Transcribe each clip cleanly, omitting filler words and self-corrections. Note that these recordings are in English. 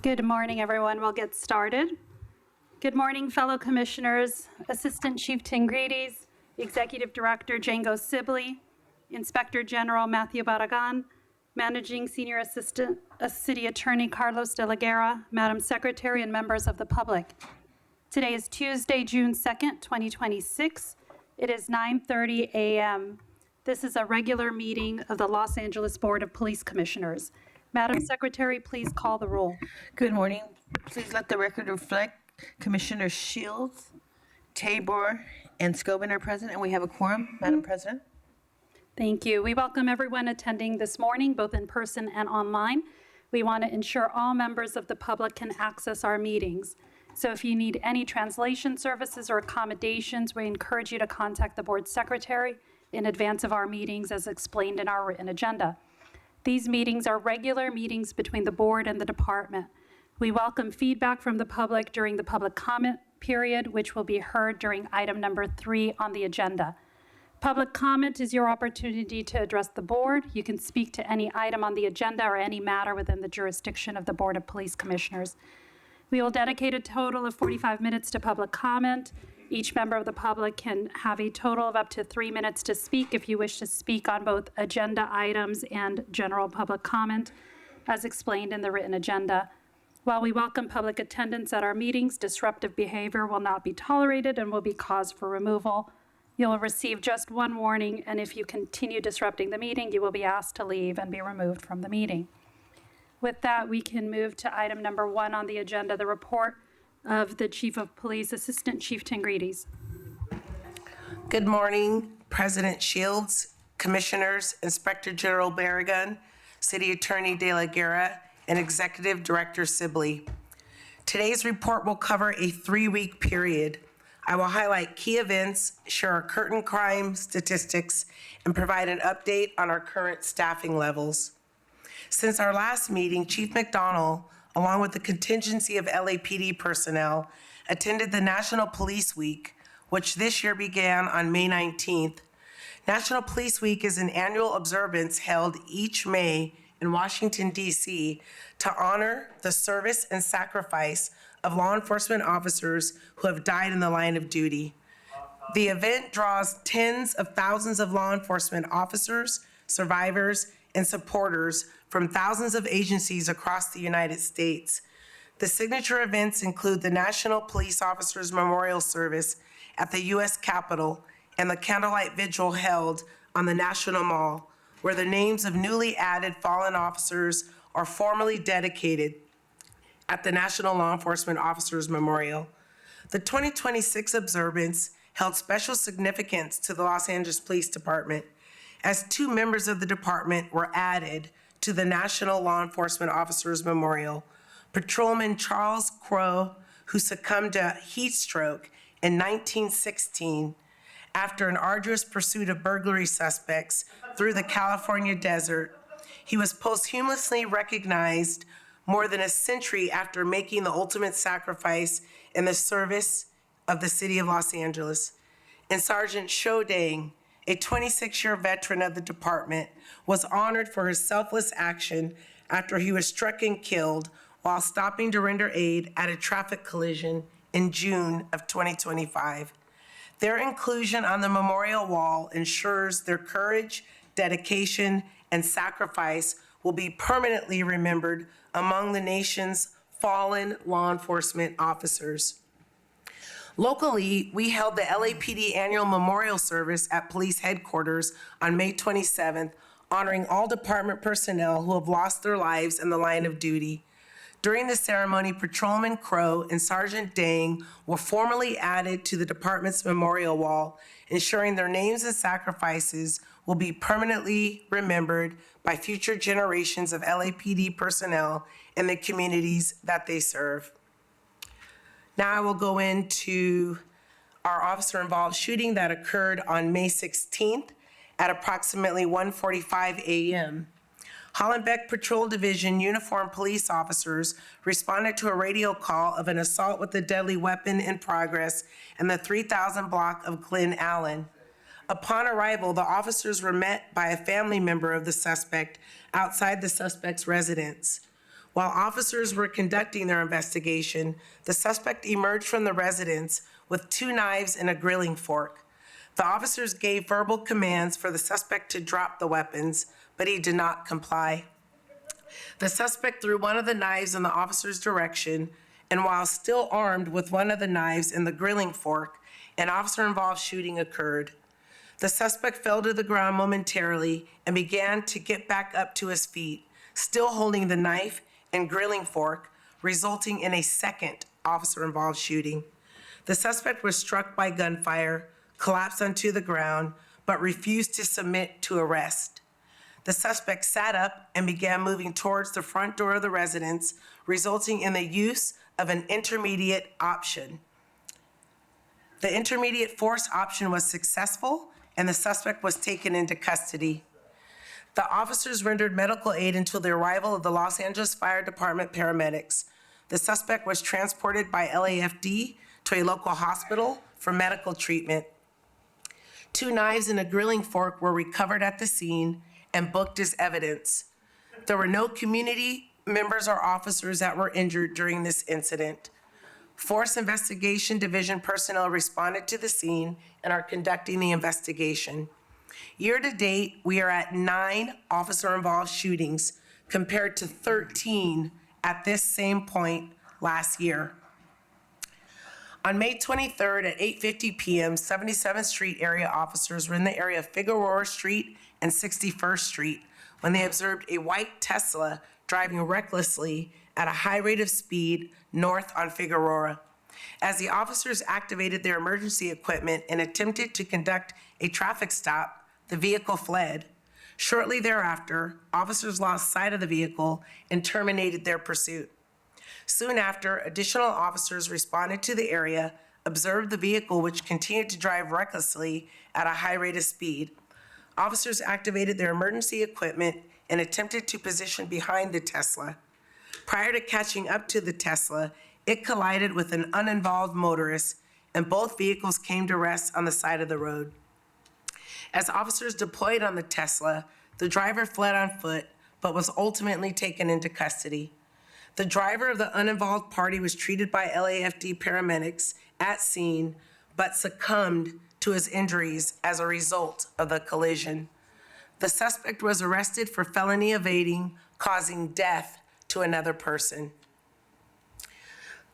Good morning, everyone. We'll get started. Good morning, fellow commissioners, Assistant Chief Tingrides, Executive Director Django Sibley, Inspector General Matthew Barragan, Managing Senior Assistant City Attorney Carlos de la Guerra, Madam Secretary, and members of the public. Today is Tuesday, June 2nd, 2026. It is 9:30 a.m. This is a regular meeting of the Los Angeles Board of Police Commissioners. Madam Secretary, please call the roll. Good morning. Please let the record reflect Commissioner Shields, Tabor, and Scobin are present, and we have a quorum, Madam President. Thank you. We welcome everyone attending this morning, both in person and online. We want to ensure all members of the public can access our meetings. So if you need any translation services or accommodations, we encourage you to contact the board secretary in advance of our meetings as explained in our written agenda. These meetings are regular meetings between the board and the department. We welcome feedback from the public during the public comment period, which will be heard during item number 3 on the agenda. Public comment is your opportunity to address the board. You can speak to any item on the agenda or any matter within the jurisdiction of the Board of Police Commissioners. We will dedicate a total of 45 minutes to public comment. Each member of the public can have a total of up to 3 minutes to speak if you wish to speak on both agenda items and general public comment, as explained in the written agenda. While we welcome public attendance at our meetings, disruptive behavior will not be tolerated and will be cause for removal. You'll receive just one warning, and if you continue disrupting the meeting, you will be asked to leave and be removed from the meeting. With that, we can move to item number 1 on the agenda, the report of the Chief of Police, Assistant Chief Tingrides. Good morning, President Shields, Commissioners, Inspector General Barragan, City Attorney de la Guerra, and Executive Director Sibley. Today's report will cover a 3-week period. I will highlight key events, share our current crime statistics, and provide an update on our current staffing levels. Since our last meeting, Chief McDonald, along with the contingency of LAPD personnel, attended the National Police Week, which this year began on May 19th. National Police Week is an annual observance held each May in Washington, D.C. to honor the service and sacrifice of law enforcement officers who have died in the line of duty. The event draws tens of thousands of law enforcement officers, survivors, and supporters from thousands of agencies across the United States. The signature events include the National Police Officers Memorial Service at the U.S. Capitol and the candlelight vigil held on the National Mall, where the names of newly added fallen officers are formally dedicated at the National Law Enforcement Officers Memorial. The 2026 observance held special significance to the Los Angeles Police Department, as 2 members of the department were added to the National Law Enforcement Officers Memorial. Patrolman Charles Crow, who succumbed to heat stroke in 1916 after an arduous pursuit of burglary suspects through the California desert. He was posthumously recognized more than a century after making the ultimate sacrifice in the service of the city of Los Angeles. And Sergeant Shodang, a 26-year veteran of the department, was honored for his selfless action after he was struck and killed while stopping to render aid at a traffic collision in June of 2025. Their inclusion on the memorial wall ensures their courage, dedication, and sacrifice will be permanently remembered among the nation's fallen law enforcement officers. Locally, we held the LAPD annual memorial service at police headquarters on May 27th, honoring all department personnel who have lost their lives in the line of duty. During the ceremony, Patrolman Crow and Sergeant Dang were formally added to the department's memorial wall, ensuring their names and sacrifices will be permanently remembered by future generations of LAPD personnel and the communities that they serve. Now I will go into our officer-involved shooting that occurred on May 16th at approximately 1:45 a.m. Hollenbeck Patrol Division uniformed police officers responded to a radio call of an assault with a deadly weapon in progress in the 3000 block of Glen Allen. Upon arrival, the officers were met by a family member of the suspect outside the suspect's residence. While officers were conducting their investigation, the suspect emerged from the residence with 2 knives and a grilling fork. The officers gave verbal commands for the suspect to drop the weapons, but he did not comply. The suspect threw one of the knives in the officer's direction, and while still armed with one of the knives and the grilling fork, an officer-involved shooting occurred. The suspect fell to the ground momentarily and began to get back up to his feet, still holding the knife and grilling fork, resulting in a second officer-involved shooting. The suspect was struck by gunfire, collapsed onto the ground, but refused to submit to arrest. The suspect sat up and began moving towards the front door of the residence, resulting in the use of an intermediate option. The intermediate force option was successful, and the suspect was taken into custody. The officers rendered medical aid until the arrival of the Los Angeles Fire Department paramedics. The suspect was transported by LAFD to a local hospital for medical treatment. 2 knives and a grilling fork were recovered at the scene and booked as evidence. There were no community members or officers that were injured during this incident. Force Investigation Division personnel responded to the scene and are conducting the investigation. Year to date, we are at 9 officer-involved shootings compared to 13 at this same point last year. On May 23rd at 8:50 p.m., 77th Street area officers were in the area of Figueroa Street and 61st Street when they observed a white Tesla driving recklessly at a high rate of speed north on Figueroa. As the officers activated their emergency equipment and attempted to conduct a traffic stop, the vehicle fled. Shortly thereafter, officers lost sight of the vehicle and terminated their pursuit. Soon after, additional officers responded to the area, observed the vehicle, which continued to drive recklessly at a high rate of speed. Officers activated their emergency equipment and attempted to position behind the Tesla. Prior to catching up to the Tesla, it collided with an uninvolved motorist, and both vehicles came to rest on the side of the road. As officers deployed on the Tesla, the driver fled on foot, but was ultimately taken into custody. The driver of the uninvolved party was treated by LAFD paramedics at scene, but succumbed to his injuries as a result of the collision. The suspect was arrested for felony evading, causing death to another person.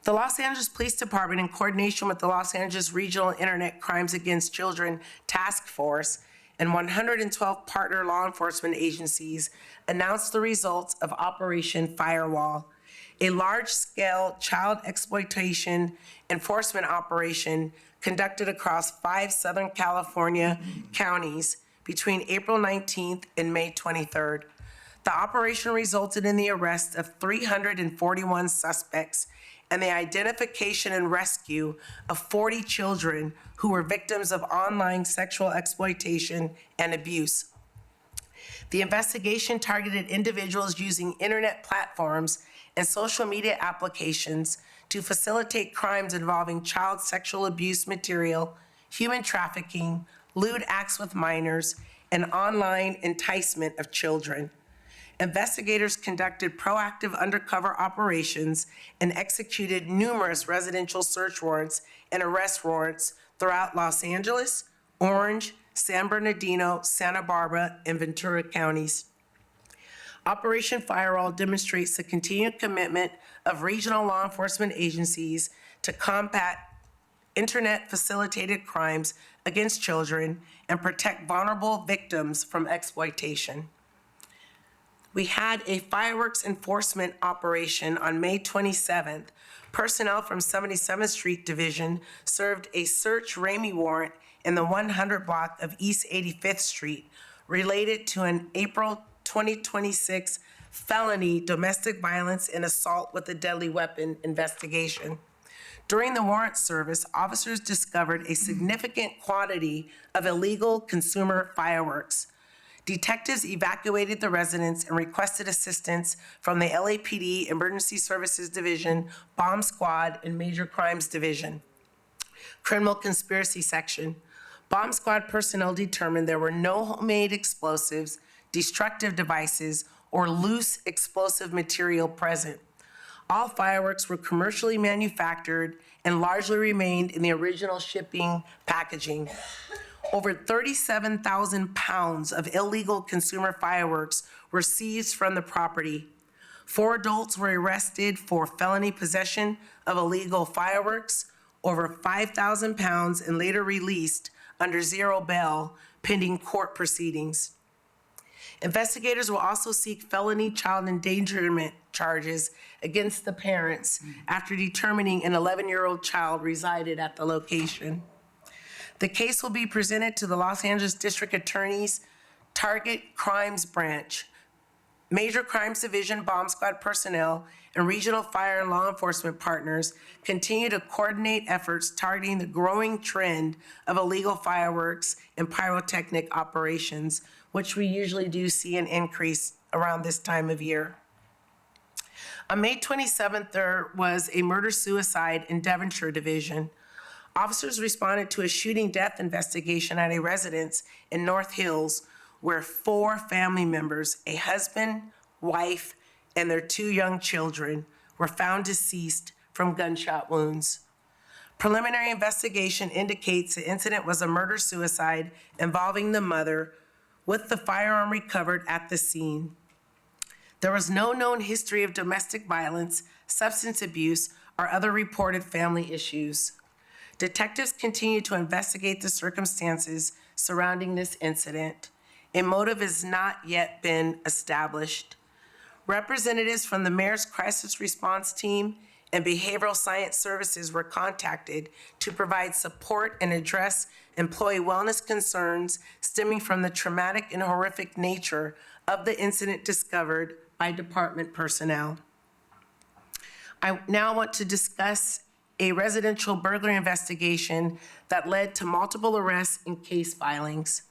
The Los Angeles Police Department, in coordination with the Los Angeles Regional Internet Crimes Against Children Task Force and 112 partner law enforcement agencies, announced the results of Operation Firewall, a large-scale child exploitation enforcement operation conducted across 5 Southern California counties between April 19th and May 23rd. The operation resulted in the arrest of 341 suspects and the identification and rescue of 40 children who were victims of online sexual exploitation and abuse. The investigation targeted individuals using internet platforms and social media applications to facilitate crimes involving child sexual abuse material, human trafficking, lewd acts with minors, and online enticement of children. Investigators conducted proactive undercover operations and executed numerous residential search warrants and arrest warrants throughout Los Angeles, Orange, San Bernardino, Santa Barbara, and Ventura counties. Operation Firewall demonstrates the continued commitment of regional law enforcement agencies to combat internet-facilitated crimes against children and protect vulnerable victims from exploitation. We had a fireworks enforcement operation on May 27th. Personnel from 77th Street Division served a search Ramey warrant in the 100 block of East 85th Street related to an April 2026 felony domestic violence and assault with a deadly weapon investigation. During the warrant service, officers discovered a significant quantity of illegal consumer fireworks. Detectives evacuated the residence and requested assistance from the LAPD Emergency Services Division, Bomb Squad, and Major Crimes Division. Criminal Conspiracy Section. Bomb Squad personnel determined there were no homemade explosives, destructive devices, or loose explosive material present. All fireworks were commercially manufactured and largely remained in the original shipping packaging. Over 37,000 pounds of illegal consumer fireworks were seized from the property. 4 adults were arrested for felony possession of illegal fireworks, over 5,000 pounds, and later released under zero bail pending court proceedings. Investigators will also seek felony child endangerment charges against the parents after determining an 11-year-old child resided at the location. The case will be presented to the Los Angeles District Attorney's Target Crimes Branch. Major Crimes Division Bomb Squad personnel and regional fire and law enforcement partners continue to coordinate efforts targeting the growing trend of illegal fireworks and pyrotechnic operations, which we usually do see an increase around this time of year. On May 27th, there was a murder-suicide in Devonshire Division. Officers responded to a shooting death investigation at a residence in North Hills where 4 family members, a husband, wife, and their 2 young children, were found deceased from gunshot wounds. Preliminary investigation indicates the incident was a murder-suicide involving the mother, with the firearm recovered at the scene. There was no known history of domestic violence, substance abuse, or other reported family issues. Detectives continue to investigate the circumstances surrounding this incident. A motive has not yet been established. Representatives from the Mayor's Crisis Response Team and Behavioral Science Services were contacted to provide support and address employee wellness concerns stemming from the traumatic and horrific nature of the incident discovered by department personnel. I now want to discuss a residential burglary investigation that led to multiple arrests and case filings.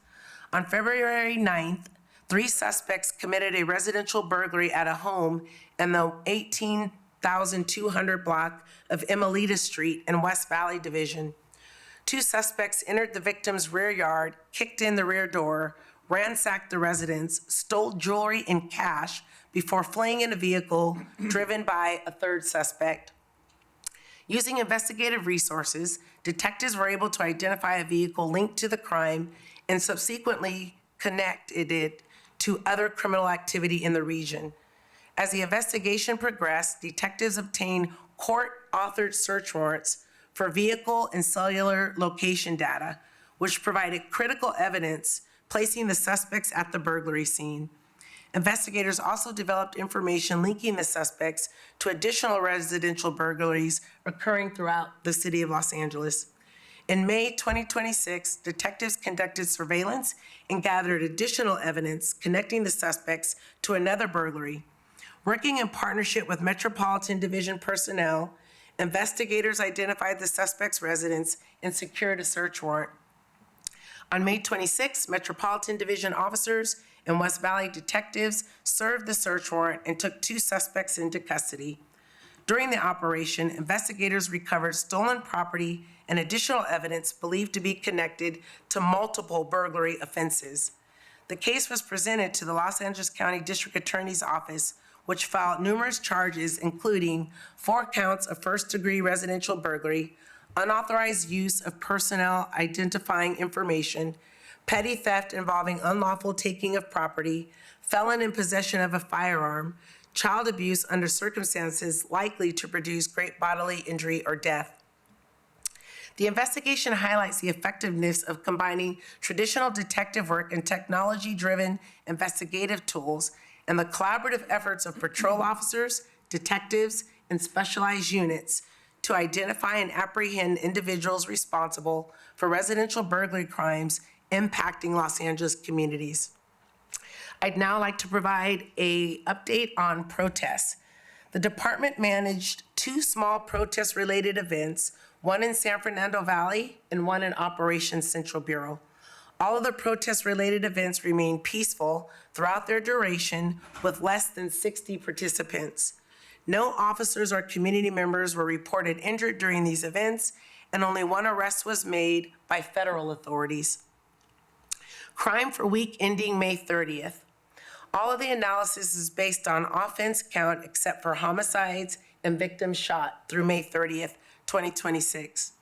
On February 9th, 3 suspects committed a residential burglary at a home in the 18,200 block of Emelita Street in West Valley Division. 2 suspects entered the victim's rear yard, kicked in the rear door, ransacked the residence, stole jewelry and cash before fleeing in a vehicle driven by a 3rd suspect. Using investigative resources, detectives were able to identify a vehicle linked to the crime and subsequently connected it to other criminal activity in the region. As the investigation progressed, detectives obtained court-authored search warrants for vehicle and cellular location data, which provided critical evidence placing the suspects at the burglary scene. Investigators also developed information linking the suspects to additional residential burglaries occurring throughout the city of Los Angeles. In May 2026, detectives conducted surveillance and gathered additional evidence connecting the suspects to another burglary. Working in partnership with Metropolitan Division personnel, investigators identified the suspect's residence and secured a search warrant. On May 26, Metropolitan Division officers and West Valley detectives served the search warrant and took 2 suspects into custody. During the operation, investigators recovered stolen property and additional evidence believed to be connected to multiple burglary offenses. The case was presented to the Los Angeles County District Attorney's Office, which filed numerous charges, including 4 counts of first-degree residential burglary, unauthorized use of personnel identifying information, petty theft involving unlawful taking of property, felon in possession of a firearm, child abuse under circumstances likely to produce great bodily injury or death. The investigation highlights the effectiveness of combining traditional detective work and technology-driven investigative tools and the collaborative efforts of patrol officers, detectives, and specialized units to identify and apprehend individuals responsible for residential burglary crimes impacting Los Angeles communities. I'd now like to provide an update on protests. The department managed 2 small protest-related events, one in San Fernando Valley and one in Operation Central Bureau. All of the protest-related events remained peaceful throughout their duration with less than 60 participants. No officers or community members were reported injured during these events, and only 1 arrest was made by federal authorities. Crime for week ending May 30th. All of the analysis is based on offense count except for homicides and victims shot through May 30th, 2026.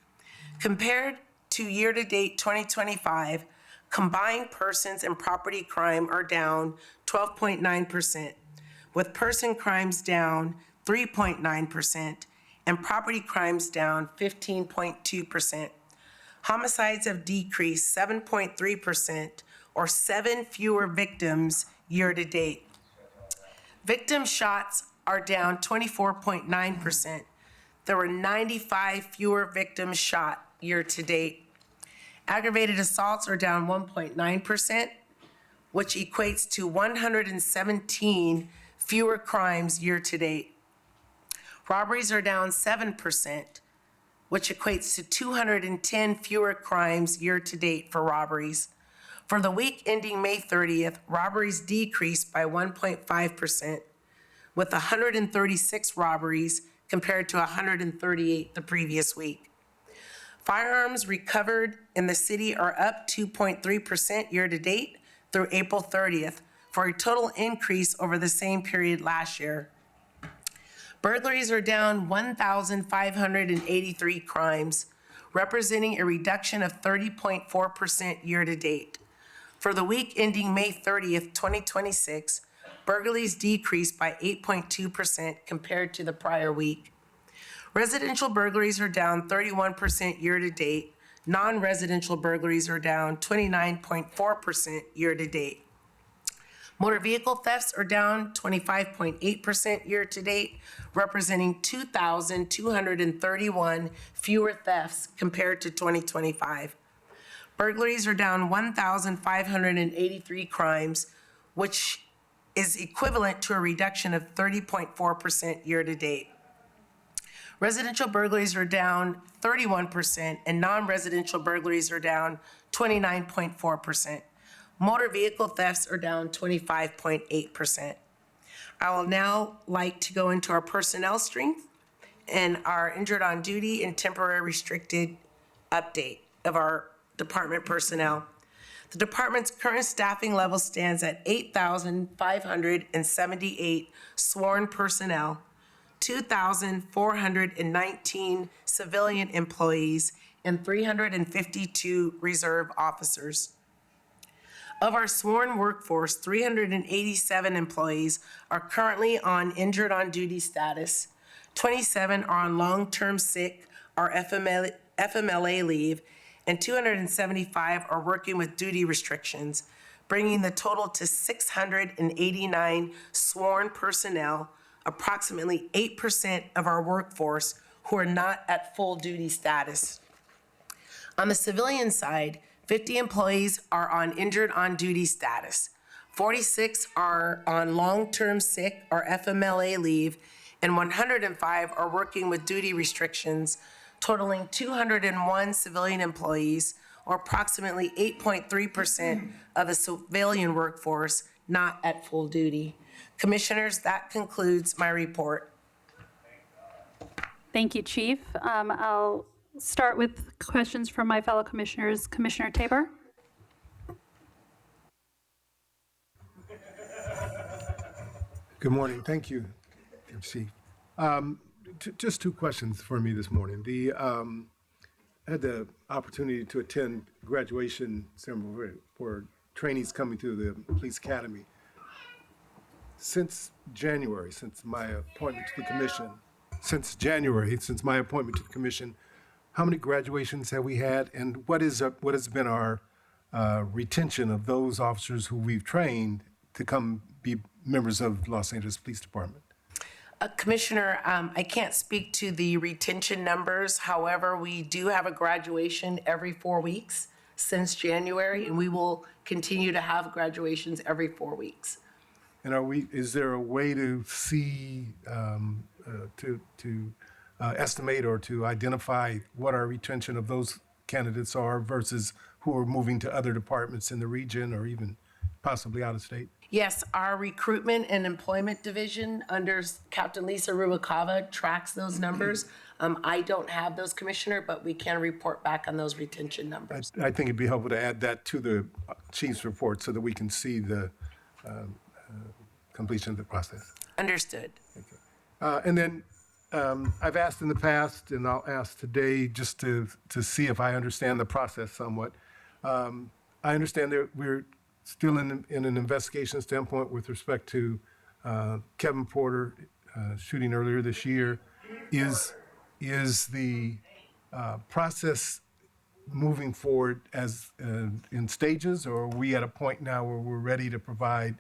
Compared to year-to-date 2025, combined persons and property crime are down 12.9%, with person crimes down 3.9% and property crimes down 15.2%. Homicides have decreased 7.3%, or 7 fewer victims year-to-date. Victim shots are down 24.9%. There were 95 fewer victims shot year-to-date. Aggravated assaults are down 1.9%, which equates to 117 fewer crimes year-to-date. Robberies are down 7%, which equates to 210 fewer crimes year-to-date for robberies. For the week ending May 30th, robberies decreased by 1.5%, with 136 robberies compared to 138 the previous week. Firearms recovered in the city are up 2.3% year-to-date through April 30th, for a total increase over the same period last year. Burglaries are down 1,583 crimes, representing a reduction of 30.4% year-to-date. For the week ending May 30th, 2026, burglaries decreased by 8.2% compared to the prior week. Residential burglaries are down 31% year-to-date. Non-residential burglaries are down 29.4% year-to-date. Motor vehicle thefts are down 25.8% year-to-date, representing 2,231 fewer thefts compared to 2025. Burglaries are down 1,583 crimes, which is equivalent to a reduction of 30.4% year-to-date. Residential burglaries are down 31%, and non-residential burglaries are down 29.4%. Motor vehicle thefts are down 25.8%. I will now like to go into our personnel strength and our injured on duty and temporary restricted update of our department personnel. The department's current staffing level stands at 8,578 sworn personnel, 2,419 civilian employees, and 352 reserve officers. Of our sworn workforce, 387 employees are currently on injured on duty status, 27 are on long-term sick or FMLA leave, and 275 are working with duty restrictions, bringing the total to 689 sworn personnel, approximately 8% of our workforce who are not at full duty status. On the civilian side, 50 employees are on injured on duty status, 46 are on long-term sick or FMLA leave, and 105 are working with duty restrictions, totaling 201 civilian employees, or approximately 8.3% of the civilian workforce not at full duty. Commissioners, that concludes my report. Thank you, Chief. I'll start with questions from my fellow commissioners. Commissioner Tabor? Good morning. Thank you, Chief. Just two questions for me this morning. I had the opportunity to attend graduation ceremony for trainees coming through the police academy. Since my appointment to the commission, how many graduations have we had, and what has been our retention of those officers who we've trained to come be members of Los Angeles Police Department? Commissioner, I can't speak to the retention numbers. However, we do have a graduation every 4 weeks since January, and we will continue to have graduations every 4 weeks. And is there a way to see, to estimate or to identify what our retention of those candidates are versus who are moving to other departments in the region or even possibly out of state? Yes, our recruitment and employment division under Captain Lisa Rubalcava tracks those numbers. I don't have those, Commissioner, but we can report back on those retention numbers. I think it'd be helpful to add that to the chief's report so that we can see completion of the process. Understood. And then I've asked in the past, and I'll ask today just to see if I understand the process somewhat. I understand that we're still in an investigation standpoint with respect to Kevin Porter shooting earlier this year. Is the process moving forward as in stages, or are we at a point now where we're ready to provide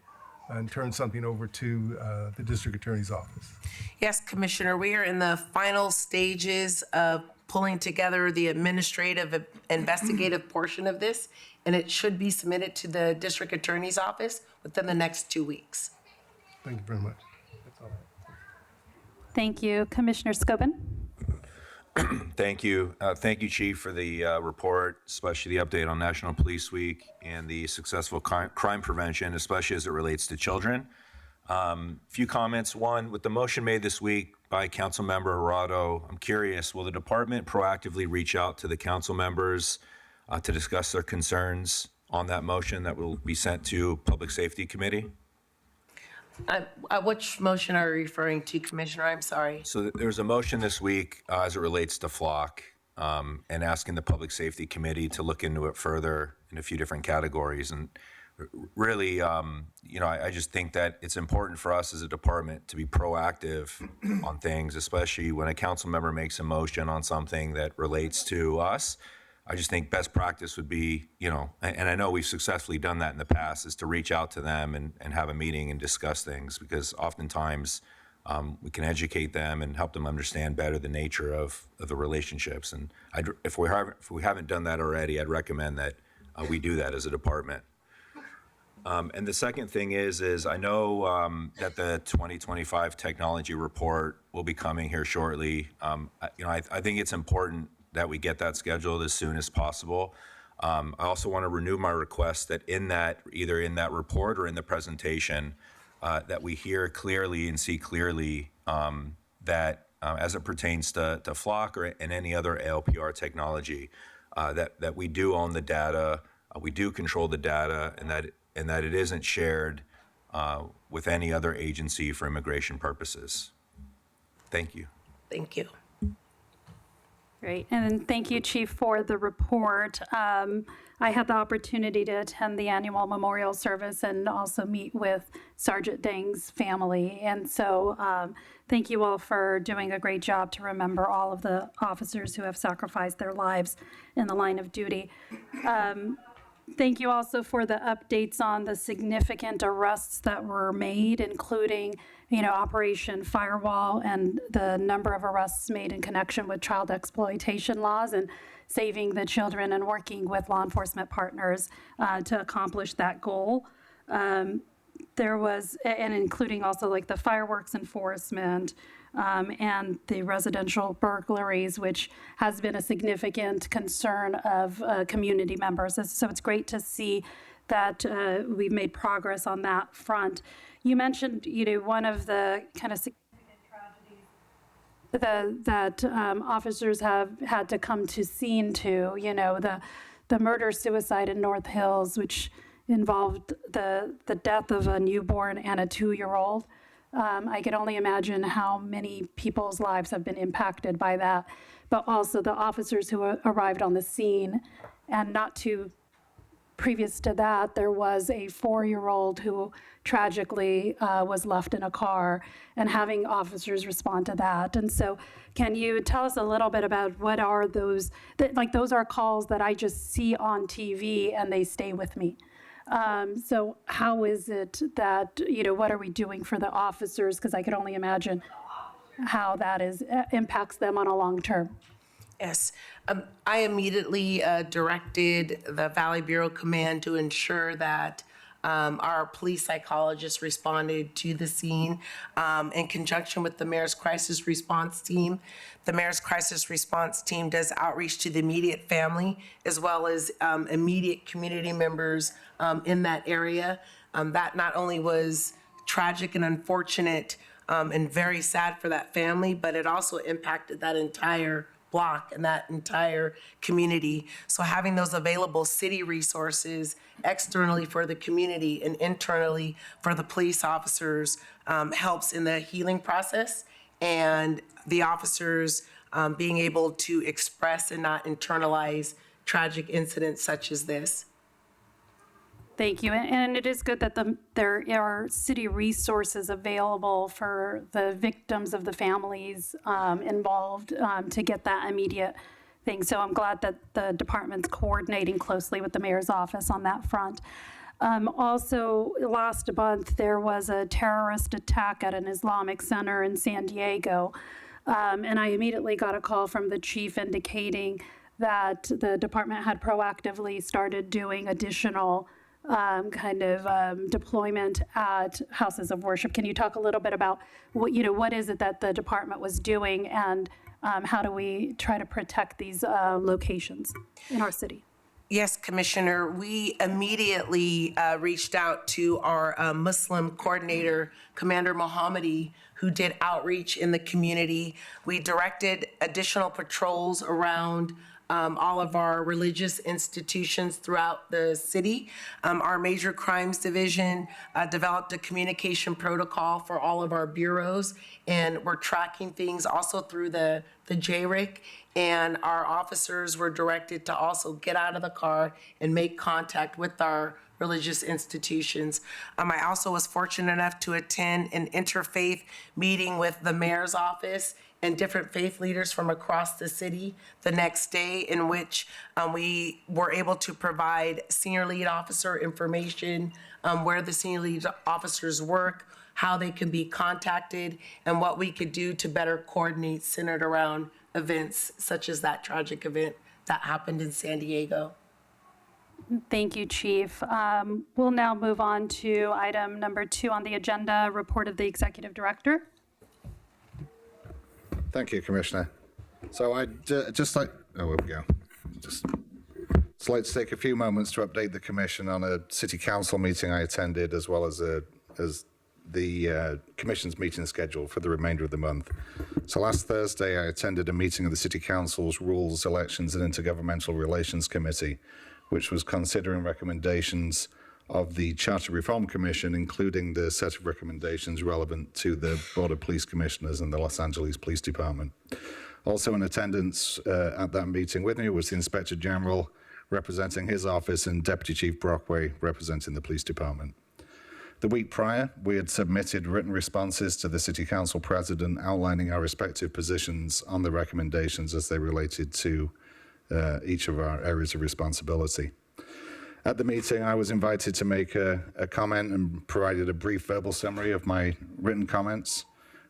and turn something over to the district attorney's office? Yes, Commissioner, we are in the final stages of pulling together the administrative investigative portion of this, and it should be submitted to the district attorney's office within the next 2 weeks. Thank you very much. That's all. Thank you. Commissioner Scobin? Thank you. Thank you, Chief, for the report, especially the update on National Police Week and the successful crime prevention, especially as it relates to children. Few comments. One, with the motion made this week by Councilmember Arado, I'm curious, will the department proactively reach out to the council members to discuss their concerns on that motion that will be sent to Public Safety Committee? Which motion are you referring to, Commissioner? I'm sorry. So there's a motion this week as it relates to Flock and asking the Public Safety Committee to look into it further in a few different categories. And really, I just think that it's important for us as a department to be proactive on things, especially when a council member makes a motion on something that relates to us. I just think best practice would be, and I know we've successfully done that in the past, is to reach out to them and have a meeting and discuss things, because oftentimes we can educate them and help them understand better the nature of the relationships. And if we haven't done that already, I'd recommend that we do that as a department. And the second thing is I know that the 2025 technology report will be coming here shortly. I think it's important that we get that scheduled as soon as possible. I also want to renew my request that either in that report or in the presentation, that we hear clearly and see clearly that as it pertains to Flock and any other ALPR technology, that we do own the data, we do control the data, and that it isn't shared with any other agency for immigration purposes. Thank you. Thank you. Great, and thank you, Chief, for the report. I had the opportunity to attend the annual memorial service and also meet with Sergeant Dang's family. And so thank you all for doing a great job to remember all of the officers who have sacrificed their lives in the line of duty. Thank you also for the updates on the significant arrests that were made, including, Operation Firewall and the number of arrests made in connection with child exploitation laws and saving the children and working with law enforcement partners to accomplish that goal. There was, and including also like the fireworks enforcement and the residential burglaries, which has been a significant concern of community members. So it's great to see that we've made progress on that front. You mentioned, one of the kind of significant tragedies that officers have had to come to scene to, the murder-suicide in North Hills, which involved the death of a newborn and a 2-year-old. I can only imagine how many people's lives have been impacted by that, but also the officers who arrived on the scene. And not too previous to that, there was a 4-year-old who tragically was left in a car, and having officers respond to that. And so can you tell us a little bit about what are those, those are calls that I just see on TV and they stay with me. So how is it that, what are we doing for the officers? Because I could only imagine how that impacts them on a long term. Yes. I immediately directed the Valley Bureau Command to ensure that our police psychologists responded to the scene in conjunction with the Mayor's Crisis Response Team. The Mayor's Crisis Response Team does outreach to the immediate family as well as immediate community members in that area. That not only was tragic and unfortunate and very sad for that family, but it also impacted that entire block and that entire community. So having those available city resources externally for the community and internally for the police officers helps in the healing process and the officers being able to express and not internalize tragic incidents such as this. Thank you. And it is good that there are city resources available for the victims of the families involved to get that immediate thing. So I'm glad that the department's coordinating closely with the mayor's office on that front. Also, last month, there was a terrorist attack at an Islamic center in San Diego. And I immediately got a call from the chief indicating that the department had proactively started doing additional deployment at houses of worship. Can you talk a little bit about what is it that the department was doing, and how do we try to protect these locations in our city? Yes, Commissioner. We immediately reached out to our Muslim coordinator, Commander Mohammadi, who did outreach in the community. We directed additional patrols around all of our religious institutions throughout the city. Our Major Crimes Division developed a communication protocol for all of our bureaus, and we're tracking things also through the JRIC, and our officers were directed to also get out of the car and make contact with our religious institutions. I also was fortunate enough to attend an interfaith meeting with the mayor's office and different faith leaders from across the city the next day, in which we were able to provide senior lead officer information, where the senior lead officers work, how they can be contacted, and what we could do to better coordinate centered around events such as that tragic event that happened in San Diego. Thank you, Chief. We'll now move on to item number 2 on the agenda, report of the Executive Director. Thank you, Commissioner. So I'd just like, here we go. Just like to take a few moments to update the Commission on a City Council meeting I attended, as well as the Commission's meeting schedule for the remainder of the month. So last Thursday, I attended a meeting of the City Council's Rules, Elections and Intergovernmental Relations Committee, which was considering recommendations of the Charter Reform Commission, including the set of recommendations relevant to the Board of Police Commissioners and the Los Angeles Police Department. Also in attendance at that meeting with me was the Inspector General representing his office and Deputy Chief Brockway representing the Police Department. The week prior, we had submitted written responses to the City Council President outlining our respective positions on the recommendations as they related to each of our areas of responsibility. At the meeting, I was invited to make a comment and provided a brief verbal summary of my written comments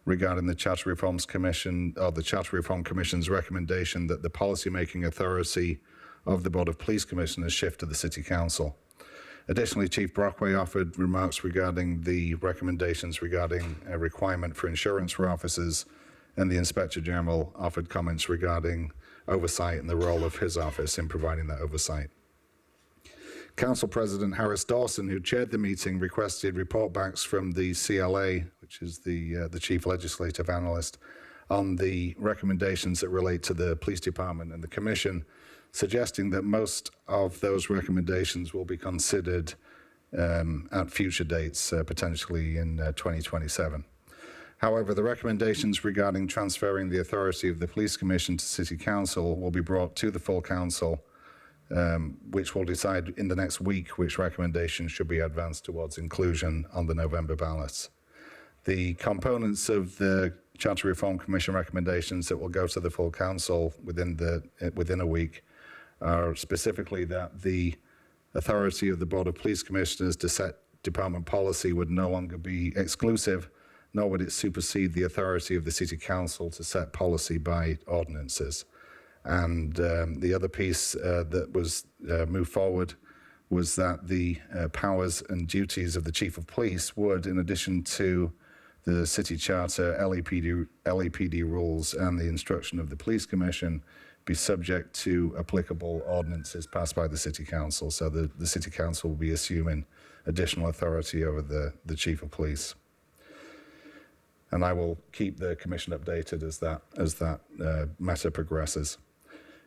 regarding the Charter Reform Commission's recommendation that the policymaking authority of the Board of Police Commissioners shift to the City Council. Additionally, Chief Brockway offered remarks regarding the recommendations regarding a requirement for insurance for officers, and the Inspector General offered comments regarding oversight and the role of his office in providing that oversight. Council President Harris Dawson, who chaired the meeting, requested report backs from the CLA, which is the Chief Legislative Analyst, on the recommendations that relate to the Police Department and the Commission, suggesting that most of those recommendations will be considered at future dates, potentially in 2027. However, the recommendations regarding transferring the authority of the Police Commission to City Council will be brought to the full Council, which will decide in the next week which recommendations should be advanced towards inclusion on the November ballots. The components of the Charter Reform Commission recommendations that will go to the full Council within a week are specifically that the authority of the Board of Police Commissioners to set department policy would no longer be exclusive, nor would it supersede the authority of the City Council to set policy by ordinances. And the other piece that was moved forward was that the powers and duties of the Chief of Police would, in addition to the City Charter, LAPD rules, and the instruction of the Police Commission, be subject to applicable ordinances passed by the City Council. So the City Council will be assuming additional authority over the Chief of Police. and I will keep the commission updated as that matter progresses.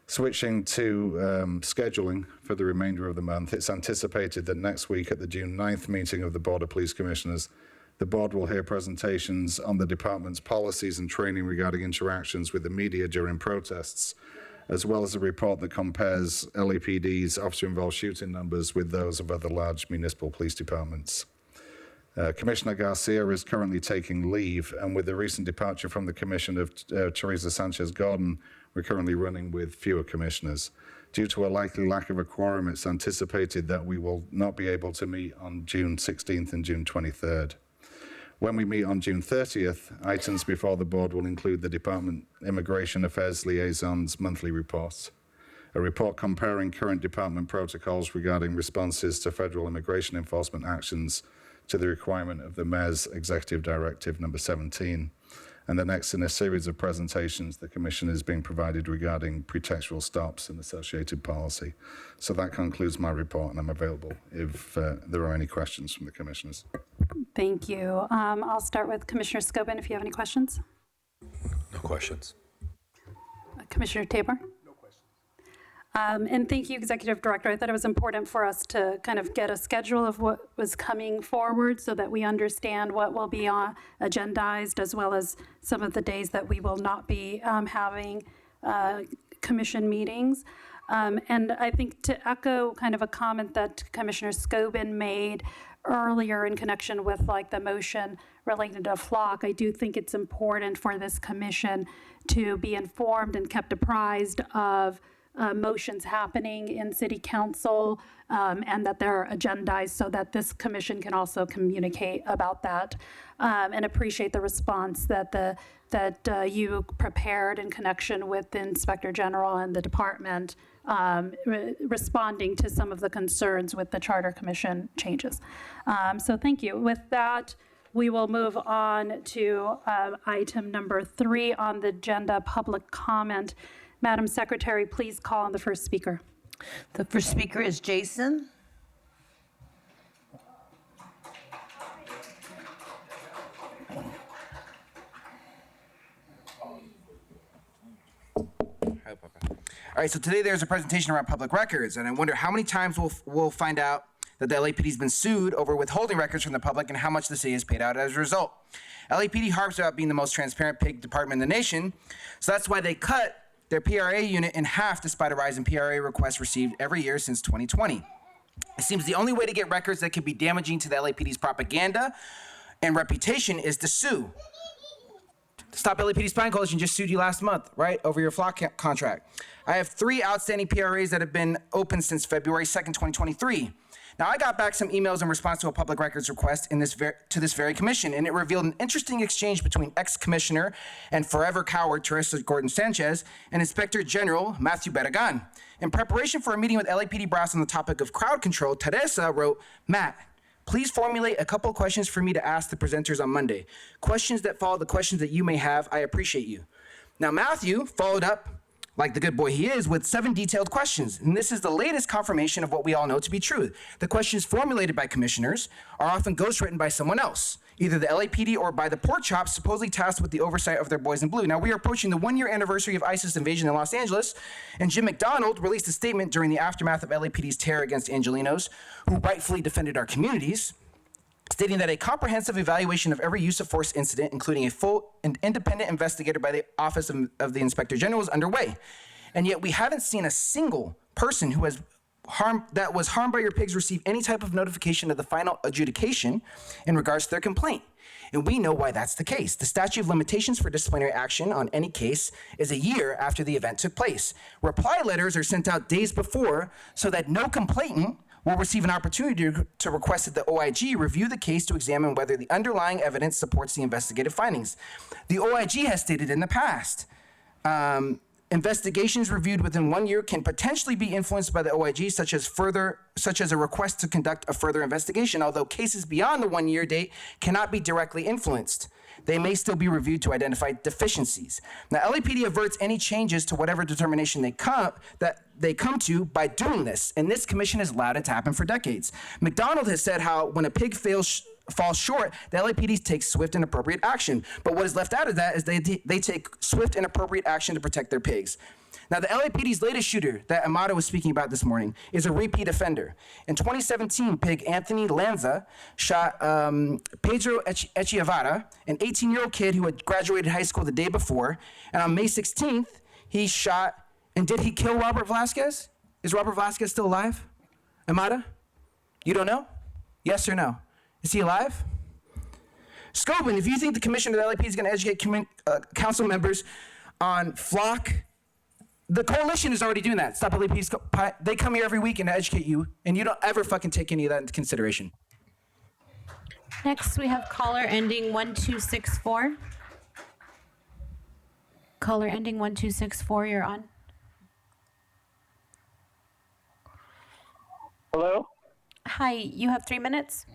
Switching to scheduling for the remainder of the month, it's anticipated that next week at the June 9th meeting of the Board of Police Commissioners, the board will hear presentations on the department's policies and training regarding interactions with the media during protests, as well as a report that compares LAPD's officer-involved shooting numbers with those of other large municipal police departments. Commissioner Garcia is currently taking leave, and with the recent departure from the commission of Teresa Sanchez-Gordon, we're currently running with fewer commissioners. Due to a likely lack of a quorum, it's anticipated that we will not be able to meet on June 16th and June 23rd. When we meet on June 30th, items before the board will include the Department Immigration Affairs Liaison's monthly reports, a report comparing current department protocols regarding responses to federal immigration enforcement actions to the requirement of the Mayor's Executive Directive number 17, and the next in a series of presentations the Commission is being provided regarding pretextual stops and associated policy. So that concludes my report, and I'm available if there are any questions from the Commissioners. Thank you. I'll start with Commissioner Scobin if you have any questions. No questions. Commissioner Tabor? No questions. And thank you, Executive Director. I thought it was important for us to kind of get a schedule of what was coming forward so that we understand what will be agendized, as well as some of the days that we will not be having commission meetings. And I think to echo kind of a comment that Commissioner Scobin made earlier in connection with like the motion related to Flock, I do think it's important for this commission to be informed and kept apprised of motions happening in City Council, and that they're agendized so that this commission can also communicate about that, and appreciate the response that you prepared in connection with the Inspector General and the department, responding to some of the concerns with the Charter Commission changes. So thank you. With that, we will move on to item number 3 on the agenda, public comment. Madam Secretary, please call on the first speaker. The first speaker is Jason. All right, so today there's a presentation around public records, and I wonder how many times we'll find out that the LAPD's been sued over withholding records from the public and how much the city has paid out as a result. LAPD harps about being the most transparent pig department in the nation, so that's why they cut their PRA unit in half despite a rise in PRA requests received every year since 2020. It seems the only way to get records that could be damaging to the LAPD's propaganda and reputation is to sue. Stop LAPD Spying Coalition just sued you last month, right, over your Flock contract. I have 3 outstanding PRAs that have been open since February 2nd, 2023. Now, I got back some emails in response to a public records request to this very commission, and it revealed an interesting exchange between ex-commissioner and forever coward Teresa Gordon Sanchez and Inspector General Matthew Barragan. In preparation for a meeting with LAPD brass on the topic of crowd control, Teresa wrote, "Matt, please formulate a couple questions for me to ask the presenters on Monday. Questions that follow the questions that you may have. I appreciate you." Now, Matthew followed up, like the good boy he is, with 7 detailed questions. And this is the latest confirmation of what we all know to be true. The questions formulated by commissioners are often ghostwritten by someone else, either the LAPD or by the pork chops supposedly tasked with the oversight of their boys in blue. Now, we are approaching the 1-year anniversary of ISIS invasion in Los Angeles, and Jim McDonald released a statement during the aftermath of LAPD's terror against Angelenos, who rightfully defended our communities, stating that a comprehensive evaluation of every use of force incident, including a full and independent investigator by the Office of the Inspector General, is underway. And yet we haven't seen a single person who was harmed by your pigs receive any type of notification of the final adjudication in regards to their complaint. And we know why that's the case. The statute of limitations for disciplinary action on any case is a year after the event took place. Reply letters are sent out days before so that no complainant will receive an opportunity to request that the OIG review the case to examine whether the underlying evidence supports the investigative findings. The OIG has stated in the past, investigations reviewed within 1 year can potentially be influenced by the OIG, such as a request to conduct a further investigation, although cases beyond the 1 year date cannot be directly influenced. They may still be reviewed to identify deficiencies. Now, LAPD averts any changes to whatever determination they come to by doing this, and this commission has allowed it to happen for decades. McDonald has said how when a pig fails falls short, the LAPD takes swift and appropriate action. But what is left out of that is they take swift and appropriate action to protect their pigs. Now, the LAPD's latest shooter that Amada was speaking about this morning is a repeat offender. In 2017, Pig Anthony Lanza shot Pedro Echevarria, an 18-year-old kid who had graduated high school the day before. And on May 16th, he shot, and did he kill Robert Velasquez? Is Robert Velasquez still alive? Amada? You don't know? Yes or no? Is he alive? Scobin, if you think the commissioner of the LAPD is going to educate council members on flock, the coalition is already doing that. Stop LAPD. They come here every week and educate you, and you don't ever fucking take any of that into consideration. Next, we have caller ending 1264. Caller ending 1264, you're on. Hello? Hi, you have 3 minutes.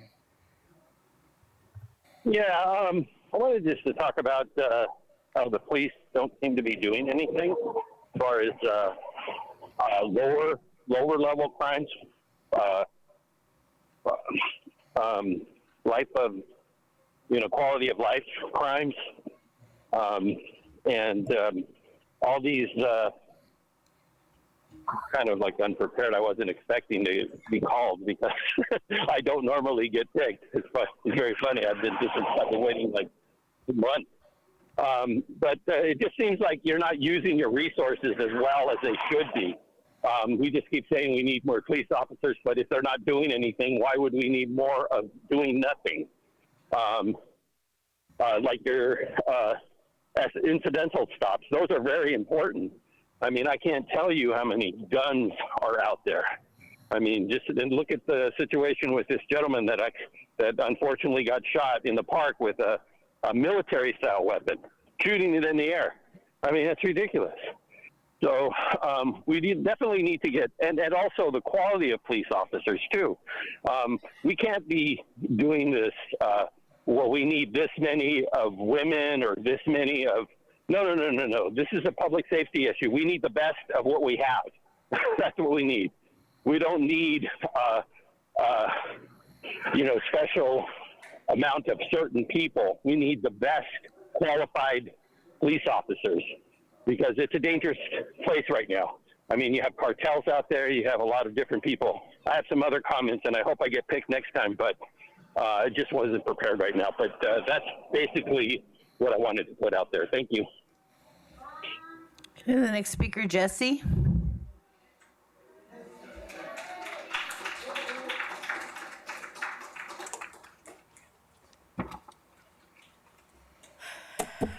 Yeah, I wanted just to talk about how the police don't seem to be doing anything as far as lower level crimes, quality of life crimes, and all these kind of like unprepared. I wasn't expecting to be called because I don't normally get picked. It's very funny. I've been waiting like a month. But it just seems like you're not using your resources as well as they should be. We just keep saying we need more police officers, but if they're not doing anything, why would we need more of doing nothing? Like your incidental stops, those are very important. I mean, I can't tell you how many guns are out there. I mean, just look at the situation with this gentleman that unfortunately got shot in the park with a military-style weapon, shooting it in the air. I mean, that's ridiculous. So we definitely need to get, and also the quality of police officers, too. We can't be doing this, we need this many of women or this many of, no. This is a public safety issue. We need the best of what we have. That's what we need. We don't need, special amount of certain people. We need the best qualified police officers because it's a dangerous place right now. I mean, you have cartels out there. You have a lot of different people. I have some other comments, and I hope I get picked next time, but I just wasn't prepared right now. But that's basically what I wanted to put out there. Thank you. Okay, the next speaker, Jesse.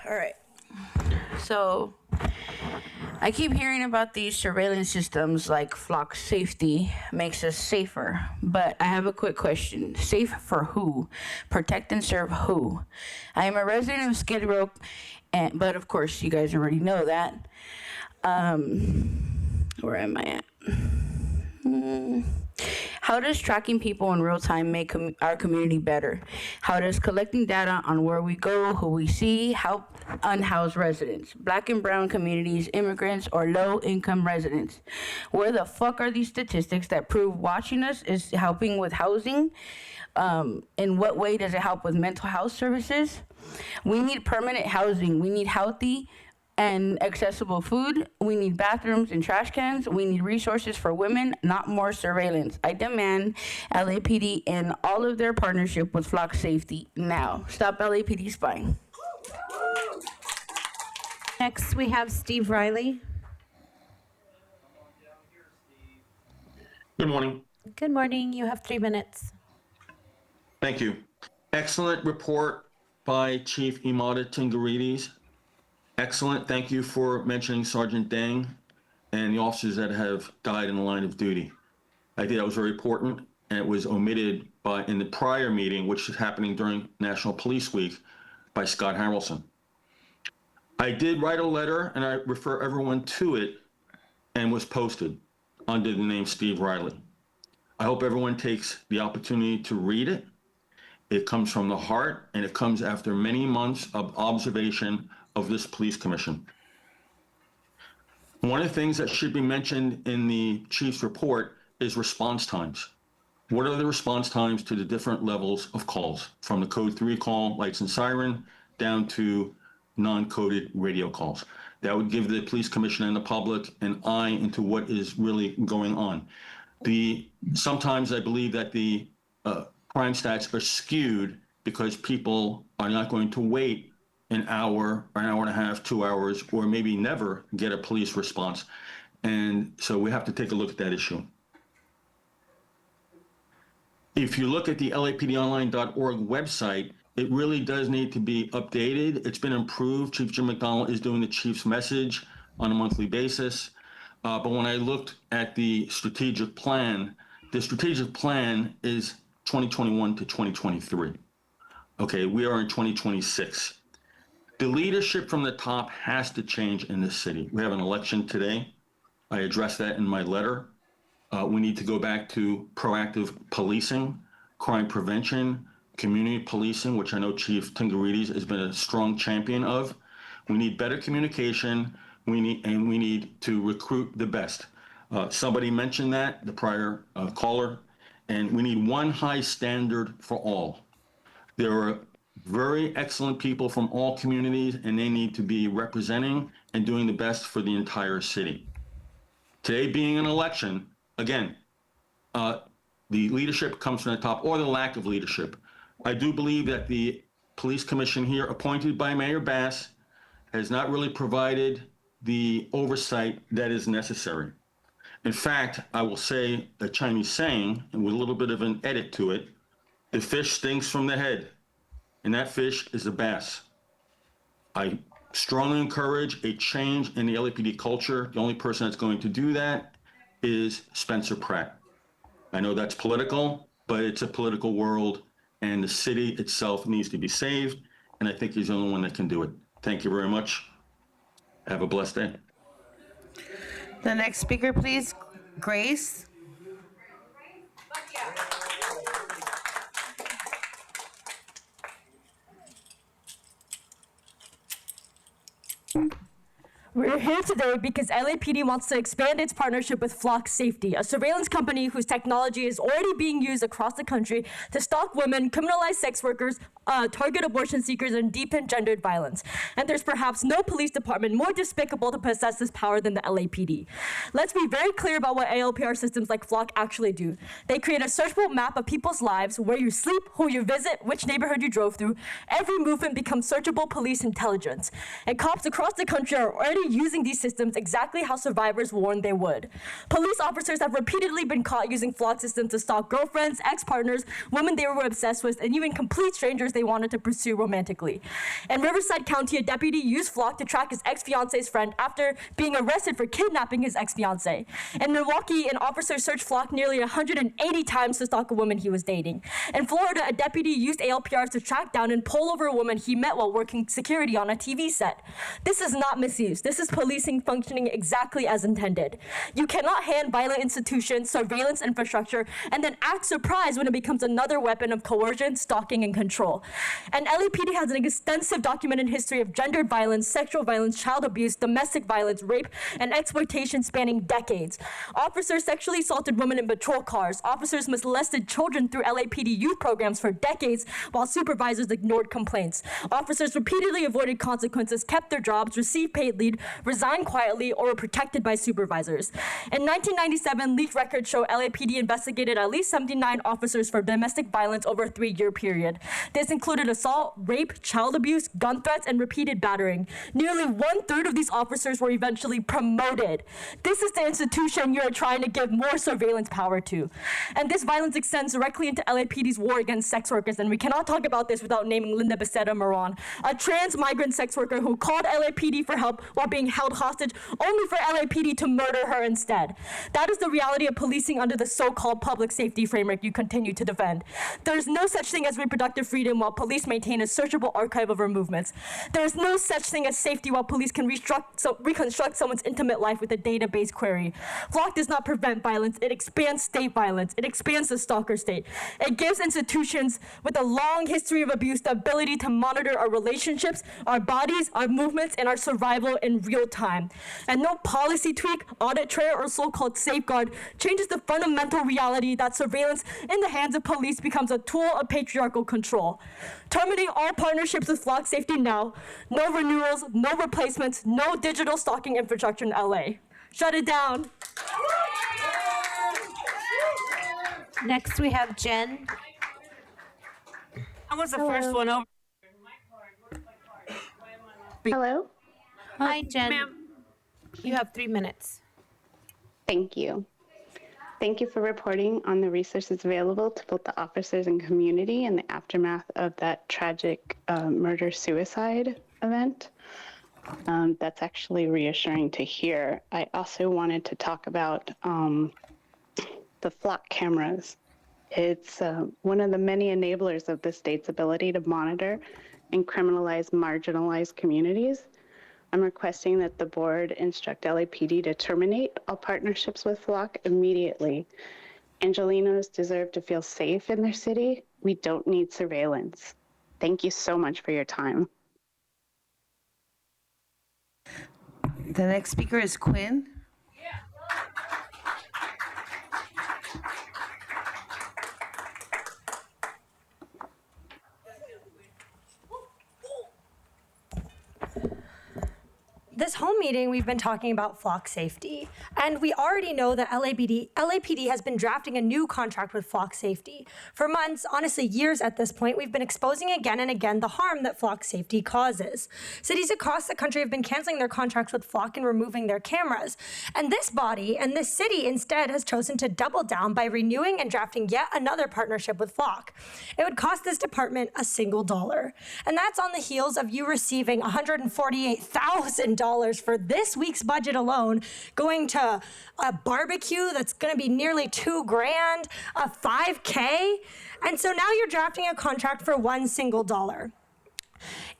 All right. So I keep hearing about these surveillance systems like Flock Safety makes us safer, but I have a quick question. Safe for who? Protect and serve who? I am a resident of Skid Row, but of course you guys already know that. Where am I at? How does tracking people in real time make our community better? How does collecting data on where we go, who we see, help unhoused residents, Black and brown communities, immigrants, or low-income residents? Where the fuck are these statistics that prove watching us is helping with housing? In what way does it help with mental health services? We need permanent housing. We need healthy and accessible food. We need bathrooms and trash cans. We need resources for women, not more surveillance. I demand LAPD and all of their partnership with Flock Safety now. Stop LAPD spying. Next, we have Steve Riley. Good morning. Good morning. You have 3 minutes. Thank you. Excellent report by Chief Imada Tingarides. Excellent. Thank you for mentioning Sergeant Deng and the officers that have died in the line of duty. I think that was very important, and it was omitted in the prior meeting, which is happening during National Police Week, by Scott Harrelson. I did write a letter, and I refer everyone to it, and was posted under the name Steve Riley. I hope everyone takes the opportunity to read it. It comes from the heart, and it comes after many months of observation of this police commission. One of the things that should be mentioned in the chief's report is response times. what are the response times to the different levels of calls, from the code 3 call, lights and siren, down to non-coded radio calls. That would give the police commissioner and the public an eye into what is really going on. Sometimes I believe that the crime stats are skewed because people are not going to wait an hour or an hour and a half, 2 hours, or maybe never get a police response. And so we have to take a look at that issue. If you look at the lapdonline.org website, it really does need to be updated. It's been improved. Chief Jim McDonald is doing the chief's message on a monthly basis. But when I looked at the strategic plan is 2021 to 2023. Okay, we are in 2026. The leadership from the top has to change in this city. We have an election today. I addressed that in my letter. We need to go back to proactive policing, crime prevention, community policing, which I know Chief Tingarides has been a strong champion of. We need better communication. We need to recruit the best. Somebody mentioned that, the prior caller, and we need one high standard for all. There are very excellent people from all communities, and they need to be representing and doing the best for the entire city. Today being an election, again, the leadership comes from the top, or the lack of leadership. I do believe that the police commission here, appointed by Mayor Bass, has not really provided the oversight that is necessary. In fact, I will say a Chinese saying, and with a little bit of an edit to it, the fish stinks from the head, and that fish is the bass. I strongly encourage a change in the LAPD culture. The only person that's going to do that is Spencer Pratt. I know that's political, but it's a political world, and the city itself needs to be saved, and I think he's the only one that can do it. Thank you very much. Have a blessed day. The next speaker, please, Grace. We're here today because LAPD wants to expand its partnership with Flock Safety, a surveillance company whose technology is already being used across the country to stalk women, criminalize sex workers, target abortion seekers, and deepen gendered violence. And there's perhaps no police department more despicable to possess this power than the LAPD. Let's be very clear about what ALPR systems like Flock actually do. They create a searchable map of people's lives, where you sleep, who you visit, which neighborhood you drove through. Every movement becomes searchable police intelligence. And cops across the country are already using these systems exactly how survivors warned they would. Police officers have repeatedly been caught using Flock systems to stalk girlfriends, ex-partners, women they were obsessed with, and even complete strangers they wanted to pursue romantically. In Riverside County, a deputy used Flock to track his ex-fiance's friend after being arrested for kidnapping his ex-fiance. In Milwaukee, an officer searched Flock nearly 180 times to stalk a woman he was dating. In Florida, a deputy used ALPRs to track down and pull over a woman he met while working security on a TV set. This is not misuse. This is policing functioning exactly as intended. You cannot hand violent institutions, surveillance infrastructure, and then act surprised when it becomes another weapon of coercion, stalking, and control. And LAPD has an extensive documented history of gendered violence, sexual violence, child abuse, domestic violence, rape, and exploitation spanning decades. Officers sexually assaulted women in patrol cars. Officers molested children through LAPD youth programs for decades, while supervisors ignored complaints. Officers repeatedly avoided consequences, kept their jobs, received paid leave, resigned quietly, or were protected by supervisors. In 1997, leaked records show LAPD investigated at least 79 officers for domestic violence over a 3-year period. This included assault, rape, child abuse, gun threats, and repeated battering. Nearly 1/3 of these officers were eventually promoted. This is the institution you're trying to give more surveillance power to. And this violence extends directly into LAPD's war against sex workers, and we cannot talk about this without naming Linda Becerra Moran, a trans migrant sex worker who called LAPD for help while being held hostage only for LAPD to murder her instead. That is the reality of policing under the so-called public safety framework you continue to defend. There is no such thing as reproductive freedom when while police maintain a searchable archive of our movements. There is no such thing as safety while police can reconstruct someone's intimate life with a database query. Flock does not prevent violence, it expands state violence. It expands the stalker state. It gives institutions with a long history of abuse the ability to monitor our relationships, our bodies, our movements, and our survival in real time. And no policy tweak, audit trail, or so-called safeguard changes the fundamental reality that surveillance in the hands of police becomes a tool of patriarchal control. Terminating all partnerships with Flock Safety now. No renewals, no replacements, no digital stalking infrastructure in LA. Shut it down. Next, we have Jen. I was the first one over. Hello? Hi, Jen. You have 3 minutes. Thank you. Thank you for reporting on the resources available to both the officers and community in the aftermath of that tragic murder-suicide event. That's actually reassuring to hear. I also wanted to talk about the flock cameras. It's one of the many enablers of the state's ability to monitor and criminalize marginalized communities. I'm requesting that the board instruct LAPD to terminate all partnerships with Flock immediately. Angelenos deserve to feel safe in their city. We don't need surveillance. Thank you so much for your time. The next speaker is Quinn. This whole meeting, we've been talking about flock safety, and we already know that LAPD has been drafting a new contract with flock safety. For months, honestly years at this point, we've been exposing again and again the harm that flock safety causes. Cities across the country have been canceling their contracts with Flock and removing their cameras. And this body and this city instead has chosen to double down by renewing and drafting yet another partnership with Flock. It would cost this department a single dollar. And that's on the heels of you receiving $148,000 for this week's budget alone, going to a barbecue that's going to be nearly $2,000, a $5K, and so now you're drafting a contract for $1 single dollar.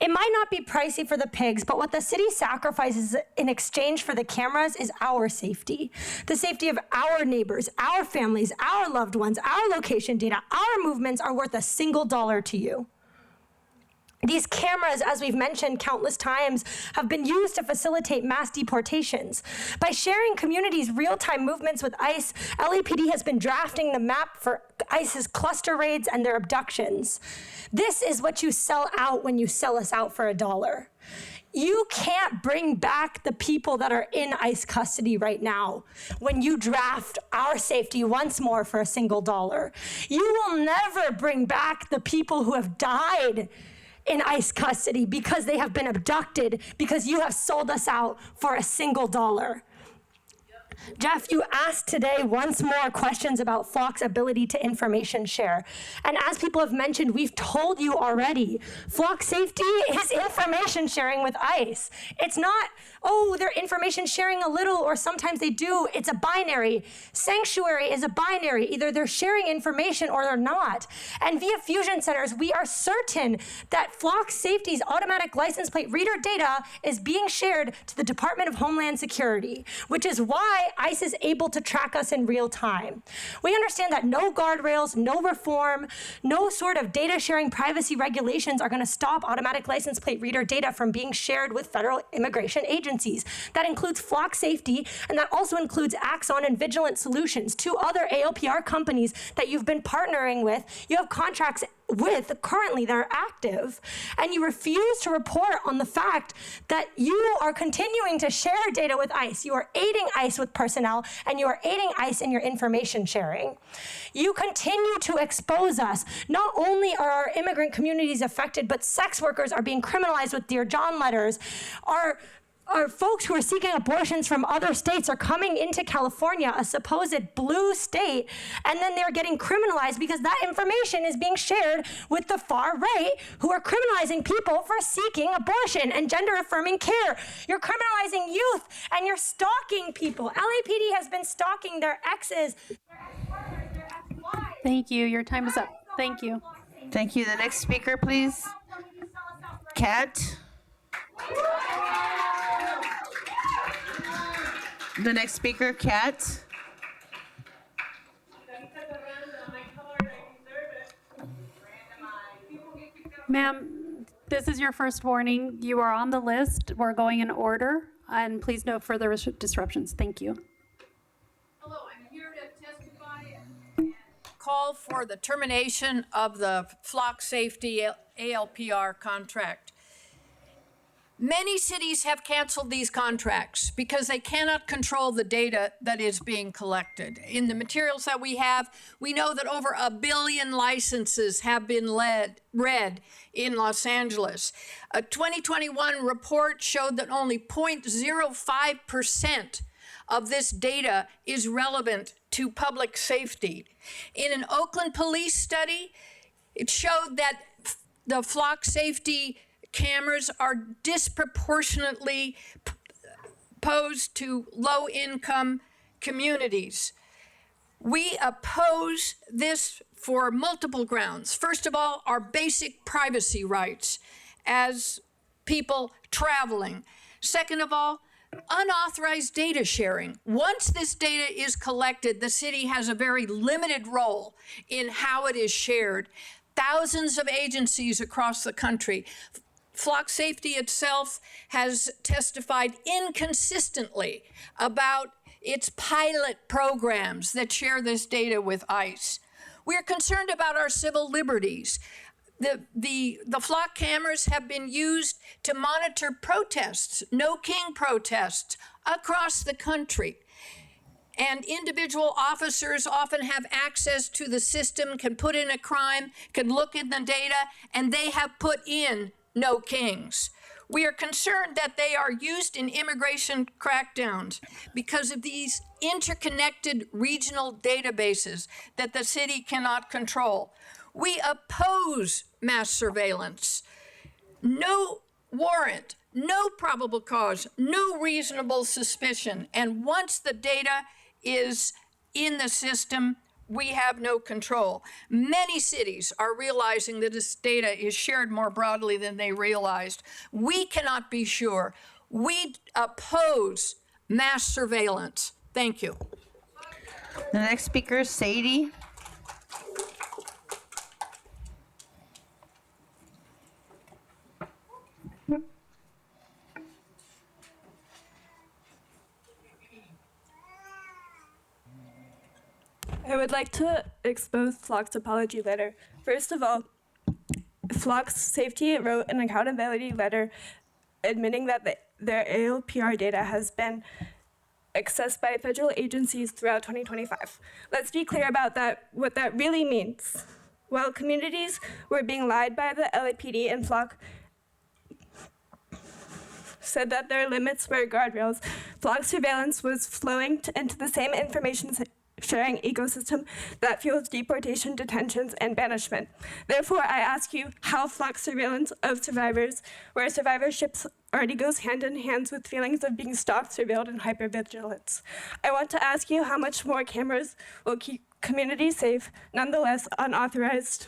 It might not be pricey for the pigs, but what the city sacrifices in exchange for the cameras is our safety. The safety of our neighbors, our families, our loved ones, our location data, our movements are worth a single dollar to you. These cameras, as we've mentioned countless times, have been used to facilitate mass deportations. By sharing communities' real-time movements with ICE, LAPD has been drafting the map for ICE's cluster raids and their abductions. This is what you sell out when you sell us out for $1. You can't bring back the people that are in ICE custody right now when you draft our safety once more for a single dollar. You will never bring back the people who have died in ICE custody because they have been abducted, because you have sold us out for a single dollar. Jeff, you asked today once more questions about Flock's ability to information share. And as people have mentioned, we've told you already, Flock safety is information sharing with ICE. It's not, oh, they're information sharing a little, or sometimes they do. It's a binary. Sanctuary is a binary. Either they're sharing information or they're not. And via Fusion Centers, we are certain that Flock Safety's automatic license plate reader data is being shared to the Department of Homeland Security, which is why ICE is able to track us in real time. We understand that no guardrails, no reform, no sort of data sharing privacy regulations are going to stop automatic license plate reader data from being shared with federal immigration agencies. That includes Flock Safety, and that also includes Axon and Vigilant Solutions, two other ALPR companies that you've been partnering with. You have contracts with currently that are active, and you refuse to report on the fact that you are continuing to share data with ICE. You are aiding ICE with personnel, and you are aiding ICE in your information sharing. You continue to expose us. Not only are our immigrant communities affected, but sex workers are being criminalized with Dear John letters. Our folks who are seeking abortions from other states are coming into California, a supposed blue state, and then they're getting criminalized because that information is being shared with the far right, who are criminalizing people for seeking abortion and gender-affirming care. You're criminalizing youth, and you're stalking people. LAPD has been stalking their exes. Thank you. Your time is up. Thank you. Thank you. The next speaker, please. Kat. The next speaker, Kat. Ma'am, this is your first warning. You are on the list. We're going in order, and please no further disruptions. Thank you. Hello, I'm here to testify and call for the termination of the flock safety ALPR contract. Many cities have canceled these contracts because they cannot control the data that is being collected. In the materials that we have, we know that over 1 billion licenses have been read in Los Angeles. A 2021 report showed that only 0.05% of this data is relevant to public safety. In an Oakland police study, it showed that the flock safety cameras are disproportionately posed to low-income communities. We oppose this for multiple grounds. First of all, our basic privacy rights as people traveling. Second of all, unauthorized data sharing. Once this data is collected, the city has a very limited role in how it is shared. Thousands of agencies across the country. Flock Safety itself has testified inconsistently about its pilot programs that share this data with ICE. We are concerned about our civil liberties. The flock cameras have been used to monitor protests, No King protests across the country. And individual officers often have access to the system, can put in a crime, can look in the data, and they have put in No Kings. We are concerned that they are used in immigration crackdowns because of these interconnected regional databases that the city cannot control. We oppose mass surveillance. No warrant, no probable cause, no reasonable suspicion. And once the data is in the system, we have no control. Many cities are realizing that this data is shared more broadly than they realized. We cannot be sure. We oppose mass surveillance. Thank you. The next speaker is Sadie. I would like to expose Flock's apology letter. First of all, Flock's Safety wrote an accountability letter admitting that their ALPR data has been accessed by federal agencies throughout 2025. Let's be clear about that, what that really means. While communities were being lied by the LAPD and Flock said that their limits were guardrails, Flock surveillance was flowing into the same information sharing ecosystem that fuels deportation, detentions, and banishment. Therefore, I ask you how Flock surveillance of survivors, where survivorship already goes hand in hand with feelings of being stalked, surveilled, and hypervigilance. I want to ask you how much more cameras will keep communities safe, nonetheless unauthorized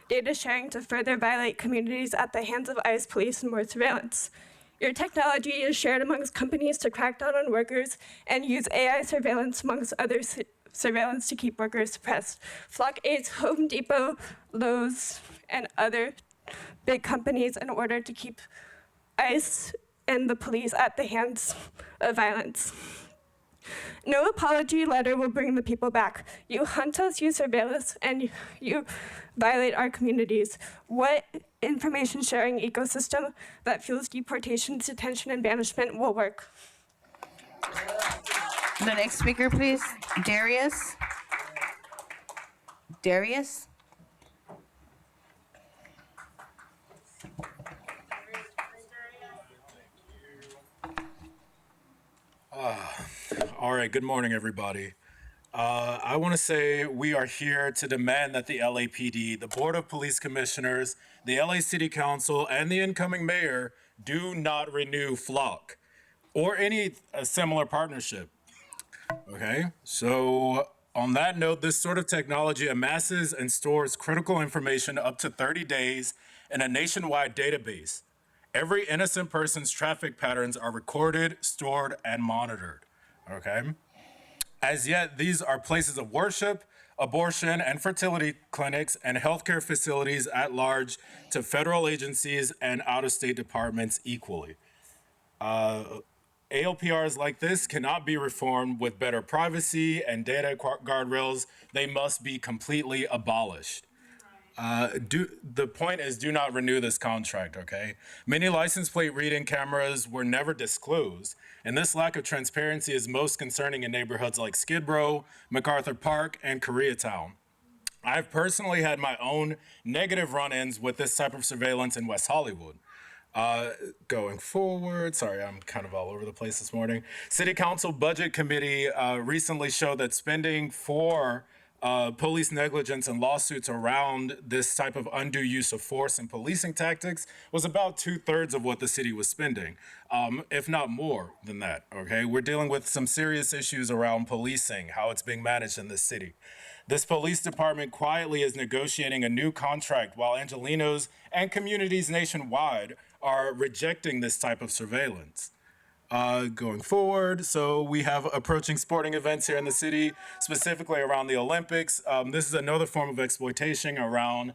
data sharing to further violate communities at the hands of ICE, police, and more surveillance. Your technology is shared amongst companies to crack down on workers and use AI surveillance amongst other surveillance to keep workers suppressed. Flock aids Home Depot, Lowe's, and other big companies in order to keep ICE and the police at the hands of violence. No apology letter will bring the people back. You hunt us, you surveil us, and you violate our communities. What information sharing ecosystem that fuels deportation, detention, and banishment will work? The next speaker, please. Darius. Darius? All right, good morning, everybody. I want to say we are here to demand that the LAPD, the Board of Police Commissioners, the LA City Council, and the incoming mayor do not renew Flock or any similar partnership. Okay, so On that note, this sort of technology amasses and stores critical information up to 30 days in a nationwide database. Every innocent person's traffic patterns are recorded, stored, and monitored. Okay? As yet, these are places of worship, abortion and fertility clinics, and healthcare facilities at large to federal agencies and out-of-state departments equally. ALPRs like this cannot be reformed with better privacy and data guardrails. They must be completely abolished. The point is, do not renew this contract, okay? Many license plate reading cameras were never disclosed, and this lack of transparency is most concerning in neighborhoods like Skid Row, MacArthur Park, and Koreatown. I've personally had my own negative run-ins with this type of surveillance in West Hollywood. Going forward, sorry, I'm kind of all over the place this morning. City Council Budget Committee recently showed that spending for police negligence and lawsuits around this type of undue use of force and policing tactics was about 2/3 of what the city was spending, if not more than that, okay? We're dealing with some serious issues around policing, how it's being managed in this city. This police department quietly is negotiating a new contract while Angelenos and communities nationwide are rejecting this type of surveillance. Going forward, so we have approaching sporting events here in the city, specifically around the Olympics. This is another form of exploitation around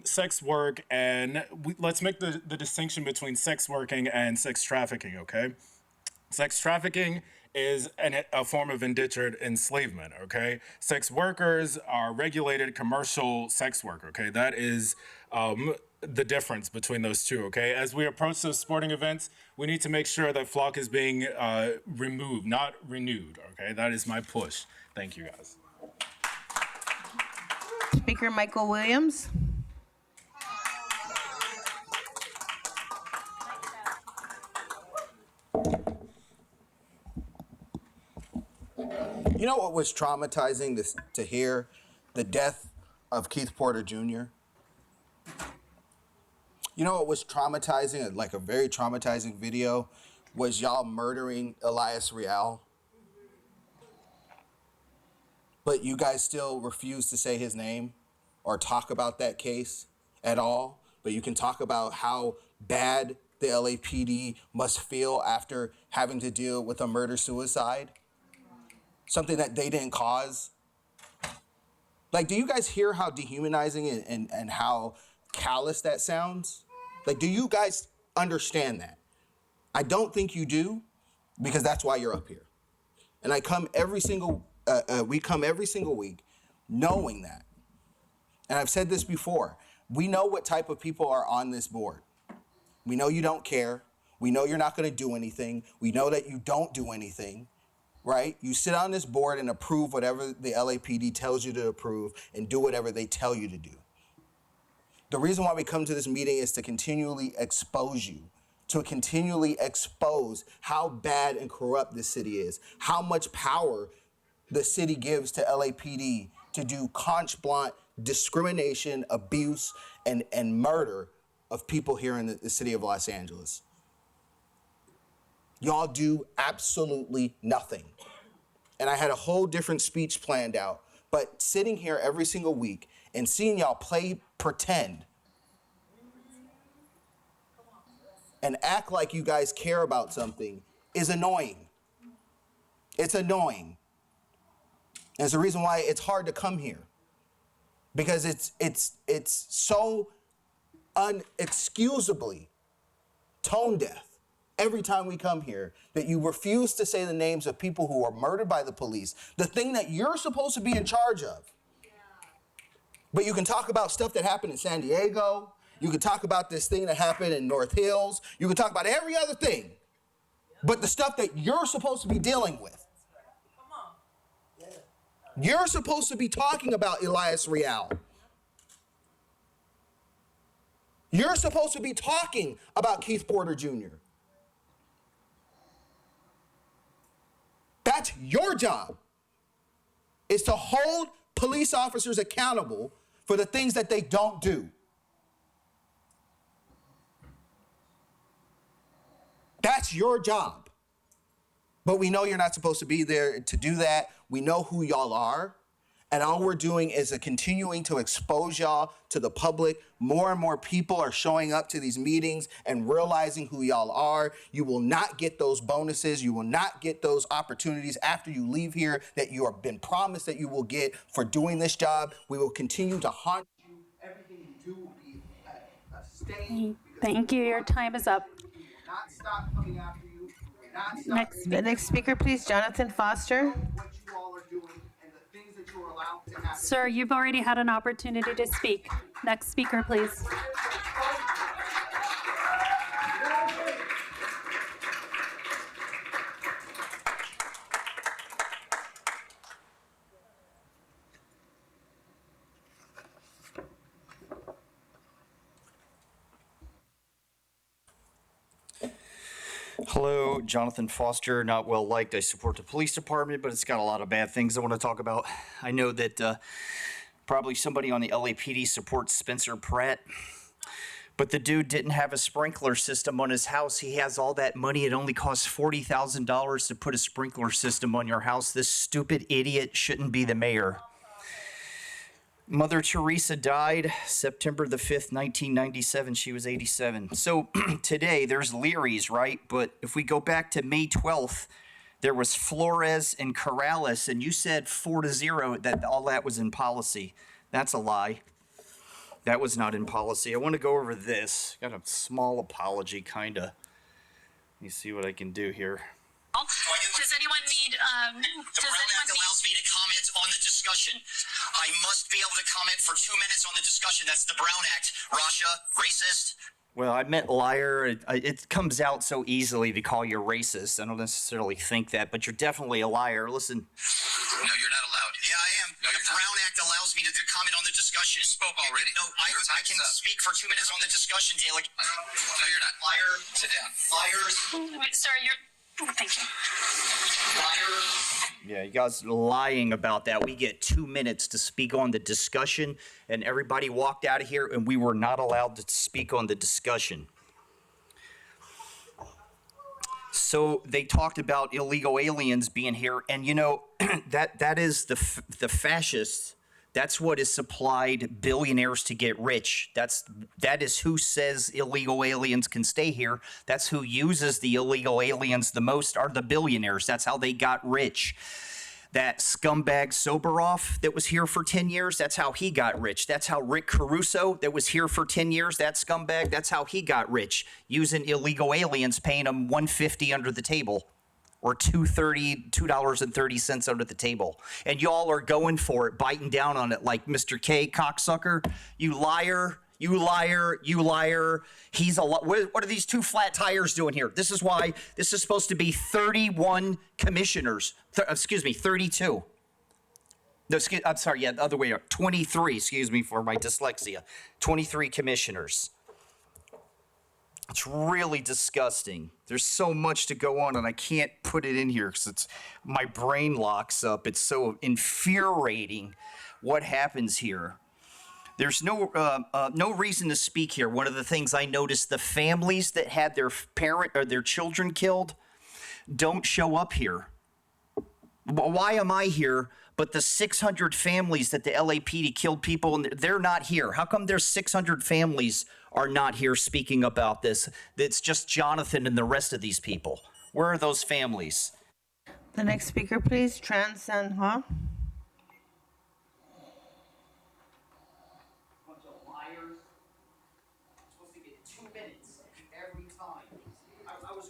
sex work, and let's make the distinction between sex working and sex trafficking, okay? Sex trafficking is a form of indentured enslavement, okay? Sex workers are regulated commercial sex work, okay? That is the difference between those two, okay? As we approach those sporting events, we need to make sure that Flock is being removed, not renewed, okay? That is my push. Thank you, guys. Speaker Michael Williams. You know what was traumatizing to hear? The death of Keith Porter Jr. You know what was traumatizing, like a very traumatizing video, was y'all murdering Elias Real. But you guys still refuse to say his name or talk about that case at all. But you can talk about how bad the LAPD must feel after having to deal with a murder-suicide. Something that they didn't cause. Like, do you guys hear how dehumanizing and how callous that sounds? Like, do you guys understand that? I don't think you do, because that's why you're up here. And we come every single week knowing that. And I've said this before. We know what type of people are on this board. We know you don't care. We know you're not going to do anything. We know that you don't do anything. Right? You sit on this board and approve whatever the LAPD tells you to approve and do whatever they tell you to do. The reason why we come to this meeting is to continually expose you, to continually expose how bad and corrupt this city is, how much power the city gives to LAPD to do carte blanche discrimination, abuse, and murder of people here in the city of Los Angeles. Y'all do absolutely nothing. And I had a whole different speech planned out, but sitting here every single week and seeing y'all play pretend and act like you guys care about something is annoying. It's annoying. And it's the reason why it's hard to come here, because it's so unexcusably tone deaf every time we come here that you refuse to say the names of people who are murdered by the police, the thing that you're supposed to be in charge of. But you can talk about stuff that happened in San Diego. You can talk about this thing that happened in North Hills. You can talk about every other thing, but the stuff that you're supposed to be dealing with. You're supposed to be talking about Elias Real. You're supposed to be talking about Keith Porter Jr. That's your job, is to hold police officers accountable for the things that they don't do. That's your job. But we know you're not supposed to be there to do that. We know who y'all are. And all we're doing is continuing to expose y'all to the public. More and more people are showing up to these meetings and realizing who y'all are. You will not get those bonuses. You will not get those opportunities after you leave here that you have been promised that you will get for doing this job. We will continue to haunt you. Everything you do will be a stain. Thank you. Your time is up. Not stop coming after you. Not stop Next The next speaker, please, Jonathan Foster. what you all are doing and the things that you're allowed to happen. Sir, you've already had an opportunity to speak. Next speaker, please. Hello, Jonathan Foster, not well liked. I support the police department, but it's got a lot of bad things I want to talk about. I know that probably somebody on the LAPD supports Spencer Pratt, but the dude didn't have a sprinkler system on his house. He has all that money. It only costs $40,000 to put a sprinkler system on your house. This stupid idiot shouldn't be the mayor. Mother Teresa died September the 5th, 1997. She was 87. So today there's Leary's, right? But if we go back to May 12th, there was Flores and Corrales, and you said 4-0 that all that was in policy. That's a lie. That was not in policy. I want to go over this. Got a small apology, kind of. Let me see what I can do here. Does anyone need, The Brown Act allows me to comment on the discussion. I must be able to comment for 2 minutes on the discussion. That's the Brown Act. Rasha, racist. Well, I meant liar. It comes out so easily to call you racist. I don't necessarily think that, but you're definitely a liar. Listen. No, you're not allowed. Yeah, I am. No, the Brown Act allows me to comment on the discussion. You spoke already. No, I can speak for 2 minutes on the discussion, Taylor. No, you're not. Liar. Sit down. Liars. wait, sir, thank you. Yeah, you guys are lying about that. We get 2 minutes to speak on the discussion, and everybody walked out of here, and we were not allowed to speak on the discussion. So they talked about illegal aliens being here, and you know that is the fascists. That's what is supplied billionaires to get rich. That is who says illegal aliens can stay here. That's who uses the illegal aliens the most are the billionaires. That's how they got rich. That scumbag Soboroff that was here for 10 years, that's how he got rich. That's how Rick Caruso that was here for 10 years, that scumbag, that's how he got rich. Using illegal aliens, paying them $150 under the table. Or $2.30 under the table. And y'all are going for it, biting down on it like Mr. K, cocksucker. You liar, you liar, you liar. He's a what are these two flat tires doing here? This is why this is supposed to be 31 commissioners. 32. No, I'm sorry, yeah, the other way around. 23, excuse me for my dyslexia. 23 commissioners. It's really disgusting. There's so much to go on, and I can't put it in here because my brain locks up. It's so infuriating what happens here. There's no reason to speak here. One of the things I noticed, the families that had their parent or their children killed don't show up here. Why am I here? But the 600 families that the LAPD killed people, and they're not here. How come there's 600 families are not here speaking about this? It's just Jonathan and the rest of these people. Where are those families? The next speaker, please, Tran San Ha.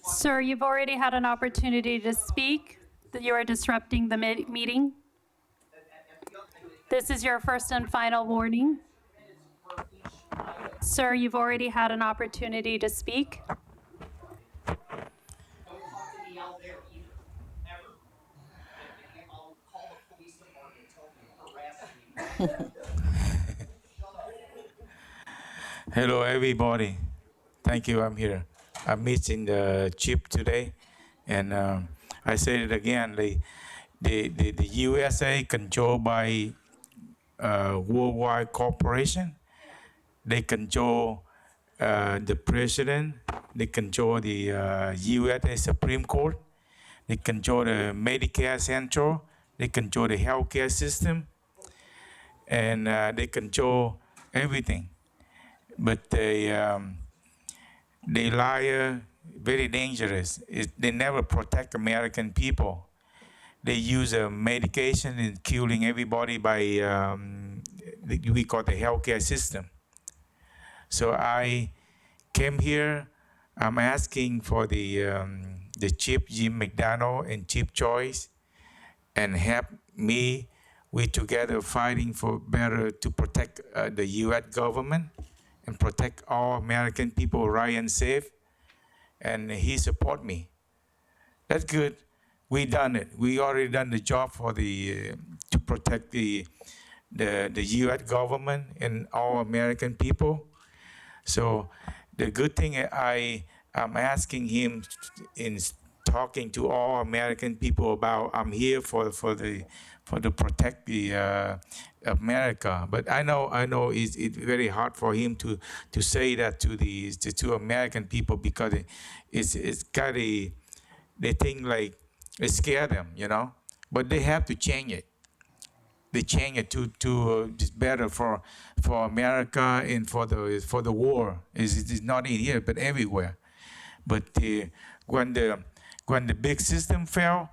Sir, you've already had an opportunity to speak. You are disrupting the meeting. This is your first and final warning. Sir, you've already had an opportunity to speak. Hello, everybody. Thank you. I'm here. I'm meeting the chief today, and I say it again. The USA controlled by worldwide corporation. They control the president. They control the USA Supreme Court. They control the Medicare Central. They control the healthcare system, and they control everything. But they lie, very dangerous. They never protect American people. They use a medication in killing everybody by we call the healthcare system. So I came here. I'm asking for the Chief Jim McDaniel and Chief Joyce, and help me. We together fighting for better to protect the U.S. government and protect all American people right and safe. And he support me. That's good. We done it. We already done the job for the to protect the U.S. government and all American people. So the good thing I'm asking him in talking to all American people about I'm here for to protect the America. But I know it's very hard for him to say that to American people because it's got they think like it scare them, you know. But they have to change it. They change it to it's better for America and for the war. It's not in here but everywhere. But when the big system fell,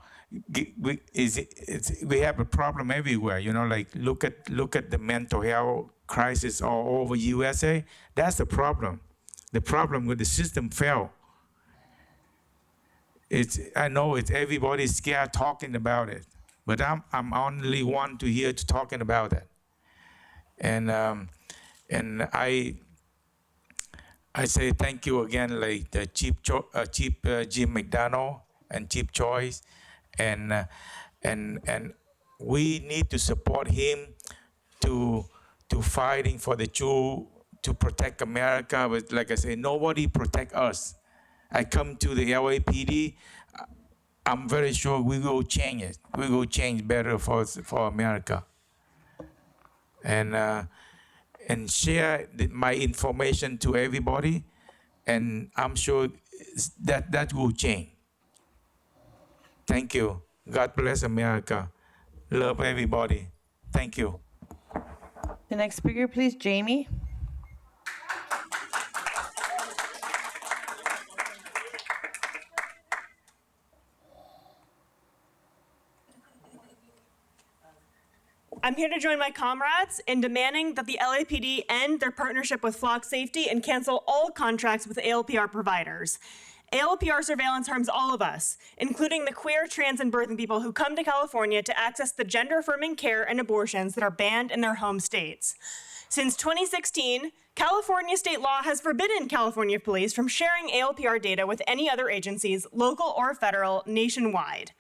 we have a problem everywhere. You know, like look at the mental health crisis all over USA. That's the problem. The problem with the system fell. I know it's everybody's scared talking about it, but I'm only one to hear talking about it. And I say thank you again, like the Chief Jim McDaniel and Chief Joyce, and we need to support him to fighting for the truth, to protect America. But like I say, nobody protect us. I come to the LAPD. I'm very sure we will change it. We will change better for America. And share my information to everybody, and I'm sure that will change. Thank you. God bless America. Love everybody. Thank you. The next speaker, please, Jamie. I'm here to join my comrades in demanding that the LAPD end their partnership with Flock Safety and cancel all contracts with ALPR providers. ALPR surveillance harms all of us, including the queer, trans, and birthing people who come to California to access the gender-affirming care and abortions that are banned in their home states. Since 2016, California state law has forbidden California police from sharing ALPR data with any other agencies, local or federal, nationwide.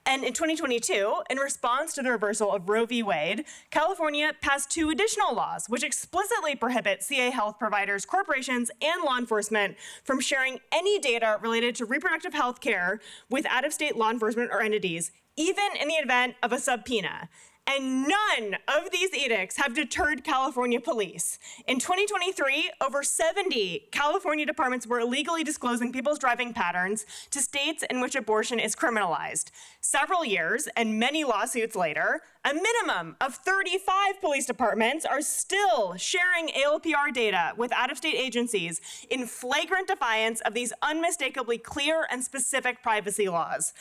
And in 2022, in response to the reversal of Roe v. Wade, California passed 2 additional laws which explicitly prohibit CA health providers, corporations, and law enforcement from sharing any data related to reproductive health care with out-of-state law enforcement or entities, even in the event of a subpoena. And none of these edicts have deterred California police. In 2023, over 70 California departments were illegally disclosing people's driving patterns to states in which abortion is criminalized. Several years and many lawsuits later, a minimum of 35 police departments are still sharing ALPR data with out-of-state agencies in flagrant defiance of these unmistakably clear and specific privacy laws.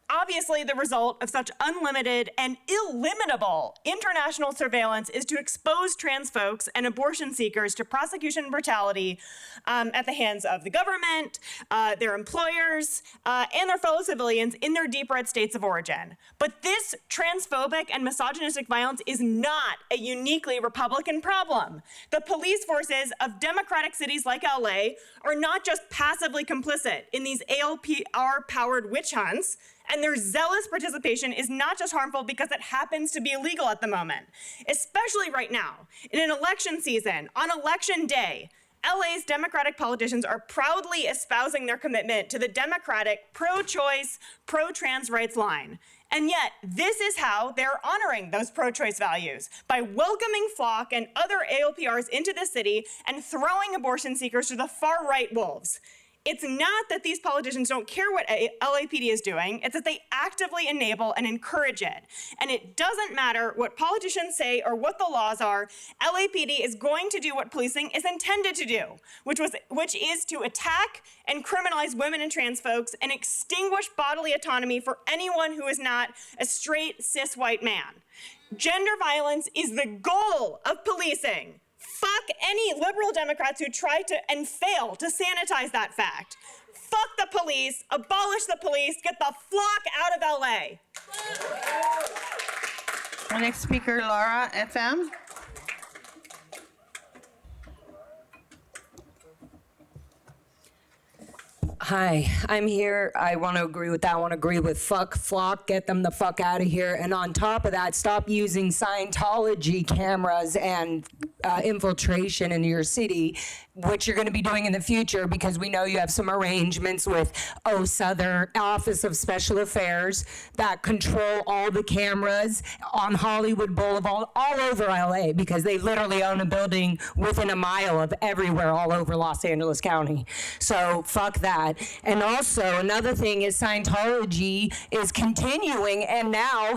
Obviously, the result of such unlimited and illimitable international surveillance is to expose trans folks and abortion seekers to prosecution brutality at the hands of the government, their employers, and their fellow civilians in their deep red states of origin. But this transphobic and misogynistic violence is not a uniquely Republican problem. The police forces of democratic cities like LA are not just passively complicit in these ALPR-powered witch hunts, and their zealous participation is not just harmful because it happens to be illegal at the moment. Especially right now, in an election season, on election day, LA's Democratic politicians are proudly espousing their commitment to the Democratic pro-choice, pro-trans rights line. And yet, this is how they're honoring those pro-choice values, by welcoming Flock and other ALPRs into the city and throwing abortion seekers to the far-right wolves. It's not that these politicians don't care what LAPD is doing, it's that they actively enable and encourage it. And it doesn't matter what politicians say or what the laws are, LAPD is going to do what policing is intended to do, which is to attack and criminalize women and trans folks and extinguish bodily autonomy for anyone who is not a straight cis white man. Gender violence is the goal of policing. Fuck any liberal Democrats who try to and fail to sanitize that fact. Fuck the police, abolish the police, get the flock out of LA. Our next speaker, Laura FM. Hi, I'm here. I want to agree with that. I want to agree with fuck Flock, get them the fuck out of here. And on top of that, stop using Scientology cameras and infiltration into your city, which you're going to be doing in the future because we know you have some arrangements with OSA, their Office of Special Affairs, that control all the cameras on Hollywood Boulevard, all over LA, because they literally own a building within a mile of everywhere all over Los Angeles County. So fuck that. And also another thing is Scientology is continuing and now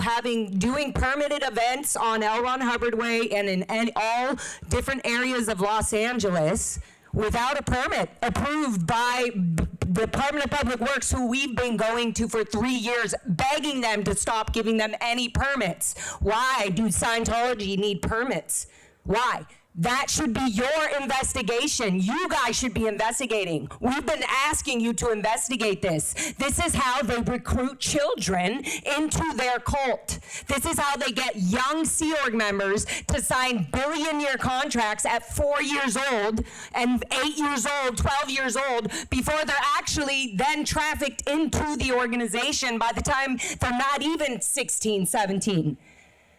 doing permitted events on L. Ron Hubbard Way and in all different areas of Los Angeles without a permit approved by the Department of Public Works, who we've been going to for 3 years, begging them to stop giving them any permits. Why do Scientology need permits? Why? That should be your investigation. You guys should be investigating. We've been asking you to investigate this. This is how they recruit children into their cult. This is how they get young Sea Org members to sign billion-year contracts at 4 years old and 8 years old, 12 years old, before they're actually then trafficked into the organization by the time they're not even 16, 17.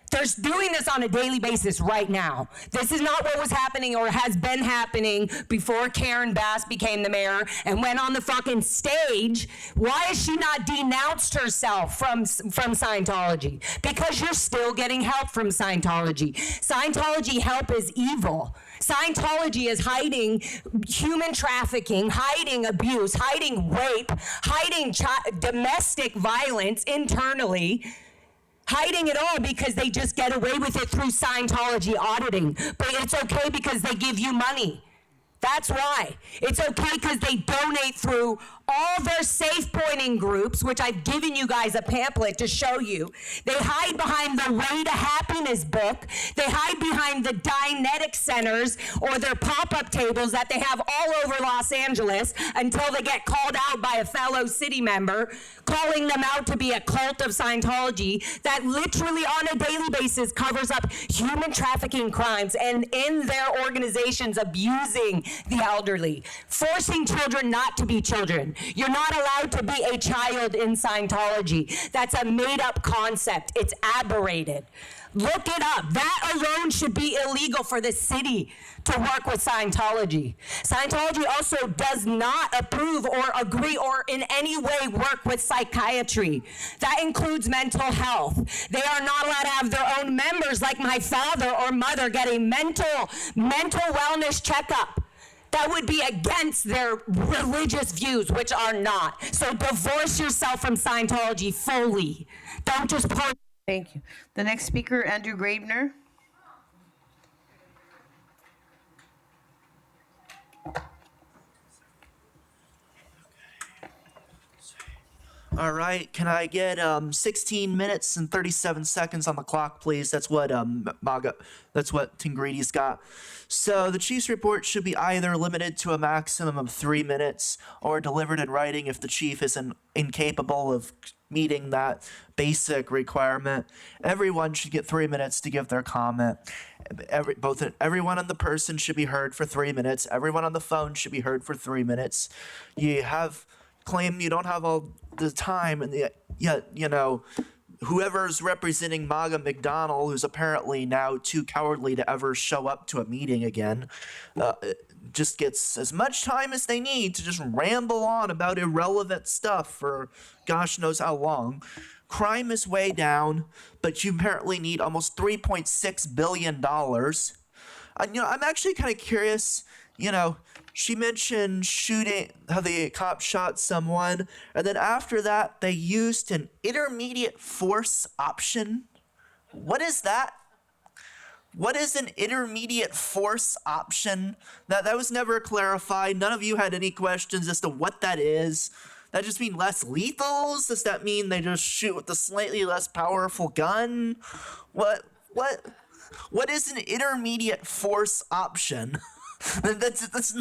They're doing this on a daily basis right now. This is not what was happening or has been happening before Karen Bass became the mayor and went on the fucking stage. Why has she not denounced herself from Scientology? Because you're still getting help from Scientology. Scientology help is evil. Scientology is hiding human trafficking, hiding abuse, hiding rape, hiding domestic violence internally, hiding it all because they just get away with it through Scientology auditing. But it's okay because they give you money. That's why. It's okay because they donate through all their safe pointing groups, which I've given you guys a pamphlet to show you. They hide behind the Way to Happiness book. They hide behind the Dianetic centers or their pop-up tables that they have all over Los Angeles until they get called out by a fellow city member, calling them out to be a cult of Scientology that literally on a daily basis covers up human trafficking crimes and in their organizations abusing the elderly, forcing children not to be children. You're not allowed to be a child in Scientology. That's a made-up concept. It's aberrated. Look it up. That alone should be illegal for the city to work with Scientology. Scientology also does not approve or agree or in any way work with psychiatry. That includes mental health. They are not allowed to have their own members like my father or mother get a mental wellness checkup. That would be against their religious views, which are not. So divorce yourself from Scientology fully. Don't just post. Thank you. The next speaker, Andrew Gravener. All right, can I get 16 minutes and 37 seconds on the clock, please? That's what Tingridi's got. So the chief's report should be either limited to a maximum of 3 minutes or delivered in writing if the chief is incapable of meeting that basic requirement. Everyone should get 3 minutes to give their comment. Everyone on the person should be heard for 3 minutes. Everyone on the phone should be heard for 3 minutes. You claim you don't have all the time, and yet, whoever's representing MAGA McDonald, who's apparently now too cowardly to ever show up to a meeting again, just gets as much time as they need to just ramble on about irrelevant stuff for gosh knows how long. Crime is way down, but you apparently need almost $3.6 billion. I'm actually kind of curious, She mentioned shooting, how the cop shot someone, and then after that, they used an intermediate force option. What is that? What is an intermediate force option? That was never clarified. None of you had any questions as to what that is. That just mean less lethals? Does that mean they just shoot with a slightly less powerful gun? What is an intermediate force option? That's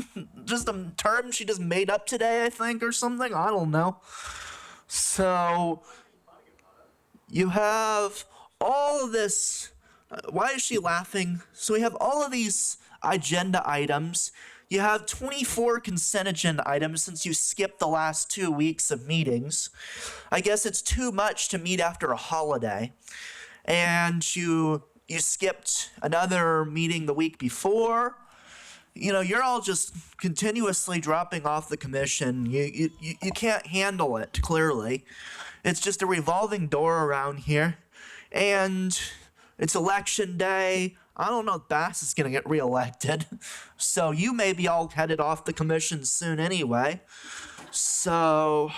just a term she just made up today, I think, or something. I don't know. So you have all of this. Why is she laughing? So we have all of these agenda items. You have 24 consent agenda items since you skipped the last 2 weeks of meetings. I guess it's too much to meet after a holiday. And you skipped another meeting the week before. You know, you're all just continuously dropping off the commission. You can't handle it, clearly. It's just a revolving door around here. And it's election day. I don't know if Bass is going to get reelected. So you may be all headed off the commission soon anyway. So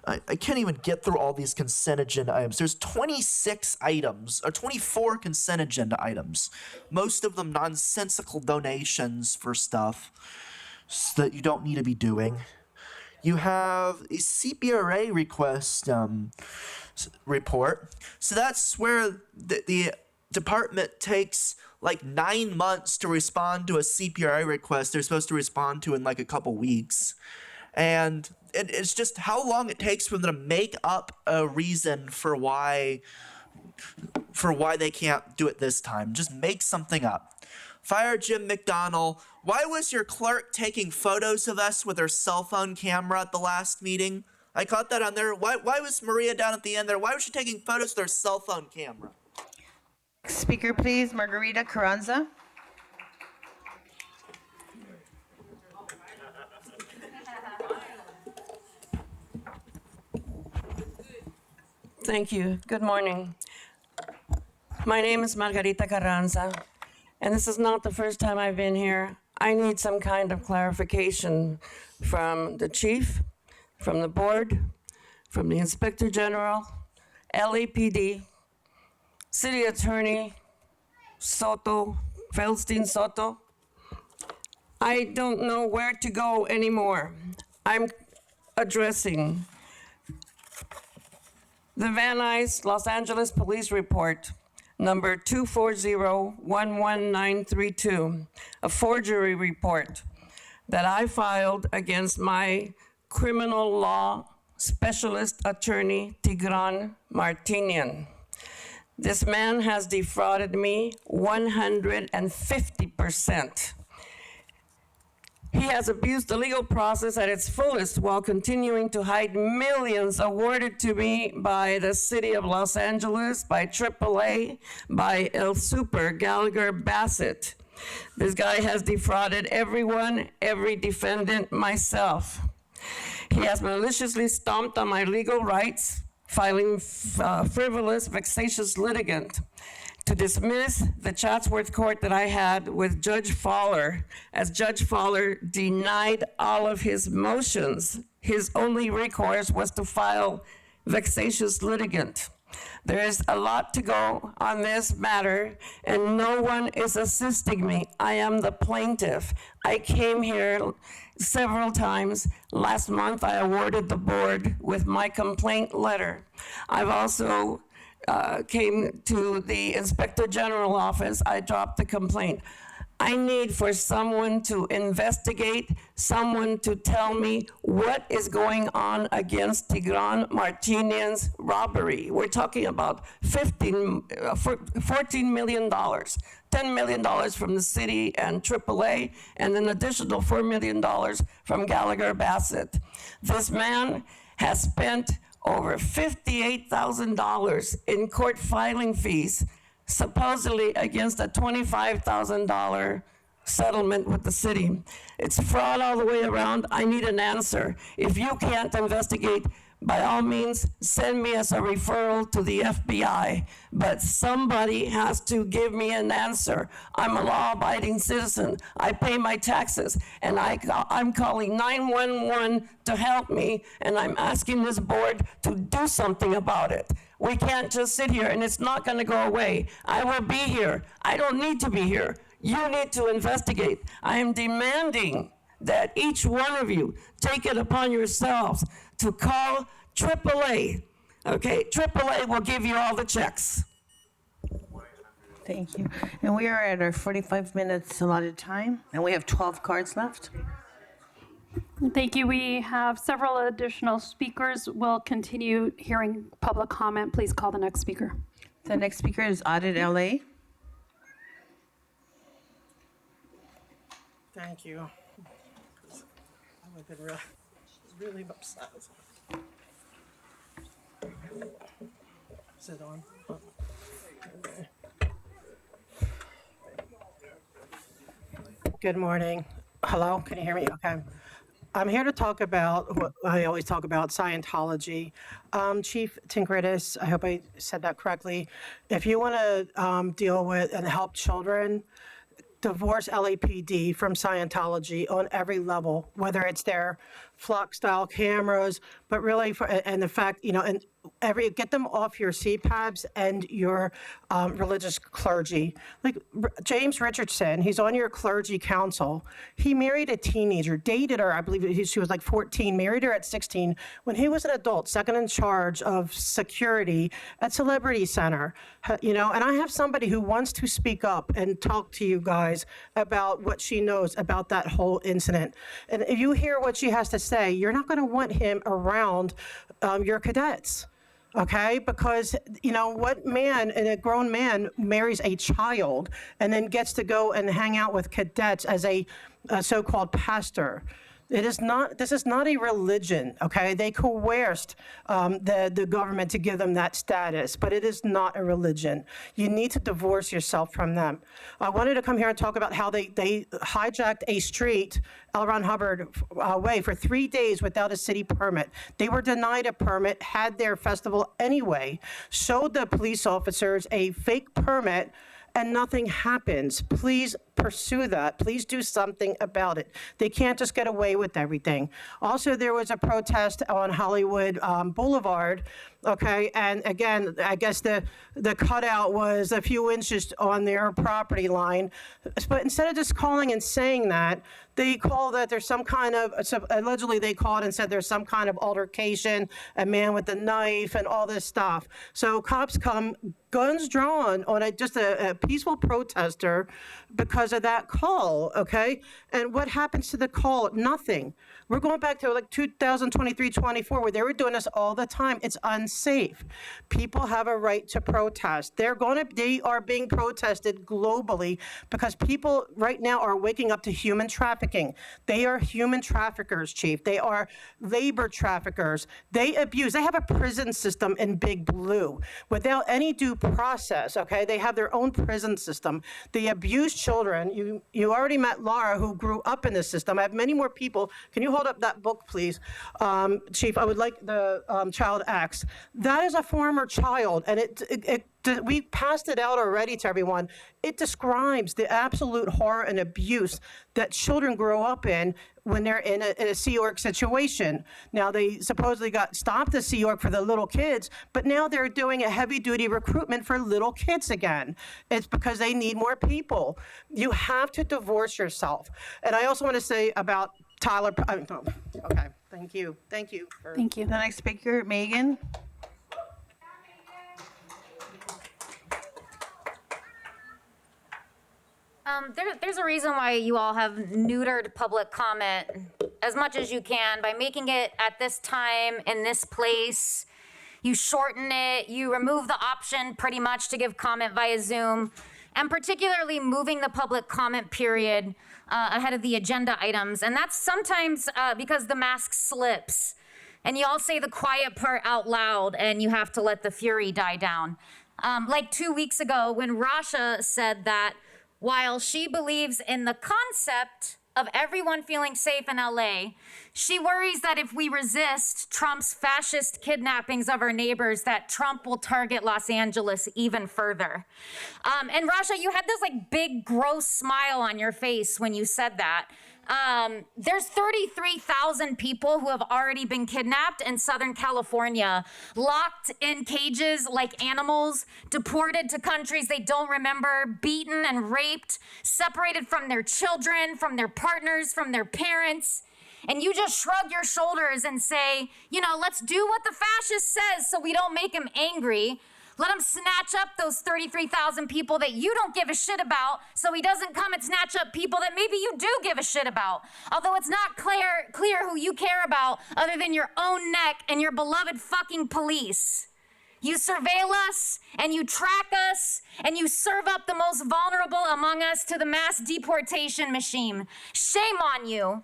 I can't even get through all these consent agenda items. There's 26 items, or 24 consent agenda items. Most of them nonsensical donations for stuff that you don't need to be doing. You have a CPRA request report. So that's where the department takes like 9 months to respond to a CPRA request they're supposed to respond to in like a couple weeks. And it's just how long it takes for them to make up a reason for why they can't do it this time. Just make something up. Fire Jim McDonald. Why was your clerk taking photos of us with her cell phone camera at the last meeting? I caught that on there. Why was Maria down at the end there? Why was she taking photos with her cell phone camera? Speaker, please, Margarita Carranza. Thank you. Good morning. My name is Margarita Carranza, and this is not the first time I've been here. I need some kind of clarification from the chief, from the board, from the inspector general, LAPD, city attorney Soto, Feldstein Soto. I don't know where to go anymore. I'm addressing the Van Nuys Los Angeles Police Report, number 240-11932, a forgery report that I filed against my criminal law specialist attorney, Tigran Martinian. This man has defrauded me 150%. He has abused the legal process at its fullest while continuing to hide millions awarded to me by the city of Los Angeles, by AAA, by El Super, Gallagher Bassett. This guy has defrauded everyone, every defendant, myself. He has maliciously stomped on my legal rights, filing frivolous, vexatious litigant to dismiss the Chatsworth court that I had with Judge Fowler, as Judge Fowler denied all of his motions. His only recourse was to file vexatious litigant. There is a lot to go on this matter, and no one is assisting me. I am the plaintiff. I came here several times. Last month, I awarded the board with my complaint letter. I've also came to the Inspector General office. I dropped the complaint. I need for someone to investigate, someone to tell me what is going on against Tigran Martinian's robbery. We're talking about $14 million, $10 million from the city and AAA, and an additional $4 million from Gallagher Bassett. This man has spent over $58,000 in court filing fees, supposedly against a $25,000 settlement with the city. It's fraud all the way around. I need an answer. If you can't investigate, by all means, send me as a referral to the FBI, but somebody has to give me an answer. I'm a law-abiding citizen. I pay my taxes, and I'm calling 911 to help me, and I'm asking this board to do something about it. We can't just sit here, and it's not gonna go away. I will be here. I don't need to be here. You need to investigate. I am demanding that each one of you take it upon yourselves to call AAA. Okay, AAA will give you all the checks. Thank you. And we are at our 45 minutes allotted time, and we have 12 cards left. Thank you. We have several additional speakers. We'll continue hearing public comment. Please call the next speaker. The next speaker is Audit LA. Thank you. I've been really upset. Is it on? Okay. Good morning. Hello, can you hear me? Okay. I'm here to talk about what I always talk about, Scientology. Chief Tinkridis, I hope I said that correctly. If you want to deal with and help children, divorce LAPD from Scientology on every level, whether it's their flock-style cameras, but really and the fact, and get them off your CPABs and your religious clergy. Like James Richardson, he's on your clergy council. He married a teenager, dated her, I believe she was like 14, married her at 16, when he was an adult, second in charge of security at Celebrity Center. And I have somebody who wants to speak up and talk to you guys about what she knows about that whole incident. And if you hear what she has to say, you're not going to want him around your cadets. Okay, because what man, and a grown man, marries a child and then gets to go and hang out with cadets as a so-called pastor? This is not a religion, okay? They coerced the government to give them that status, but it is not a religion. You need to divorce yourself from them. I wanted to come here and talk about how they hijacked a street, L. Ron Hubbard Way, for 3 days without a city permit. They were denied a permit, had their festival anyway, showed the police officers a fake permit, and nothing happens. Please pursue that. Please do something about it. They can't just get away with everything. Also, there was a protest on Hollywood Boulevard, okay? And again, I guess the cutout was a few inches on their property line. But instead of just calling and saying that, they call that there's some kind of, allegedly they called and said there's some kind of altercation, a man with a knife and all this stuff. So cops come, guns drawn on just a peaceful protester because of that call, okay? And what happens to the call? Nothing. We're going back to like 2023, 24, where they were doing this all the time. It's unsafe. People have a right to protest. They are being protested globally because people right now are waking up to human trafficking. They are human traffickers, Chief. They are labor traffickers. They abuse. They have a prison system in Big Blue without any due process, okay? They have their own prison system. They abuse children. You already met Laura, who grew up in this system. I have many more people. Can you hold up that book, please? Chief, I would like the Child X. That is a former child, and we passed it out already to everyone. It describes the absolute horror and abuse that children grow up in when they're in a Sea Org situation. Now, they supposedly stopped the Sea Org for the little kids, but now they're doing a heavy-duty recruitment for little kids again. It's because they need more people. You have to divorce yourself. And I also want to say about Tyler. Okay, thank you. Thank you. Thank you. The next speaker, Megan. There's a reason why you all have neutered public comment as much as you can by making it at this time in this place. You shorten it, you remove the option pretty much to give comment via Zoom, and particularly moving the public comment period ahead of the agenda items. And that's sometimes because the mask slips and you all say the quiet part out loud and you have to let the fury die down. Like 2 weeks ago when Rasha said that while she believes in the concept of everyone feeling safe in LA. She worries that if we resist Trump's fascist kidnappings of our neighbors, that Trump will target Los Angeles even further. And Rasha, you had this like big gross smile on your face when you said that. There's 33,000 people who have already been kidnapped in Southern California, locked in cages like animals, deported to countries they don't remember, beaten and raped, separated from their children, from their partners, from their parents. And you just shrug your shoulders and say, you know, let's do what the fascist says so we don't make him angry. Let him snatch up those 33,000 people that you don't give a shit about so he doesn't come and snatch up people that maybe you do give a shit about. Although it's not clear who you care about other than your own neck and your beloved fucking police. You surveil us and you track us and you serve up the most vulnerable among us to the mass deportation machine. Shame on you.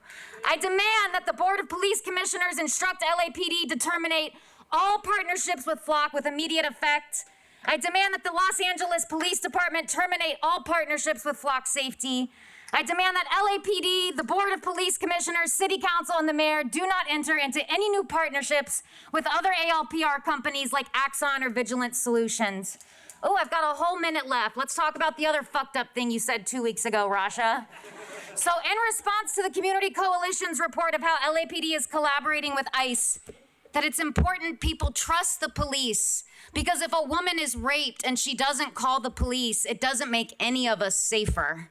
I demand that the Board of Police Commissioners instruct LAPD to terminate all partnerships with Flock with immediate effect. I demand that the Los Angeles Police Department terminate all partnerships with Flock Safety. I demand that LAPD, the Board of Police Commissioners, City Council, and the Mayor do not enter into any new partnerships with other ALPR companies like Axon or Vigilant Solutions. Oh, I've got a whole minute left. Let's talk about the other fucked up thing you said 2 weeks ago, Rasha. So in response to the Community Coalition's report of how LAPD is collaborating with ICE, that it's important people trust the police, because if a woman is raped and she doesn't call the police, it doesn't make any of us safer.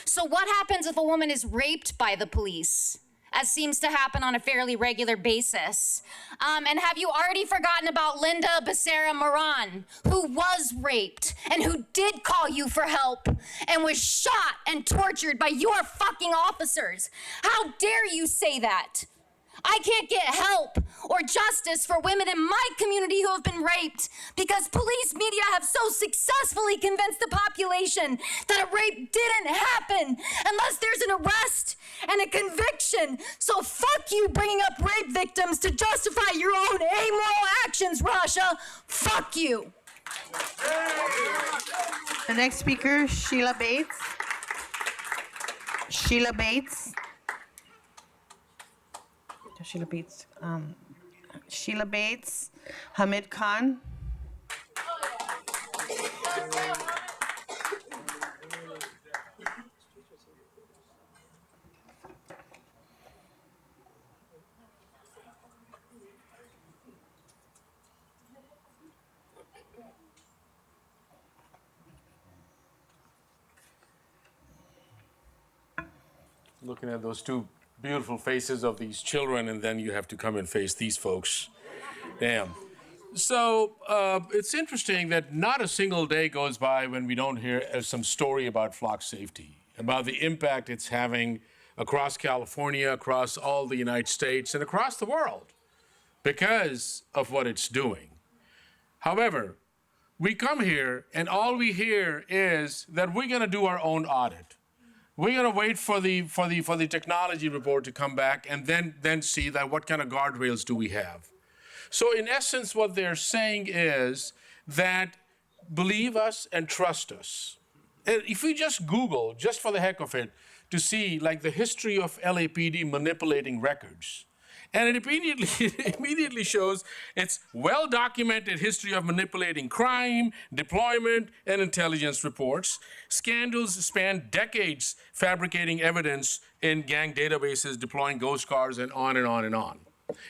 So what happens if a woman is raped by the police, as seems to happen on a fairly regular basis? And have you already forgotten about Linda Becerra Moran, who was raped and who did call you for help and was shot and tortured by your fucking officers? How dare you say that? I can't get help or justice for women in my community who have been raped because police media have so successfully convinced the population that a rape didn't happen unless there's an arrest and a conviction. So fuck you bringing up rape victims to justify your own amoral actions, Rasha. Fuck you. The next speaker, Sheila Bates. Sheila Bates. Sheila Bates, Hamid Khan. Looking at those two beautiful faces of these children, and then you have to come and face these folks. Damn. So it's interesting that not a single day goes by when we don't hear some story about flock safety, about the impact it's having across California, across all the United States, and across the world because of what it's doing. However, we come here and all we hear is that we're going to do our own audit. We're going to wait for the technology report to come back and then see that what kind of guardrails do we have. So in essence, what they're saying is that believe us and trust us. And if we just Google, just for the heck of it, to see like the history of LAPD manipulating records, and it immediately shows its well-documented history of manipulating crime, deployment, and intelligence reports. Scandals span decades fabricating evidence in gang databases, deploying ghost cars, and on and on and on.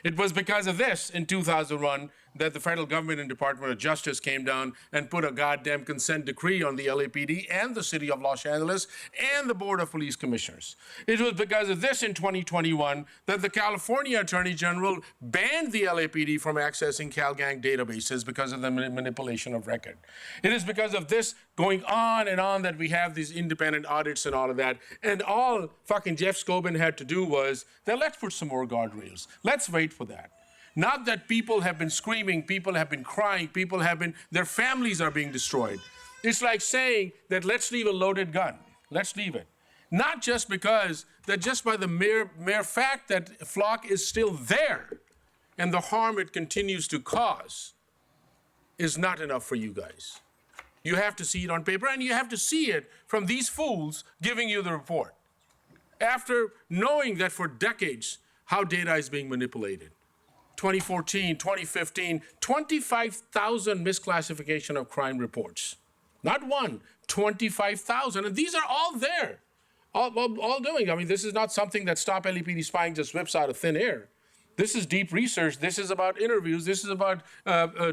It was because of this in 2001 that the federal government and Department of Justice came down and put a goddamn consent decree on the LAPD and the city of Los Angeles and the Board of Police Commissioners. It was because of this in 2021 that the California Attorney General banned the LAPD from accessing CalGang databases because of the manipulation of record. It is because of this going on and on that we have these independent audits and all of that. And all fucking Jeff Scobin had to do was that let's put some more guardrails. Let's wait for that. Not that people have been screaming, people have been crying, their families are being destroyed. It's like saying that let's leave a loaded gun. Let's leave it. Not just because that just by the mere fact that Flock is still there and the harm it continues to cause is not enough for you guys. You have to see it on paper and you have to see it from these fools giving you the report. after knowing that for decades how data is being manipulated. 2014, 2015, 25,000 misclassification of crime reports. Not one, 25,000. And these are all there, all doing. I mean, this is not something that Stop LAPD Spying just whips out of thin air. This is deep research. This is about interviews. This is about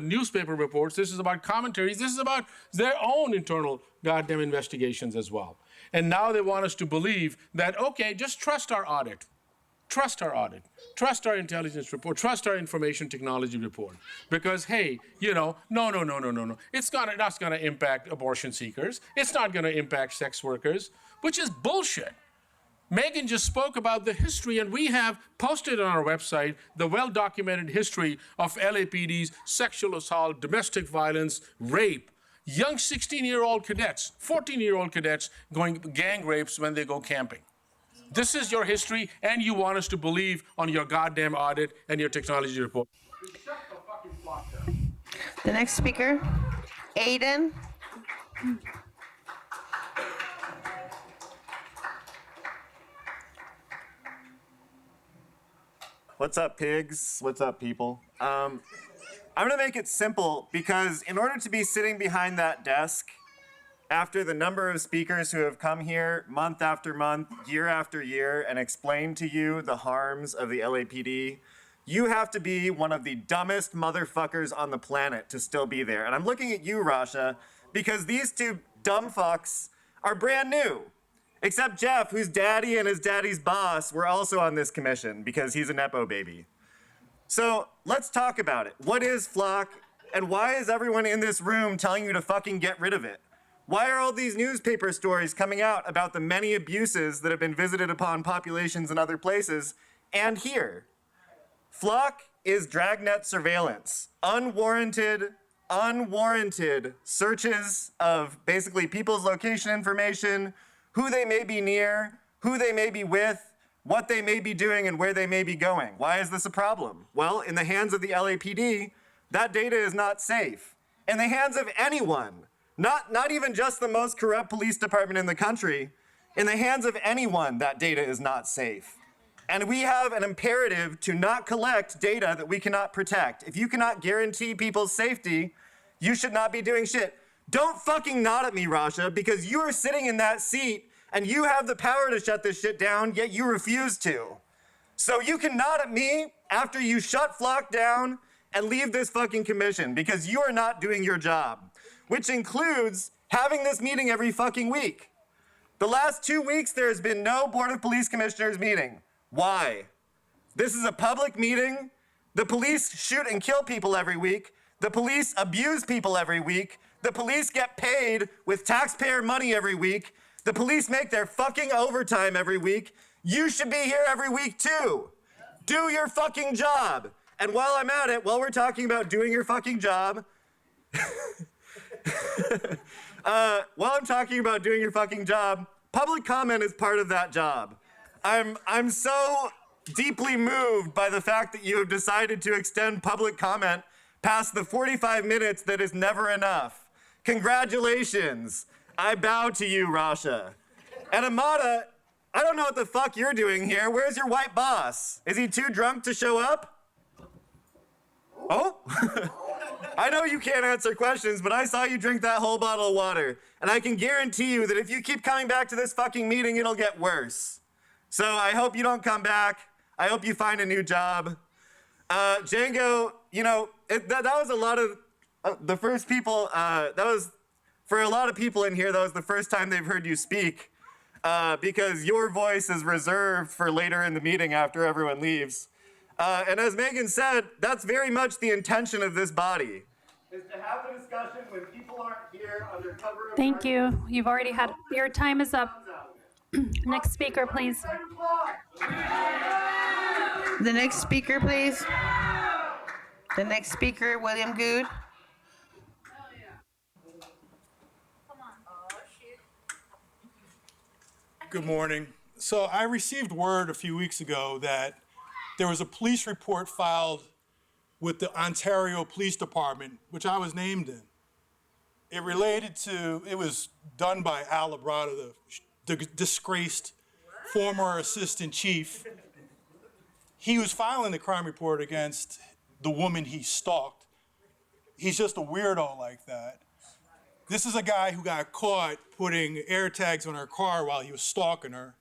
newspaper reports. This is about commentaries. This is about their own internal goddamn investigations as well. And now they want us to believe that, okay, just trust our audit. Trust our audit. Trust our intelligence report. Trust our information technology report. Because, hey, no. It's not going to impact abortion seekers. It's not going to impact sex workers, which is bullshit. Megan just spoke about the history, and we have posted on our website the well-documented history of LAPD's sexual assault, domestic violence, rape, young 16-year-old cadets, 14-year-old cadets going gang rapes when they go camping. This is your history, and you want us to believe on your goddamn audit and your technology report. The next speaker, Aiden. What's up, pigs? What's up, people? I'm gonna make it simple because in order to be sitting behind that desk, after the number of speakers who have come here month after month, year after year, and explained to you the harms of the LAPD, you have to be one of the dumbest motherfuckers on the planet to still be there. And I'm looking at you, Rasha, because these two dumb fucks are brand new. Except Jeff, whose daddy and his daddy's boss were also on this commission because he's a Nepo baby. So let's talk about it. What is Flock, and why is everyone in this room telling you to fucking get rid of it? Why are all these newspaper stories coming out about the many abuses that have been visited upon populations in other places and here? Flock is dragnet surveillance. Unwarranted searches of basically people's location information, who they may be near, who they may be with, what they may be doing, and where they may be going. Why is this a problem? Well, in the hands of the LAPD, that data is not safe. In the hands of anyone, not even just the most corrupt police department in the country, in the hands of anyone, that data is not safe. And we have an imperative to not collect data that we cannot protect. If you cannot guarantee people's safety, you should not be doing shit. Don't fucking nod at me, Rasha, because you are sitting in that seat and you have the power to shut this shit down, yet you refuse to. So you can nod at me after you shut Flock down and leave this fucking commission because you are not doing your job, which includes having this meeting every fucking week. The last 2 weeks, there has been no Board of Police Commissioners meeting. Why? This is a public meeting. The police shoot and kill people every week. The police abuse people every week. The police get paid with taxpayer money every week. The police make their fucking overtime every week. You should be here every week too. Do your fucking job. And while I'm at it, while we're talking about doing your fucking job, public comment is part of that job. I'm so deeply moved by the fact that you have decided to extend public comment past the 45 minutes that is never enough. Congratulations. I bow to you, Rasha. And Amada, I don't know what the fuck you're doing here. Where's your white boss? Is he too drunk to show up? Oh? I know you can't answer questions, but I saw you drink that whole bottle of water. And I can guarantee you that if you keep coming back to this fucking meeting, it'll get worse. So I hope you don't come back. I hope you find a new job. Django, that was a lot of the first people, that was, for a lot of people in here, that was the first time they've heard you speak, because your voice is reserved for later in the meeting after everyone leaves. And as Megan said, that's very much the intention of this body, is to have a discussion when people aren't here under cover of... Thank you. You've already had, your time is up. Next speaker, please. The next speaker, please. The next speaker, William Good. Good morning. So I received word a few weeks ago that there was a police report filed with the Ontario Police Department, which I was named in. It was done by Al Labrada, the disgraced former assistant chief. He was filing the crime report against the woman he stalked. He's just a weirdo like that. This is a guy who got caught putting air tags on her car while he was stalking her,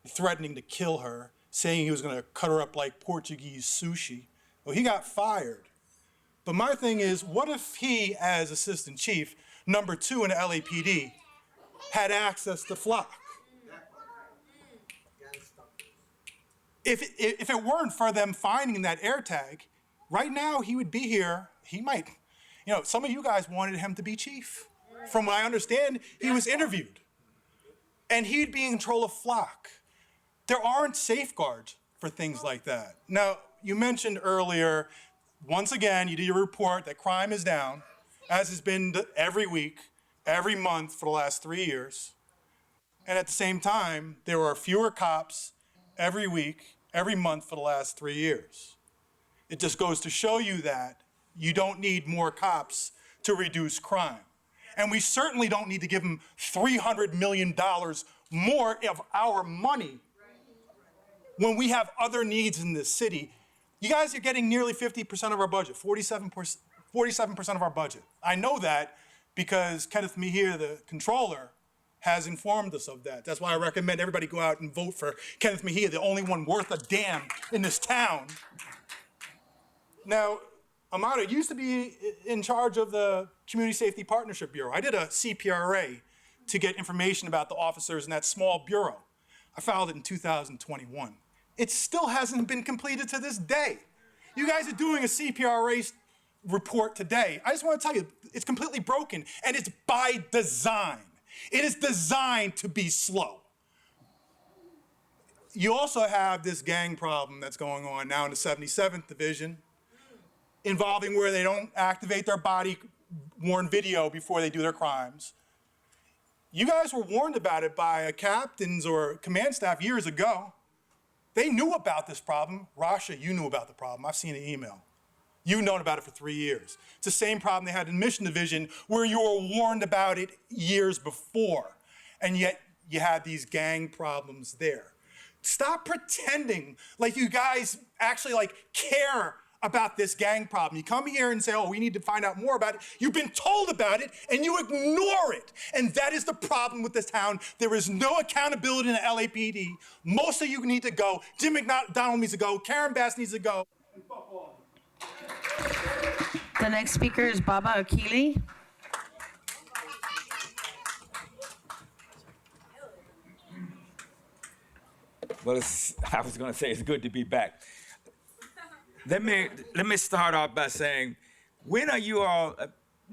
threatening to kill her, saying he was going to cut her up like Portuguese sushi. Well, he got fired. But my thing is, what if he, as assistant chief, number 2 in the LAPD, had access to Flock? If it weren't for them finding that air tag, right now he would be here. He might, some of you guys wanted him to be chief. From what I understand, he was interviewed. And he'd be in control of Flock. There aren't safeguards for things like that. Now, you mentioned earlier, once again, you do your report that crime is down, as has been every week, every month for the last 3 years. And at the same time, there are fewer cops every week, every month for the last 3 years. It just goes to show you that you don't need more cops to reduce crime. And we certainly don't need to give them $300 million more of our money when we have other needs in this city. You guys are getting nearly 50% of our budget, 47% of our budget. I know that because Kenneth Mejia, the controller, has informed us of that. That's why I recommend everybody go out and vote for Kenneth Mejia, the only one worth a damn in this town. Now, Amado used to be in charge of the Community Safety Partnership Bureau. I did a CPRA to get information about the officers in that small bureau. I filed it in 2021. It still hasn't been completed to this day. You guys are doing a CPRA report today. I just want to tell you, it's completely broken, and it's by design. It is designed to be slow. You also have this gang problem that's going on now in the 77th Division, involving where they don't activate their body-worn video before they do their crimes. You guys were warned about it by captains or command staff years ago. They knew about this problem. Rasha, you knew about the problem. I've seen the email. You've known about it for 3 years. It's the same problem they had in Mission Division where you were warned about it years before, and yet you had these gang problems there. Stop pretending like you guys actually care about this gang problem. You come here and say, oh, we need to find out more about it. You've been told about it and you ignore it. And that is the problem with this town. There is no accountability in the LAPD. Most of you need to go. Jim McDonald needs to go. Karen Bass needs to go. The next speaker is Baba Akili. Well, I was going to say it's good to be back. Let me start off by saying, when are you all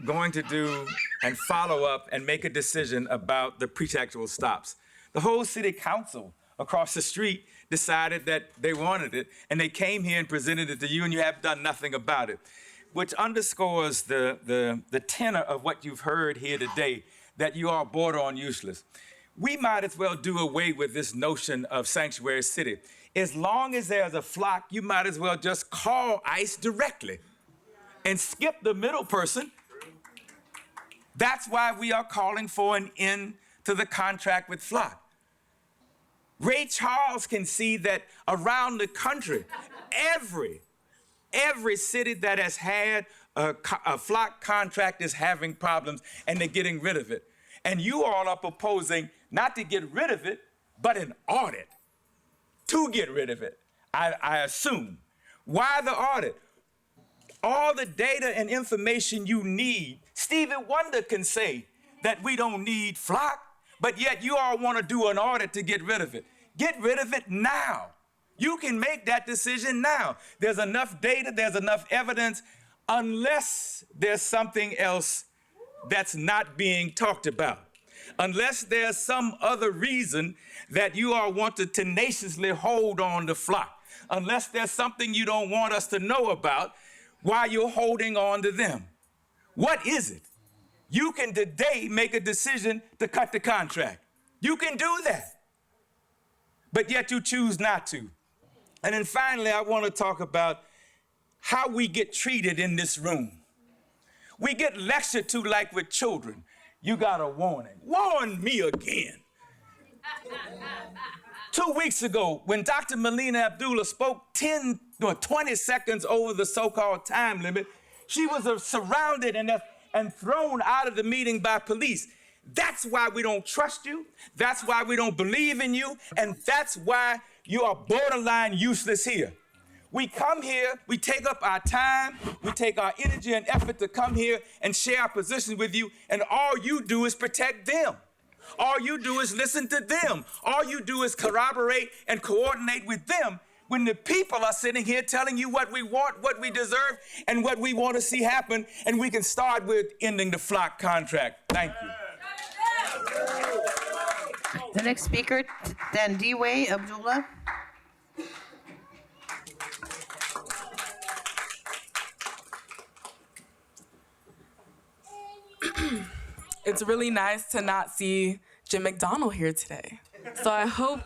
going to do and follow up and make a decision about the pretextual stops? The whole city council across the street decided that they wanted it, and they came here and presented it to you, and you have done nothing about it, which underscores the tenor of what you've heard here today, that you are border on useless. We might as well do away with this notion of sanctuary city. As long as there's a Flock, you might as well just call ICE directly and skip the middle person. That's why we are calling for an end to the contract with Flock. Ray Charles can see that around the country, every city that has had a Flock contract is having problems, and they're getting rid of it. And you all are proposing not to get rid of it, but an audit to get rid of it, I assume. Why the audit? All the data and information you need. Stevie Wonder can say that we don't need Flock, but yet you all want to do an audit to get rid of it. Get rid of it now. You can make that decision now. There's enough data, there's enough evidence, unless there's something else that's not being talked about. Unless there's some other reason that you all want to tenaciously hold on to Flock. Unless there's something you don't want us to know about while you're holding on to them. What is it? You can today make a decision to cut the contract. You can do that. But yet you choose not to. And then finally, I want to talk about how we get treated in this room. We get lectured to like with children. You got a warning. Warn me again. 2 weeks ago, when Dr. Melina Abdullah spoke 10 or 20 seconds over the so-called time limit, she was surrounded and thrown out of the meeting by police. That's why we don't trust you. That's why we don't believe in you. And that's why you are borderline useless here. We come here, we take up our time, we take our energy and effort to come here and share our positions with you, and all you do is protect them. All you do is listen to them. All you do is corroborate and coordinate with them, when the people are sitting here telling you what we want, what we deserve, and what we want to see happen, and we can start with ending the flock contract. Thank you. The next speaker, Dandiwe Abdullah. It's really nice to not see Jim McDonnell here today. So I hope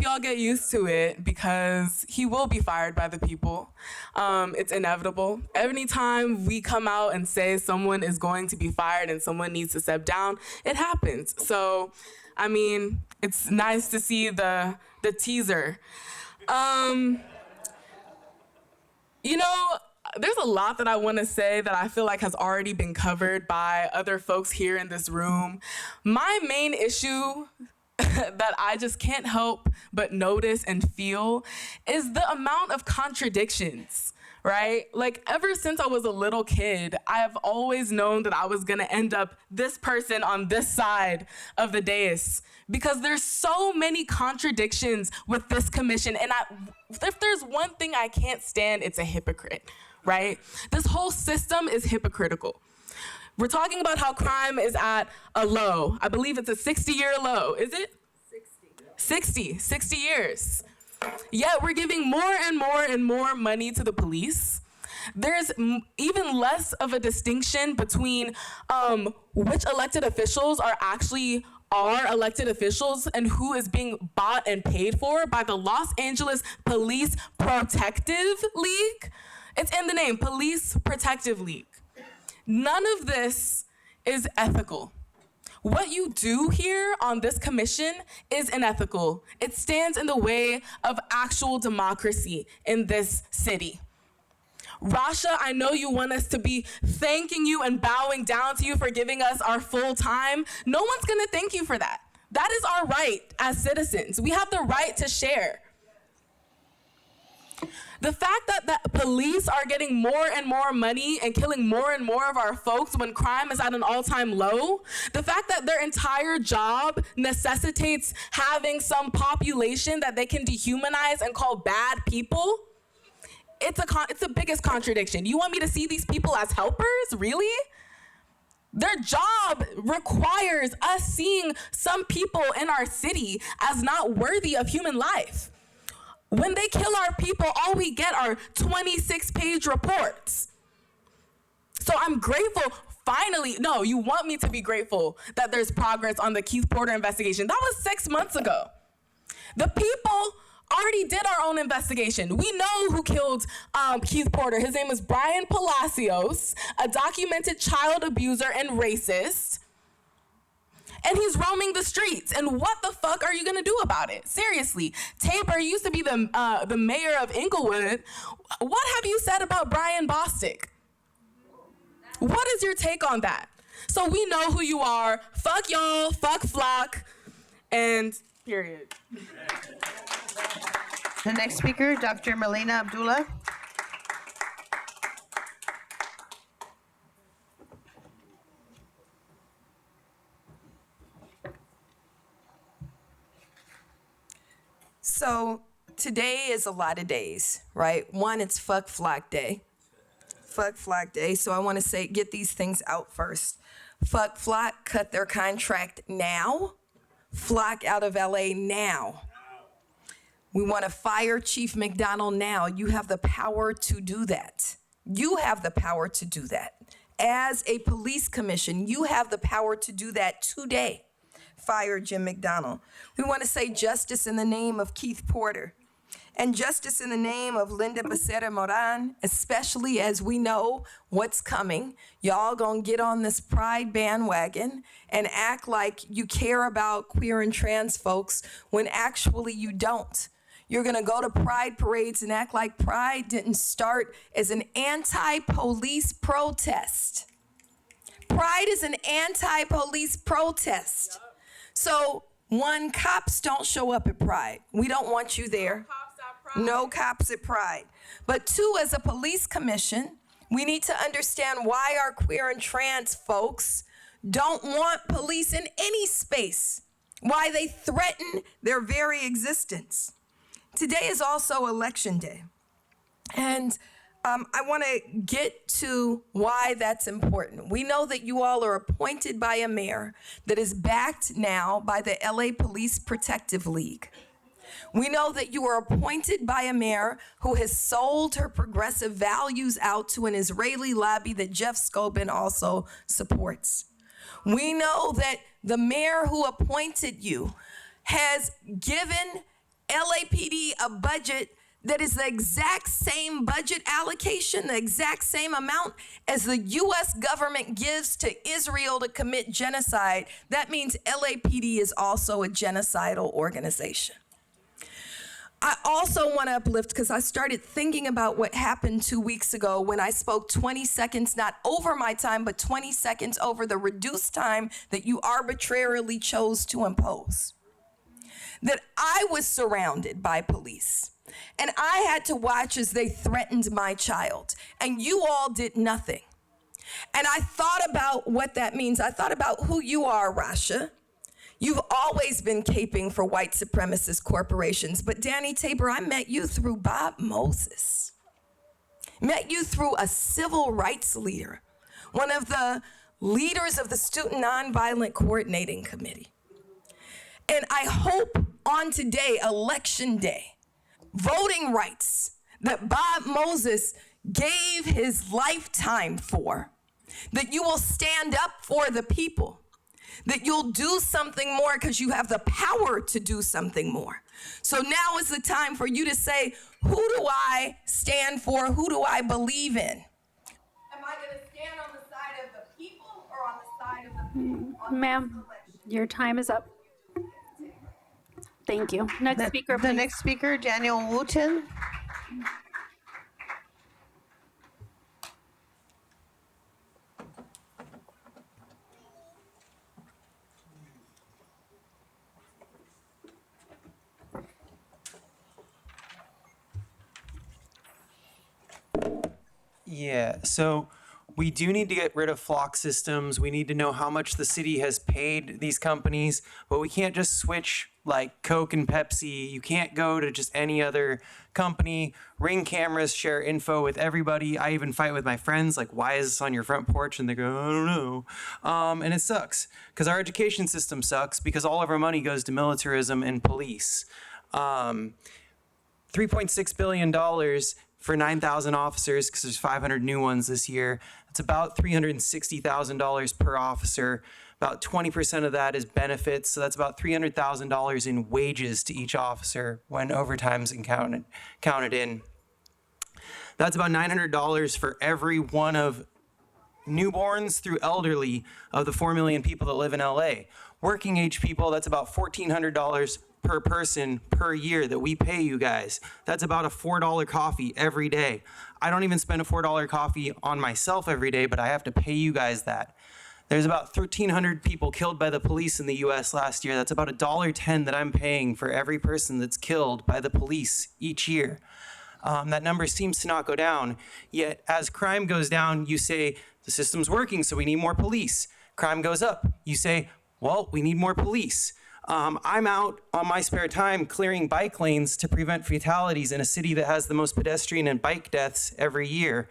y'all get used to it, because he will be fired by the people. It's inevitable. Anytime we come out and say someone is going to be fired and someone needs to step down, it happens. So, I mean, it's nice to see the teaser. You know, there's a lot that I want to say that I feel like has already been covered by other folks here in this room. My main issue that I just can't help but notice and feel is the amount of contradictions, right? Like, ever since I was a little kid, I have always known that I was gonna end up this person on this side of the dais, because there's so many contradictions with this commission. And if there's one thing I can't stand, it's a hypocrite, right? This whole system is hypocritical. We're talking about how crime is at a low. I believe it's a 60-year low. Is it? 60 years. Yet we're giving more and more and more money to the police. There's even less of a distinction between which elected officials are actually elected officials and who is being bought and paid for by the Los Angeles Police Protective League. It's in the name, Police Protective League. None of this is ethical. What you do here on this commission is unethical. It stands in the way of actual democracy in this city. Rasha, I know you want us to be thanking you and bowing down to you for giving us our full time. No one's gonna thank you for that. That is our right as citizens. We have the right to share. The fact that the police are getting more and more money and killing more and more of our folks when crime is at an all-time low, the fact that their entire job necessitates having some population that they can dehumanize and call bad people, it's the biggest contradiction. You want me to see these people as helpers? Really? Their job requires us seeing some people in our city as not worthy of human life. When they kill our people, all we get are 26-page reports. So I'm grateful, finally, no, you want me to be grateful that there's progress on the Keith Porter investigation. That was 6 months ago. The people already did our own investigation. We know who killed Keith Porter. His name is Brian Palacios, a documented child abuser and racist. And he's roaming the streets. And what the fuck are you gonna do about it? Seriously, Tabor used to be the mayor of Inglewood. What have you said about Brian Bostic? What is your take on that? So we know who you are. Fuck y'all, fuck Flock, and period. The next speaker, Dr. Melina Abdullah. So today is a lot of days, right? One, it's Fuck Flock Day. Fuck Flock Day. So I want to get these things out first. Fuck Flock, cut their contract now. Flock out of LA now. We want to fire Chief McDonnell now. You have the power to do that. You have the power to do that. As a police commission, you have the power to do that today. Fire Jim McDonnell. We want to say justice in the name of Keith Porter. and justice in the name of Linda Becerra Moran, especially as we know what's coming. Y'all gonna get on this pride bandwagon and act like you care about queer and trans folks when actually you don't. You're gonna go to pride parades and act like pride didn't start as an anti-police protest. Pride is an anti-police protest. So, one, cops don't show up at Pride. We don't want you there. No cops at Pride. But two, as a police commission, we need to understand why our queer and trans folks don't want police in any space, why they threaten their very existence. Today is also Election Day. And I want to get to why that's important. We know that you all are appointed by a mayor that is backed now by the LA Police Protective League. We know that you are appointed by a mayor who has sold her progressive values out to an Israeli lobby that Jeff Scobin also supports. We know that the mayor who appointed you has given LAPD a budget that is the exact same budget allocation, the exact same amount as the US government gives to Israel to commit genocide. That means LAPD is also a genocidal organization. I also want to uplift because I started thinking about what happened 2 weeks ago when I spoke 20 seconds, not over my time, but 20 seconds over the reduced time that you arbitrarily chose to impose. That I was surrounded by police. And I had to watch as they threatened my child. And you all did nothing. And I thought about what that means. I thought about who you are, Rasha. You've always been caping for white supremacist corporations. But Danny Tabor, I met you through Bob Moses. Met you through a civil rights leader. One of the leaders of the Student Nonviolent Coordinating Committee. And I hope on today, Election Day, voting rights that Bob Moses gave his lifetime for, that you will stand up for the people, that you'll do something more because you have the power to do something more. So now is the time for you to say, who do I stand for? Who do I believe in? Am I going to stand on the side of the people or on the side of the people? Ma'am, your time is up. Thank you. Next speaker, please. The next speaker, Daniel Wooten. Yeah, so we do need to get rid of flock systems. We need to know how much the city has paid these companies, but we can't just switch like Coke and Pepsi. You can't go to just any other company, ring cameras, share info with everybody. I even fight with my friends, like, why is this on your front porch? And they go, I don't know. And it sucks because our education system sucks because all of our money goes to militarism and police. $3.6 billion for 9,000 officers because there's 500 new ones this year. That's about $360,000 per officer. About 20% of that is benefits, so that's about $300,000 in wages to each officer when overtime's counted in. That's about $900 for every one of newborns through elderly of the 4 million people that live in LA. Working age people, that's about $1,400 per person per year that we pay you guys. That's about a $4 coffee every day. I don't even spend a $4 coffee on myself every day, but I have to pay you guys that. There's about 1,300 people killed by the police in the US last year. That's about $1.10 that I'm paying for every person that's killed by the police each year. That number seems to not go down. Yet as crime goes down, you say, the system's working, so we need more police. Crime goes up. You say, well, we need more police. I'm out on my spare time clearing bike lanes to prevent fatalities in a city that has the most pedestrian and bike deaths every year.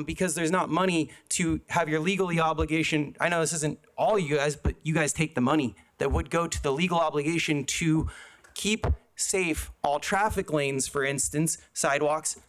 Because there's not money to have your legally obligation. I know this isn't all you guys, but you guys take the money that would go to the legal obligation to keep safe all traffic lanes, for instance, sidewalks,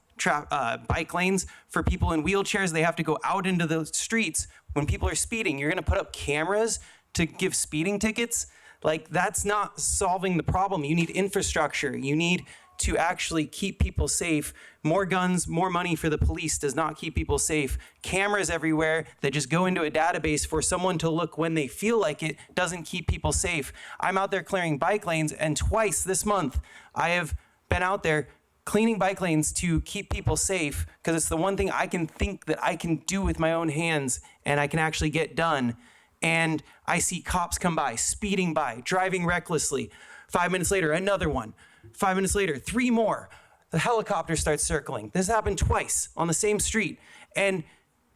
bike lanes. For people in wheelchairs, they have to go out into the streets when people are speeding. You're gonna put up cameras to give speeding tickets? Like, that's not solving the problem. You need infrastructure. You need to actually keep people safe. More guns, more money for the police does not keep people safe. Cameras everywhere that just go into a database for someone to look when they feel like it doesn't keep people safe. I'm out there clearing bike lanes, and twice this month I have been out there cleaning bike lanes to keep people safe, because it's the one thing I can think that I can do with my own hands and I can actually get done. And I see cops come by, speeding by, driving recklessly. 5 minutes later, another one. 5 minutes later, 3 more. The helicopter starts circling. This happened twice on the same street. And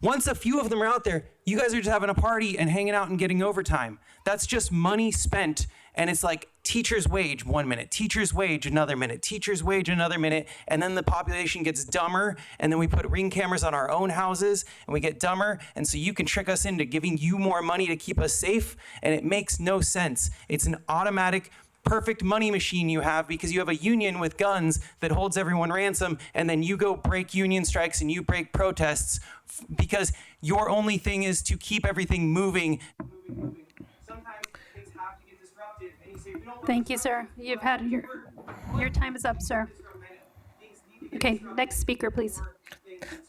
once a few of them are out there, you guys are just having a party and hanging out and getting overtime. That's just money spent. And it's like teacher's wage 1 minute, teacher's wage another minute, teacher's wage another minute. And then the population gets dumber. And then we put Ring cameras on our own houses and we get dumber. And so you can trick us into giving you more money to keep us safe. And it makes no sense. It's an automatic, perfect money machine you have, because you have a union with guns that holds everyone ransom, and then you go break union strikes and you break protests because your only thing is to keep everything moving. Sometimes things have to get disrupted, and you say, we don't want. Thank you, sir. You've had your time is up, sir. Okay, next speaker, please.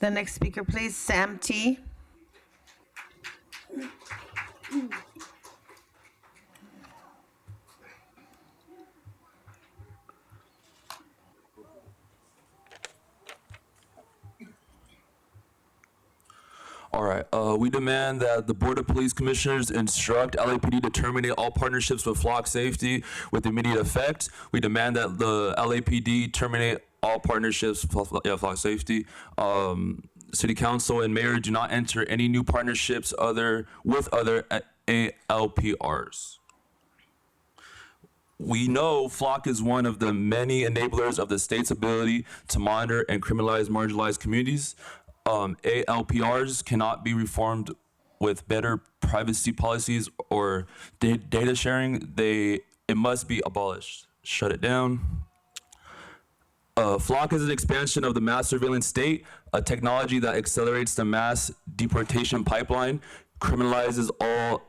The next speaker, please, Sam T. All right. We demand that the Board of Police Commissioners instruct LAPD to terminate all partnerships with Flock Safety with immediate effect. We demand that the LAPD terminate all partnerships with Flock Safety. City Council and Mayor do not enter any new partnerships with other ALPRs. We know Flock is one of the many enablers of the state's ability to monitor and criminalize marginalized communities. ALPRs cannot be reformed with better privacy policies or data sharing. It must be abolished. Shut it down. Flock is an expansion of the mass surveillance state, a technology that accelerates the mass deportation pipeline, criminalizes all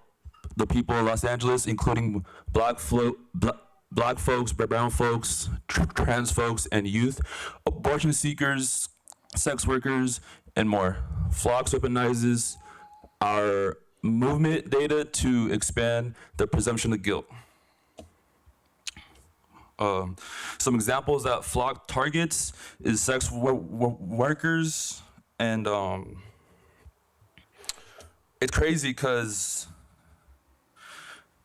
the people of Los Angeles, including black folks, brown folks, trans folks, and youth, abortion seekers, sex workers, and more. Flock weaponizes our movement data to expand the presumption of guilt. Some examples that Flock targets is sex workers, and it's crazy because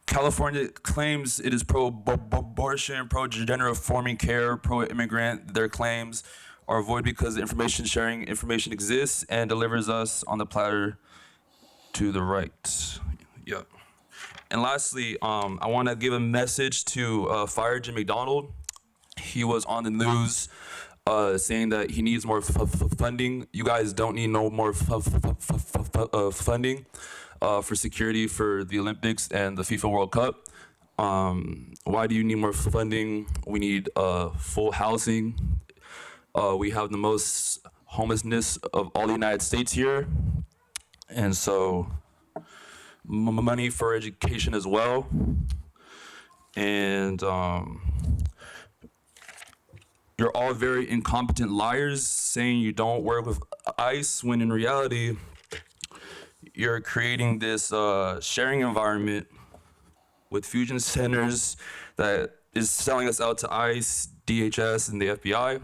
California claims it is pro-abortion, pro-gender affirming care, pro-immigrant. Their claims are void because the information exists and delivers us on the platter to the right. Yep. And lastly, I want to give a message to Fire Jim McDonald. He was on the news saying that he needs more funding. You guys don't need no more funding for security for the Olympics and the FIFA World Cup. Why do you need more funding? We need full housing. We have the most homelessness of all the United States here. And so money for education as well. And you're all very incompetent liars saying you don't work with ICE when in reality, you're creating this sharing environment with fusion centers that is selling us out to ICE, DHS, and the FBI.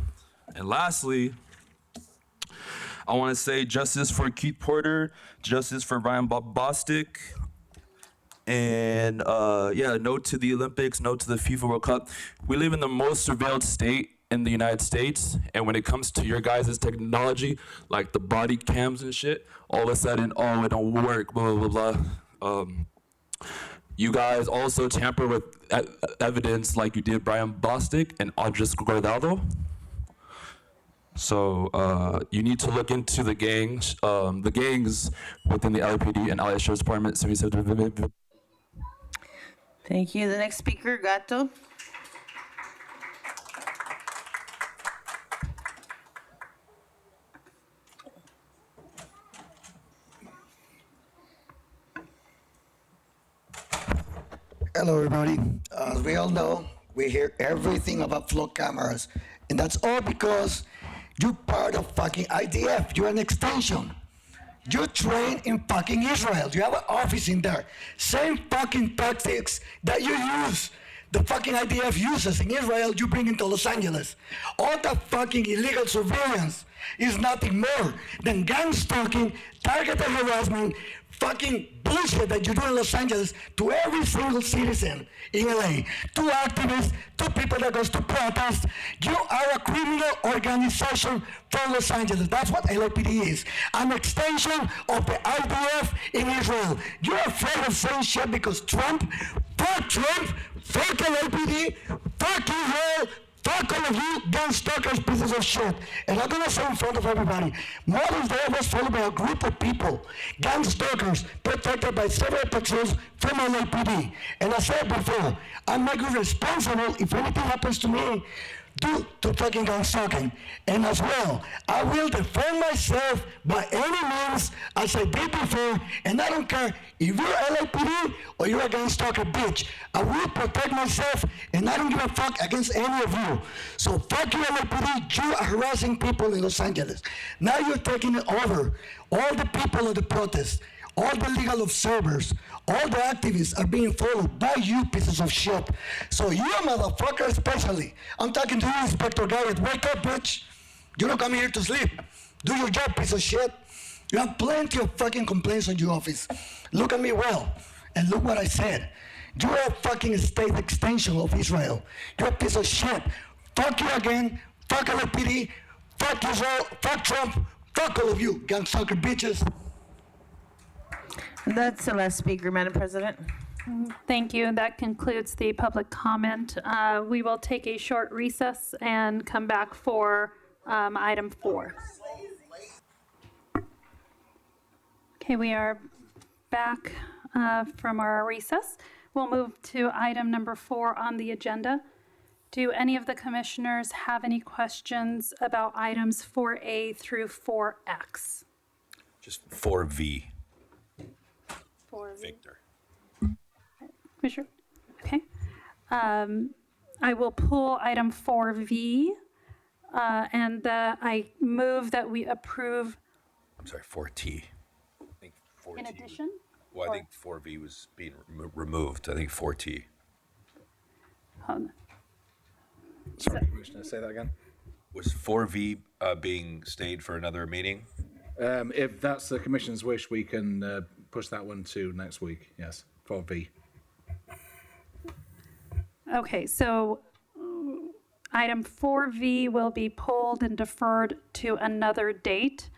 And lastly, I want to say justice for Keith Porter, justice for Brian Bostic, and no to the Olympics, no to the FIFA World Cup. We live in the most surveilled state in the United States, and when it comes to your guys' technology, like the body cams and shit, all of a sudden, it don't work, blah, blah, blah, blah. You guys also tamper with evidence like you did Brian Bostic and Andres Guardado. So you need to look into the gangs within the LAPD and LA Sheriff's Department. Thank you. The next speaker, Gato. Hello, everybody. As we all know, we hear everything about flow cameras And that's all because you're part of fucking IDF. You're an extension. You train in fucking Israel. You have an office in there. Same fucking tactics that you use, the fucking IDF uses in Israel, you bring into Los Angeles. All the fucking illegal surveillance is nothing more than gang stalking, targeted harassment, fucking bullshit that you do in Los Angeles to every single citizen in LA. 2 activists, 2 people that goes to protest. You are a criminal organization from Los Angeles. That's what LAPD is. An extension of the IDF in Israel. You're afraid of saying shit because Trump, fuck LAPD, fuck Israel, fuck all of you, gun stalkers, pieces of shit. And I'm gonna say in front of everybody, Mother's Day was followed by a group of people, gun stalkers, protected by several patrols from LAPD. And I said before, I'm not responsible if anything happens to me due to fucking gun stalking. And as well, I will defend myself by any means as I did before, and I don't care if you're LAPD or you're a gun stalker bitch. I will protect myself, and I don't give a fuck against any of you. So fuck you, LAPD, you are harassing people in Los Angeles. Now you're taking it over. All the people of the protest, all the legal observers, all the activists are being followed by you pieces of shit. So you motherfucker especially, I'm talking to you, Inspector Garrett, wake up, bitch. You don't come here to sleep. Do your job, piece of shit. You have plenty of fucking complaints on your office. Look at me well, and look what I said. You're a fucking state extension of Israel. You're a piece of shit. Fuck you again, fuck LAPD, fuck Israel, fuck Trump, fuck all of you, gun sucker bitches. That's the last speaker, Madam President. Thank you. That concludes the public comment. We will take a short recess and come back for item 4. Okay, we are back from our recess. We'll move to item number 4 on the agenda. Do any of the commissioners have any questions about items 4A through 4X? Just 4V. 4V. Victor. Commissioner? Okay. I will pull item 4V, and I move that we approve. I'm sorry, 4T. I think 4T. In addition? Well, I think 4V was being removed. I think 4T. Sorry, Commissioner, say that again. Was 4V being stayed for another meeting? If that's the Commission's wish, we can push that one to next week. Yes, 4V. Okay, so item 4V will be pulled and deferred to another date.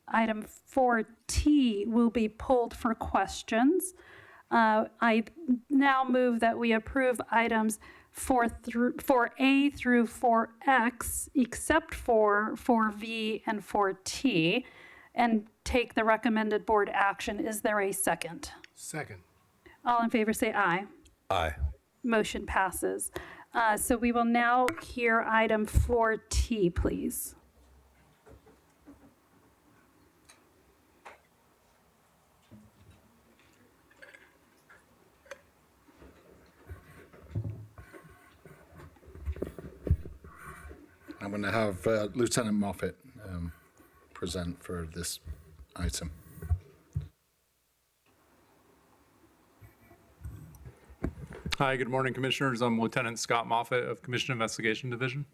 Item 4T will be pulled for questions. I now move that we approve items 4A through 4X, except for 4V and 4T, and take the recommended board action. Is there a second? Second. All in favor say aye. Aye. Motion passes. So we will now hear item 4T, please. I'm going to have Lieutenant Moffett present for this item. Hi, good morning, Commissioners. I'm Lieutenant Scott Moffett of Commission Investigation Division.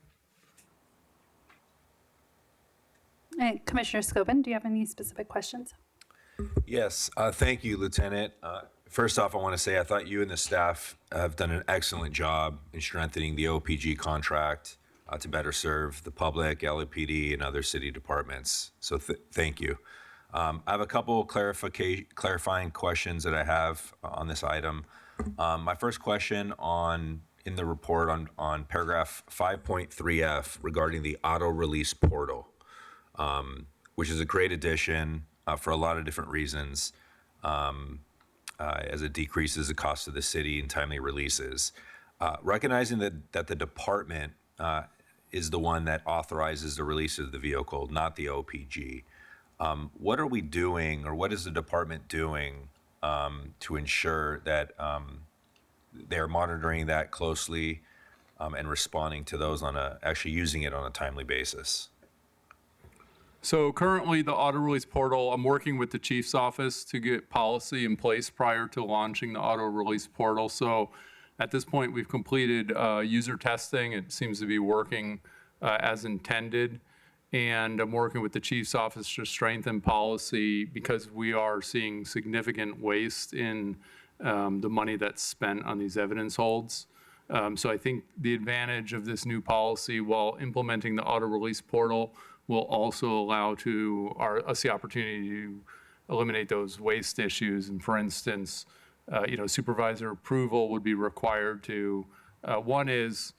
Commissioner Scobin, do you have any specific questions? Yes, thank you, Lieutenant. First off, I want to say I thought you and the staff have done an excellent job in strengthening the OPG contract to better serve the public, LAPD, and other city departments. So thank you. I have a couple clarifying questions that I have on this item. My first question in the report on paragraph 5.3F regarding the auto release portal, which is a great addition for a lot of different reasons, as it decreases the cost of the city and timely releases. Recognizing that the department is the one that authorizes the release of the vehicle, not the OPG. What are we doing, or what is the department doing to ensure that they're monitoring that closely and responding to those actually using it on a timely basis? So currently, the auto release portal, I'm working with the chief's office to get policy in place prior to launching the auto release portal. So at this point, we've completed user testing. It seems to be working as intended. And I'm working with the chief's office to strengthen policy because we are seeing significant waste in the money that's spent on these evidence holds. So I think the advantage of this new policy while implementing the auto release portal will also allow us the opportunity to eliminate those waste issues. And for instance, supervisor approval would be required to, one is,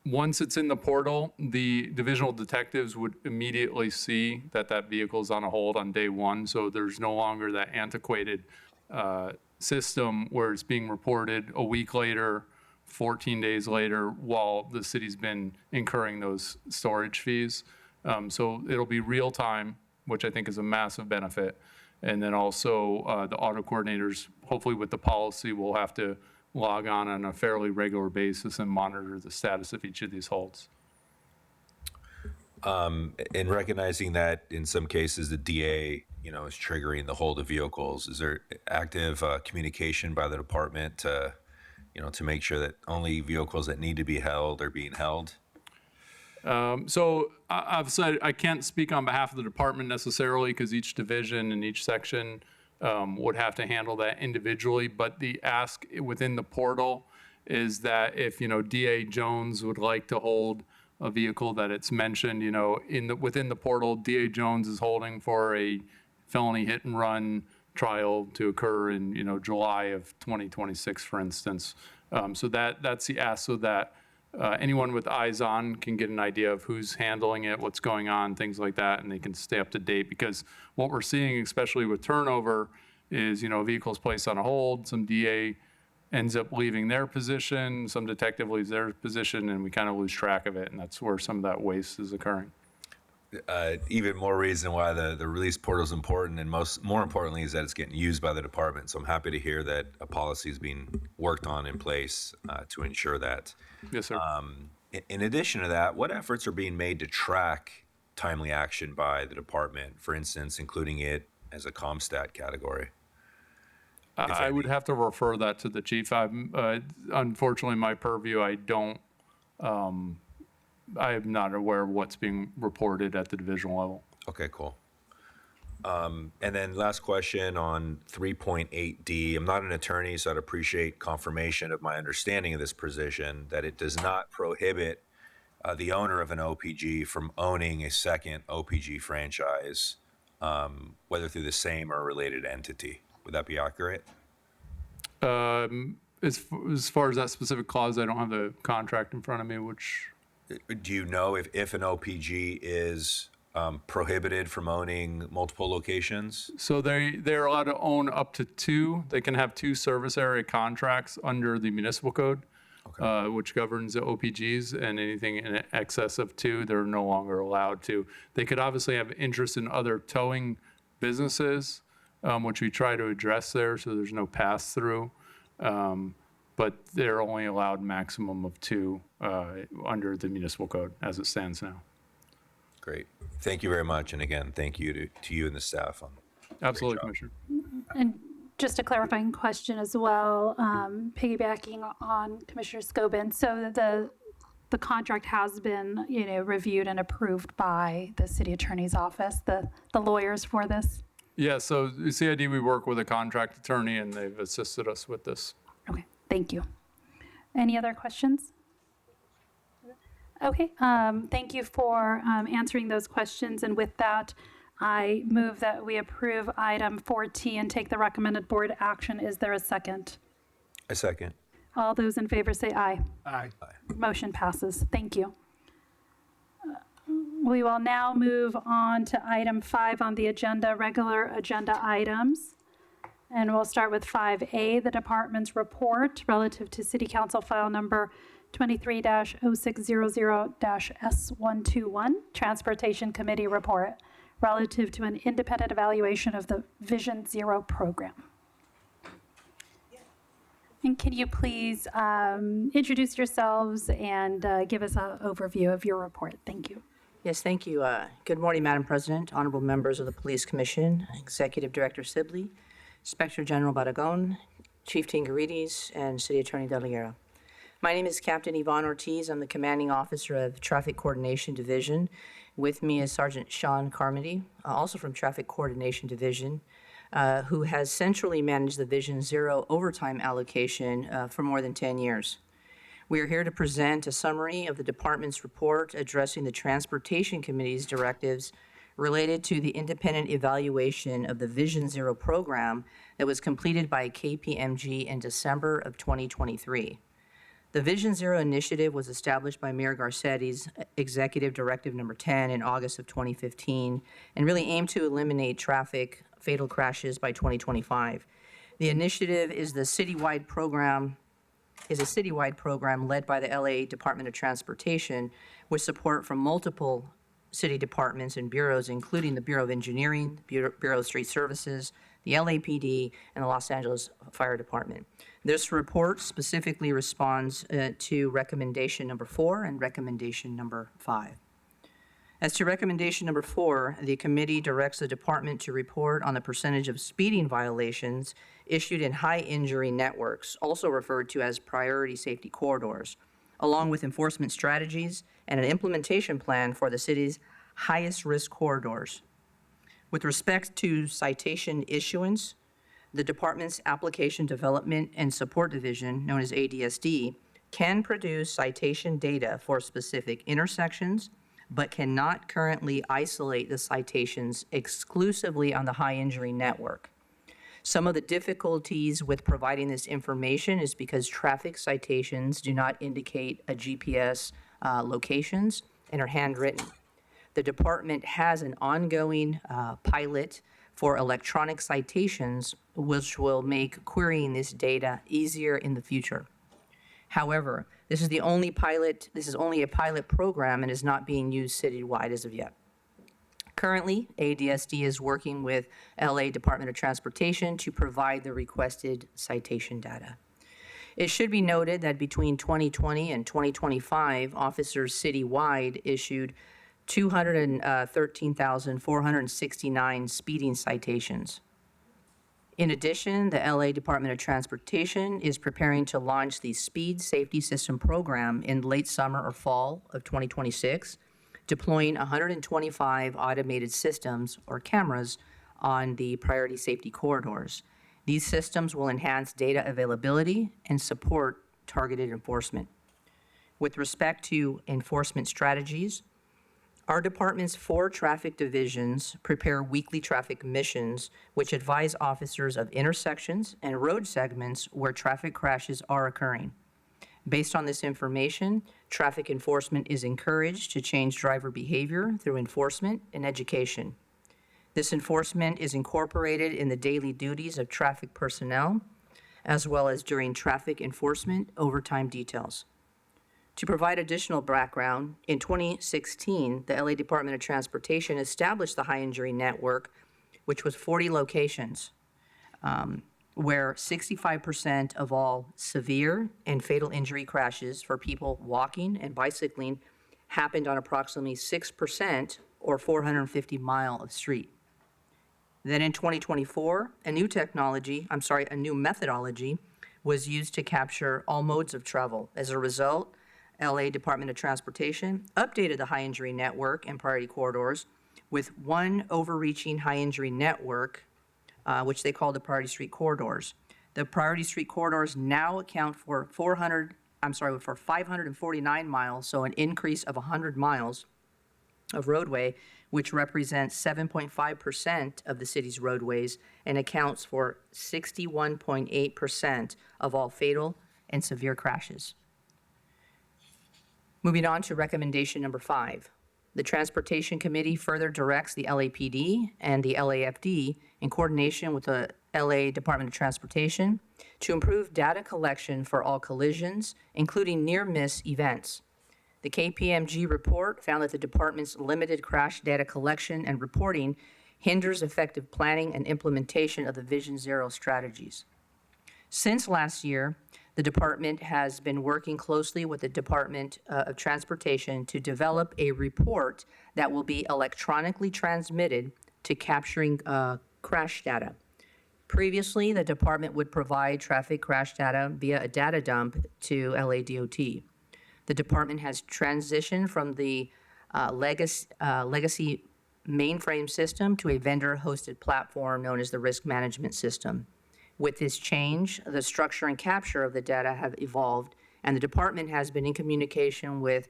once it's in the portal, the divisional detectives would immediately see that vehicle is on a hold on day one. So there's no longer that antiquated system where it's being reported a week later, 14 days later, while the city's been incurring those storage fees. So it'll be real time, which I think is a massive benefit. And then also the auto coordinators, hopefully with the policy, will have to log on a fairly regular basis and monitor the status of each of these holds. In recognizing that in some cases the DA, is triggering the hold of vehicles, is there active communication by the department to make sure that only vehicles that need to be held are being held? So I've said I can't speak on behalf of the department necessarily because each division and each section would have to handle that individually. But the ask within the portal is that if DA Jones would like to hold a vehicle that it's mentioned, within the portal, DA Jones is holding for a felony hit and run trial to occur in July of 2026, for instance. So that's the ask, so that anyone with eyes on can get an idea of who's handling it, what's going on, things like that, and they can stay up to date. Because what we're seeing, especially with turnover, is vehicles placed on a hold. Some DA ends up leaving their position, some detective leaves their position, and we kind of lose track of it, and that's where some of that waste is occurring. Even more reason why the release portal is important, and more importantly is that it's getting used by the department. So I'm happy to hear that a policy is being worked on in place to ensure that. Yes, sir. In addition to that, what efforts are being made to track timely action by the department, for instance, including it as a CompStat category? I would have to refer that to the chief. Unfortunately, my purview, I am not aware of what's being reported at the divisional level. Okay, cool. And then last question on 3.8D. I'm not an attorney, so I'd appreciate confirmation of my understanding of this provision, that it does not prohibit the owner of an OPG from owning a second OPG franchise, whether through the same or related entity. Would that be accurate? As far as that specific clause, I don't have the contract in front of me, which... Do you know if an OPG is prohibited from owning multiple locations? So they're allowed to own up to two. They can have two service area contracts under the municipal code, which governs the OPGs, and anything in excess of two, they're no longer allowed to. They could obviously have interest in other towing businesses, which we try to address there, so there's no pass-through. But they're only allowed maximum of two under the municipal code as it stands now. Great. Thank you very much. And again, thank you to you and the staff. Absolutely, Commissioner. And just a clarifying question as well, piggybacking on Commissioner Scobin. So the contract has been, reviewed and approved by the city attorney's office, the lawyers for this? Yeah, so CID, we work with a contract attorney, and they've assisted us with this. Okay, thank you. Any other questions? Okay, thank you for answering those questions. And with that, I move that we approve item 4T and take the recommended board action. Is there a second? A second. All those in favor say aye. Aye. Motion passes. Thank you. We will now move on to item 5 on the agenda, regular agenda items. And we'll start with 5A, the department's report relative to City Council file number 23-0600-S121, Transportation Committee report relative to an independent evaluation of the Vision Zero program. And can you please introduce yourselves and give us an overview of your report? Thank you. Yes, thank you. Good morning, Madam President, honorable members of the Police Commission, Executive Director Sibley, Inspector General Barragon, Chief Tingarides, and City Attorney De La Guerra. My name is Captain Yvonne Ortiz. I'm the Commanding Officer of Traffic Coordination Division. With me is Sergeant Sean Carmody, also from Traffic Coordination Division, who has centrally managed the Vision Zero overtime allocation for more than 10 years. We are here to present a summary of the department's report addressing the Transportation Committee's directives related to the independent evaluation of the Vision Zero program that was completed by KPMG in December of 2023. The Vision Zero initiative was established by Mayor Garcetti's Executive Directive Number 10 in August of 2015 and really aimed to eliminate traffic fatal crashes by 2025. The initiative is a citywide program led by the LA Department of Transportation with support from multiple city departments and bureaus, including the Bureau of Engineering, Bureau of Street Services, the LAPD, and the Los Angeles Fire Department. This report specifically responds to recommendation number 4 and recommendation number 5. As to recommendation number 4, the committee directs the department to report on the percentage of speeding violations issued in high-injury networks, also referred to as priority safety corridors, along with enforcement strategies and an implementation plan for the city's highest-risk corridors. With respect to citation issuance, the department's Application Development and Support Division, known as ADSD, can produce citation data for specific intersections, but cannot currently isolate the citations exclusively on the high-injury network. Some of the difficulties with providing this information is because traffic citations do not indicate a GPS locations and are handwritten. The department has an ongoing pilot for electronic citations, which will make querying this data easier in the future. However, this is only a pilot program and is not being used citywide as of yet. Currently, ADSD is working with LA Department of Transportation to provide the requested citation data. It should be noted that between 2020 and 2025, officers citywide issued 213,469 speeding citations. In addition, the LA Department of Transportation is preparing to launch the Speed Safety System program in late summer or fall of 2026, deploying 125 automated systems or cameras on the priority safety corridors. These systems will enhance data availability and support targeted enforcement. With respect to enforcement strategies, our department's 4 traffic divisions prepare weekly traffic missions, which advise officers of intersections and road segments where traffic crashes are occurring. Based on this information, traffic enforcement is encouraged to change driver behavior through enforcement and education. This enforcement is incorporated in the daily duties of traffic personnel, as well as during traffic enforcement overtime details. To provide additional background, in 2016, the LA Department of Transportation established the High Injury Network, which was 40 locations, where 65% of all severe and fatal injury crashes for people walking and bicycling happened on approximately 6% or 450 miles of street. Then in 2024, a new methodology was used to capture all modes of travel. As a result, LA Department of Transportation updated the high injury network and priority corridors with one overreaching high injury network, which they call the priority street corridors. The priority street corridors now account for 549 miles, so an increase of 100 miles of roadway, which represents 7.5% of the city's roadways and accounts for 61.8% of all fatal and severe crashes. Moving on to recommendation number 5. The Transportation Committee further directs the LAPD and the LAFD in coordination with the LA Department of Transportation to improve data collection for all collisions, including near-miss events. The KPMG report found that the department's limited crash data collection and reporting hinders effective planning and implementation of the Vision Zero strategies. Since last year, the department has been working closely with the Department of Transportation to develop a report that will be electronically transmitted to capturing crash data. Previously, the department would provide traffic crash data via a data dump to LADOT. The department has transitioned from the legacy mainframe system to a vendor-hosted platform known as the Risk Management System. With this change, the structure and capture of the data have evolved, and the department has been in communication with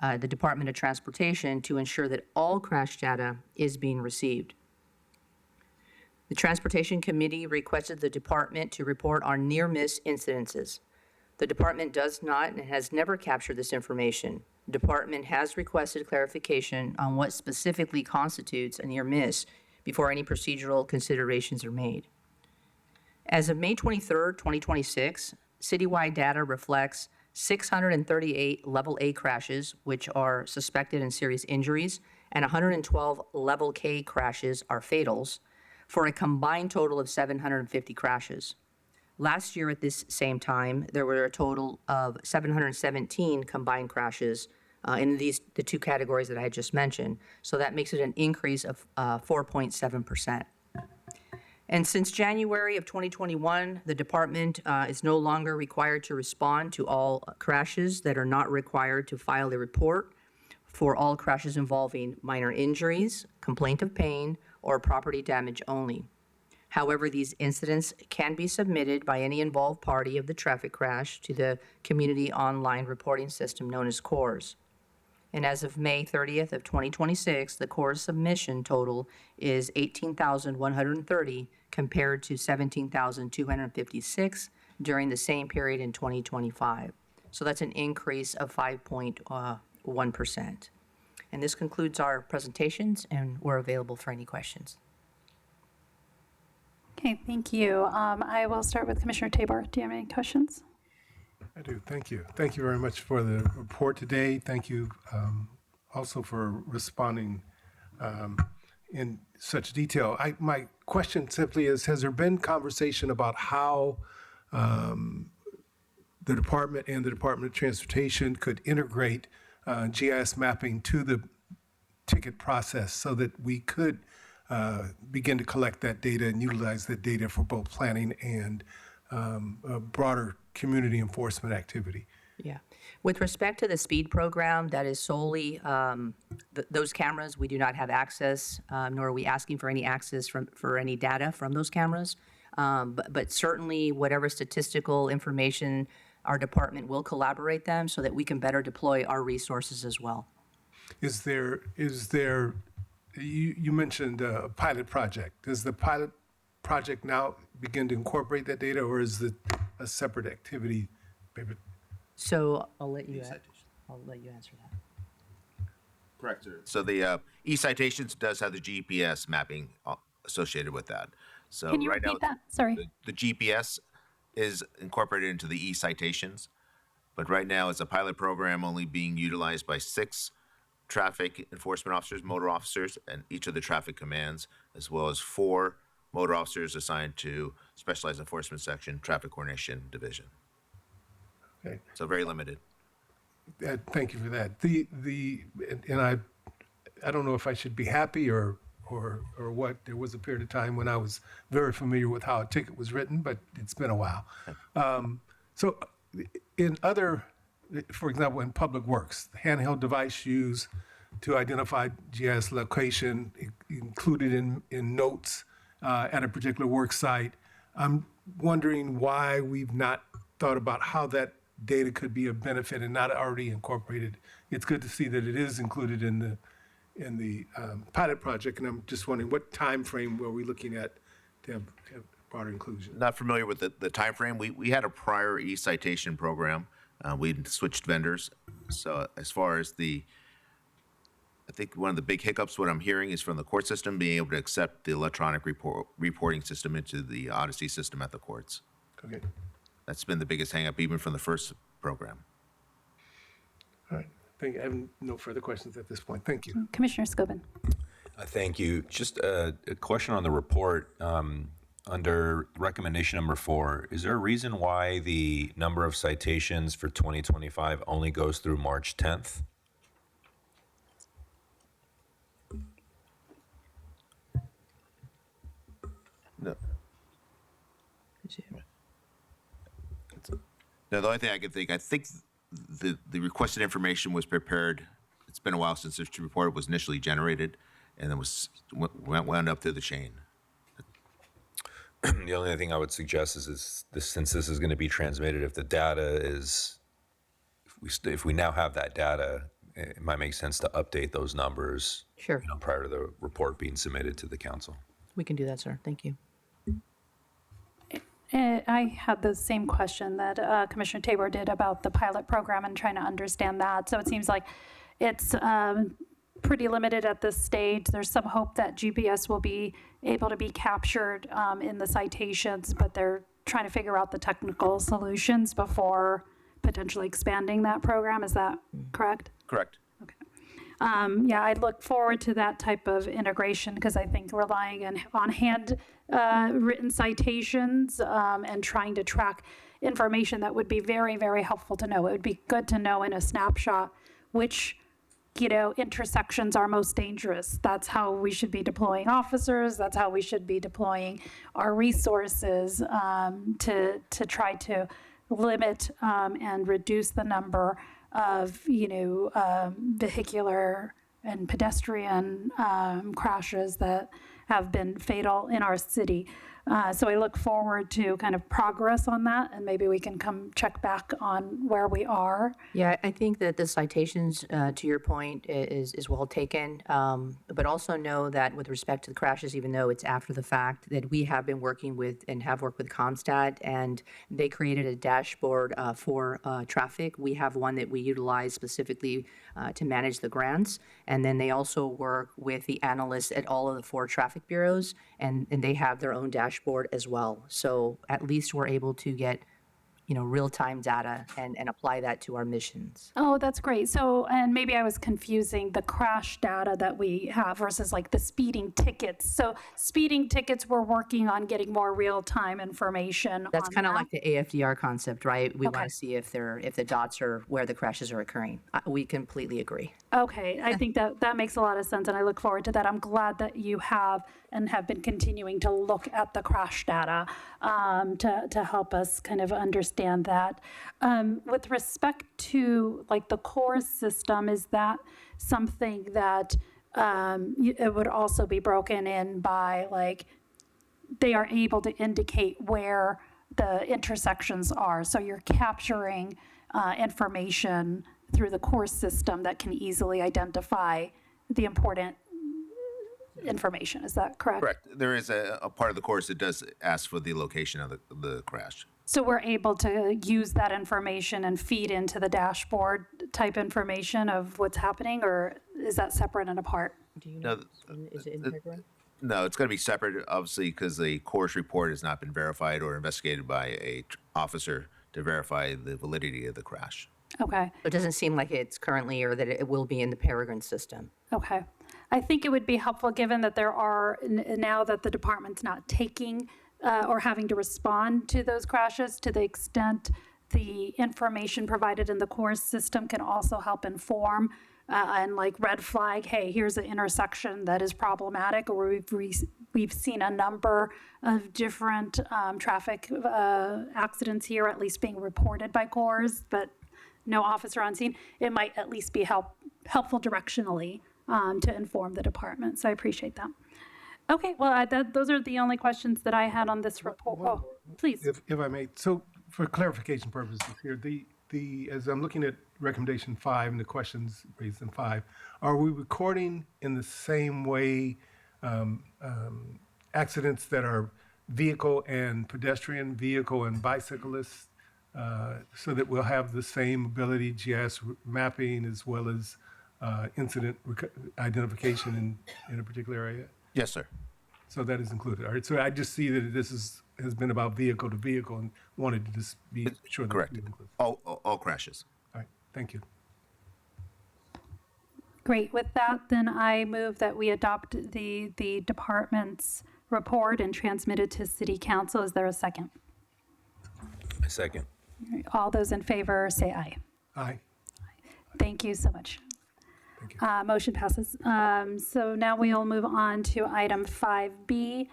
the Department of Transportation to ensure that all crash data is being received. The Transportation Committee requested the department to report on near-miss incidences. The department does not and has never captured this information. The department has requested clarification on what specifically constitutes a near-miss before any procedural considerations are made. As of May 23, 2026, citywide data reflects 638 Level A crashes, which are suspected and serious injuries, and 112 Level K crashes are fatals, for a combined total of 750 crashes. Last year at this same time, there were a total of 717 combined crashes in the two categories that I had just mentioned. So that makes it an increase of 4.7%. And since January of 2021, the department is no longer required to respond to all crashes that are not required to file a report for all crashes involving minor injuries, complaint of pain, or property damage only. However, these incidents can be submitted by any involved party of the traffic crash to the Community Online Reporting System known as CORS. And as of May 30th of 2026, the CORS submission total is 18,130 compared to 17,256 during the same period in 2025. So that's an increase of 5.1%. And this concludes our presentations, and we're available for any questions. Okay, thank you. I will start with Commissioner Tabor. Do you have any questions? I do. Thank you. Thank you very much for the report today. Thank you also for responding in such detail. My question simply is, has there been conversation about how the department and the Department of Transportation could integrate GIS mapping to the ticket process so that we could begin to collect that data and utilize that data for both planning and broader community enforcement activity? Yeah. With respect to the speed program, that is solely those cameras. We do not have access, nor are we asking for any access for any data from those cameras. But certainly, whatever statistical information, our department will collaborate them so that we can better deploy our resources as well. Is there, you mentioned a pilot project. Does the pilot project now begin to incorporate that data, or is it a separate activity? Maybe. So I'll let you answer that. Correct, sir. So the eCitations does have the GPS mapping associated with that. So Can you right repeat now, that? Sorry. the GPS is incorporated into the eCitations, but right now it's a pilot program only being utilized by 6 traffic enforcement officers, motor officers, and each of the traffic commands, as well as 4 motor officers assigned to Specialized Enforcement Section, Traffic Coordination Division. Okay. So very limited. Thank you for that. And I don't know if I should be happy or what. There was a period of time when I was very familiar with how a ticket was written, but it's been a while. So in other, for example, in public works, the handheld device used to identify GIS location included in notes at a particular work site. I'm wondering why we've not thought about how that data could be a benefit and not already incorporated. It's good to see that it is included in the pilot project, and I'm just wondering what time frame were we looking at to have broader inclusion? Not familiar with the time frame. We had a prior eCitation program. We switched vendors. So as far as I think one of the big hiccups, what I'm hearing, is from the court system being able to accept the electronic reporting system into the Odyssey system at the courts. Okay. That's been the biggest hangup, even from the first program. All right. I have no further questions at this point. Thank you. Commissioner Scobin. Thank you. Just a question on the report. under recommendation number 4, is there a reason why the number of citations for 2025 only goes through March 10th? No. No, the only thing I think the requested information was prepared. It's been a while since this report was initially generated, and then wound up through the chain. The only thing I would suggest is this, since this is going to be transmitted, if the data is, if we now have that data, it might make sense to update those numbers. Sure. Prior to the report being submitted to the council. We can do that, sir. Thank you. I had the same question that Commissioner Tabor did about the pilot program and trying to understand that. So it seems like it's pretty limited at this stage. There's some hope that GPS will be able to be captured in the citations, but they're trying to figure out the technical solutions before potentially expanding that program. Is that correct? Correct. Yeah, I look forward to that type of integration because I think relying on hand written citations and trying to track information that would be very, very helpful to know. It would be good to know in a snapshot which, intersections are most dangerous. That's how we should be deploying officers. That's how we should be deploying our resources to try to limit and reduce the number of, vehicular and pedestrian crashes that have been fatal in our city. So I look forward to kind of progress on that, and maybe we can come check back on where we are. Yeah, I think that the citations, to your point, is well taken. But also know that with respect to the crashes, even though it's after the fact, that we have been working with and have worked with CompStat, and they created a dashboard for traffic. We have one that we utilize specifically to manage the grants. And then they also work with the analysts at all of the 4 traffic bureaus, and they have their own dashboard as well. So at least we're able to get real-time data and apply that to our missions. Oh, that's great. So, and maybe I was confusing the crash data that we have versus like the speeding tickets. So speeding tickets, we're working on getting more real-time information. That's on kind of that. like the AFDR concept, right? We Okay. want to see if the dots are where the crashes are occurring. We completely agree. Okay, I think that makes a lot of sense, and I look forward to that. I'm glad that you have and have been continuing to look at the crash data to help us kind of understand that. With respect to like the core system, is that something that it would also be broken in by like they are able to indicate where the intersections are? So you're capturing information through the core system that can easily identify the important information. Is that correct? Correct. There is a part of the course that does ask for the location of the crash. So we're able to use that information and feed into the dashboard type information of what's happening, or is that separate and apart? Do you know? Is it integral? No, it's going to be separate, obviously, because the course report has not been verified or investigated by a officer to verify the validity of the crash. Okay. It doesn't seem like it's currently or that it will be in the Peregrine system. Okay. I think it would be helpful, given that there are, now that the department's not taking or having to respond to those crashes, to the extent the information provided in the core system can also help inform and like red flag, hey, here's an intersection that is problematic, or we've seen a number of different traffic accidents here, at least being reported by cores, but no officer on scene. It might at least be helpful directionally to inform the department. So I appreciate that. Okay, well, those are the only questions that I had on this report. Oh, please. If I may, so for clarification purposes here, as I'm looking at recommendation 5 and the questions raised in 5, are we recording in the same way accidents that are vehicle and pedestrian, vehicle and bicyclist, so that we'll have the same ability, GIS mapping, as well as incident identification in a particular area? Yes, sir. So that is included. All right. So I just see that this has been about vehicle to vehicle, and wanted to just be sure that Correct. it's included. All crashes. All right. Thank you. Great. With that, then I move that we adopt the department's report and transmitted to City Council. Is there a second? A second. All those in favor say aye. Aye. Thank you so much. Motion passes. So now we'll move on to item 5B,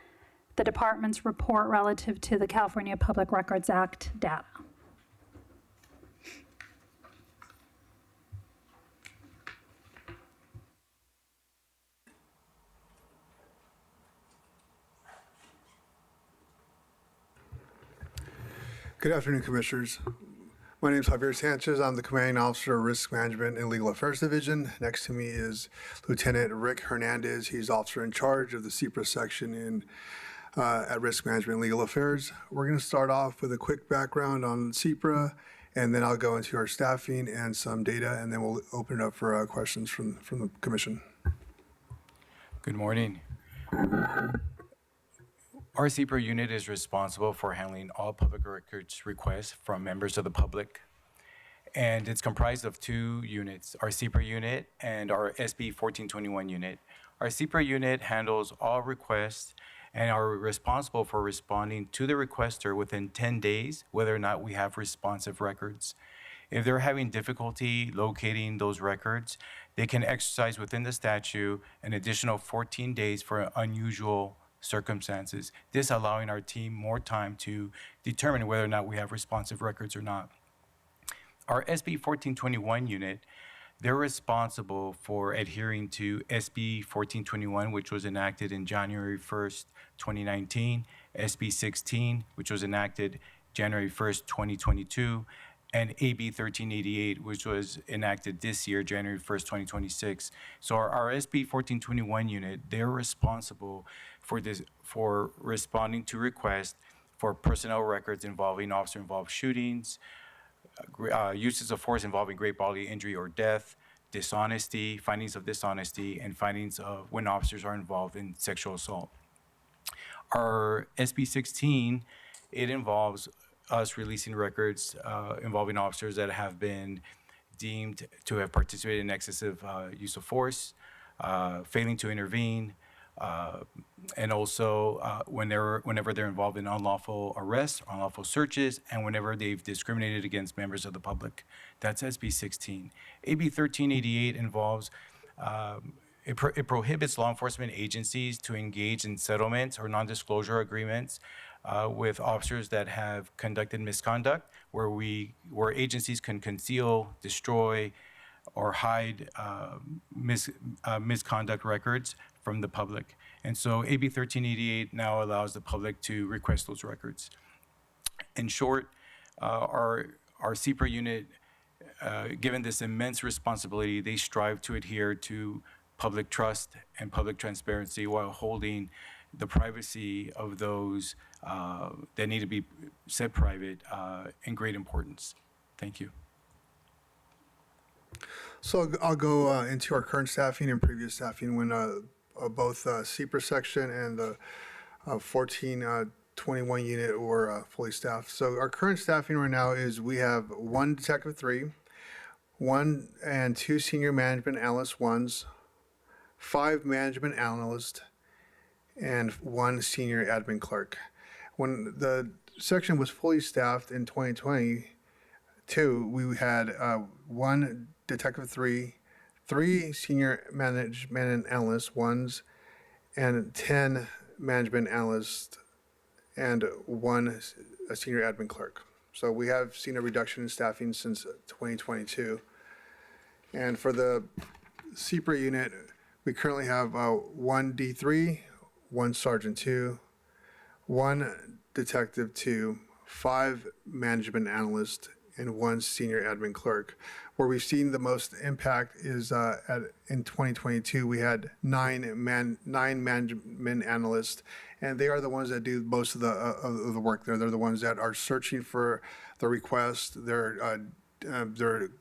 the department's report relative to the California Public Records Act data. Good afternoon, Commissioners. My name is Javier Sanchez. I'm the Commanding Officer of Risk Management and Legal Affairs Division. Next to me is Lieutenant Rick Hernandez. He's Officer in charge of the CIPRA section at Risk Management and Legal Affairs. We're going to start off with a quick background on CIPRA, and then I'll go into our staffing and some data, and then we'll open it up for questions from the Commission. Good morning. Our CIPRA unit is responsible for handling all public records requests from members of the public. And it's comprised of two units, our CIPRA unit and our SB 1421 unit. Our CIPRA unit handles all requests and are responsible for responding to the requester within 10 days, whether or not we have responsive records. If they're having difficulty locating those records, they can exercise within the statute an additional 14 days for unusual circumstances, this allowing our team more time to determine whether or not we have responsive records or not. Our SB 1421 unit, they're responsible for adhering to SB 1421, which was enacted in January 1st, 2019, SB 16, which was enacted January 1st, 2022, and AB 1388, which was enacted this year, January 1st, 2026. So our SB 1421 unit, they're responsible for responding to requests for personnel records involving officer-involved shootings, uses of force involving great bodily injury or death, dishonesty, findings of dishonesty, and findings of when officers are involved in sexual assault. Our SB 16, it involves us releasing records involving officers that have been deemed to have participated in excessive use of force, failing to intervene, and also whenever they're involved in unlawful arrests, unlawful searches, and whenever they've discriminated against members of the public. That's SB 16. AB 1388 involves, it prohibits law enforcement agencies to engage in settlements or non-disclosure agreements with officers that have conducted misconduct, where agencies can conceal, destroy, or hide misconduct records from the public. And so AB 1388 now allows the public to request those records. In short, our CIPRA unit, given this immense responsibility, they strive to adhere to public trust and public transparency while holding the privacy of those that need to be set private in great importance. Thank you. So I'll go into our current staffing and previous staffing when both CIPRA section and the 1421 unit were fully staffed. So our current staffing right now is we have 1 Detective 3, 1 and 2 Senior Management Analyst 1s, 5 Management Analysts, and 1 Senior Admin Clerk. When the section was fully staffed in 2022, we had 1 Detective 3, 3 Senior Management Analysts 1s, and 10 Management Analysts, and 1 Senior Admin Clerk. So we have seen a reduction in staffing since 2022. And for the CIPRA unit, we currently have 1 D3, 1 Sergeant 2, 1 Detective 2, 5 Management Analysts, and 1 Senior Admin Clerk. Where we've seen the most impact is in 2022, we had 9 Management Analysts, and they are the ones that do most of the work there. They're the ones that are searching for the request. They're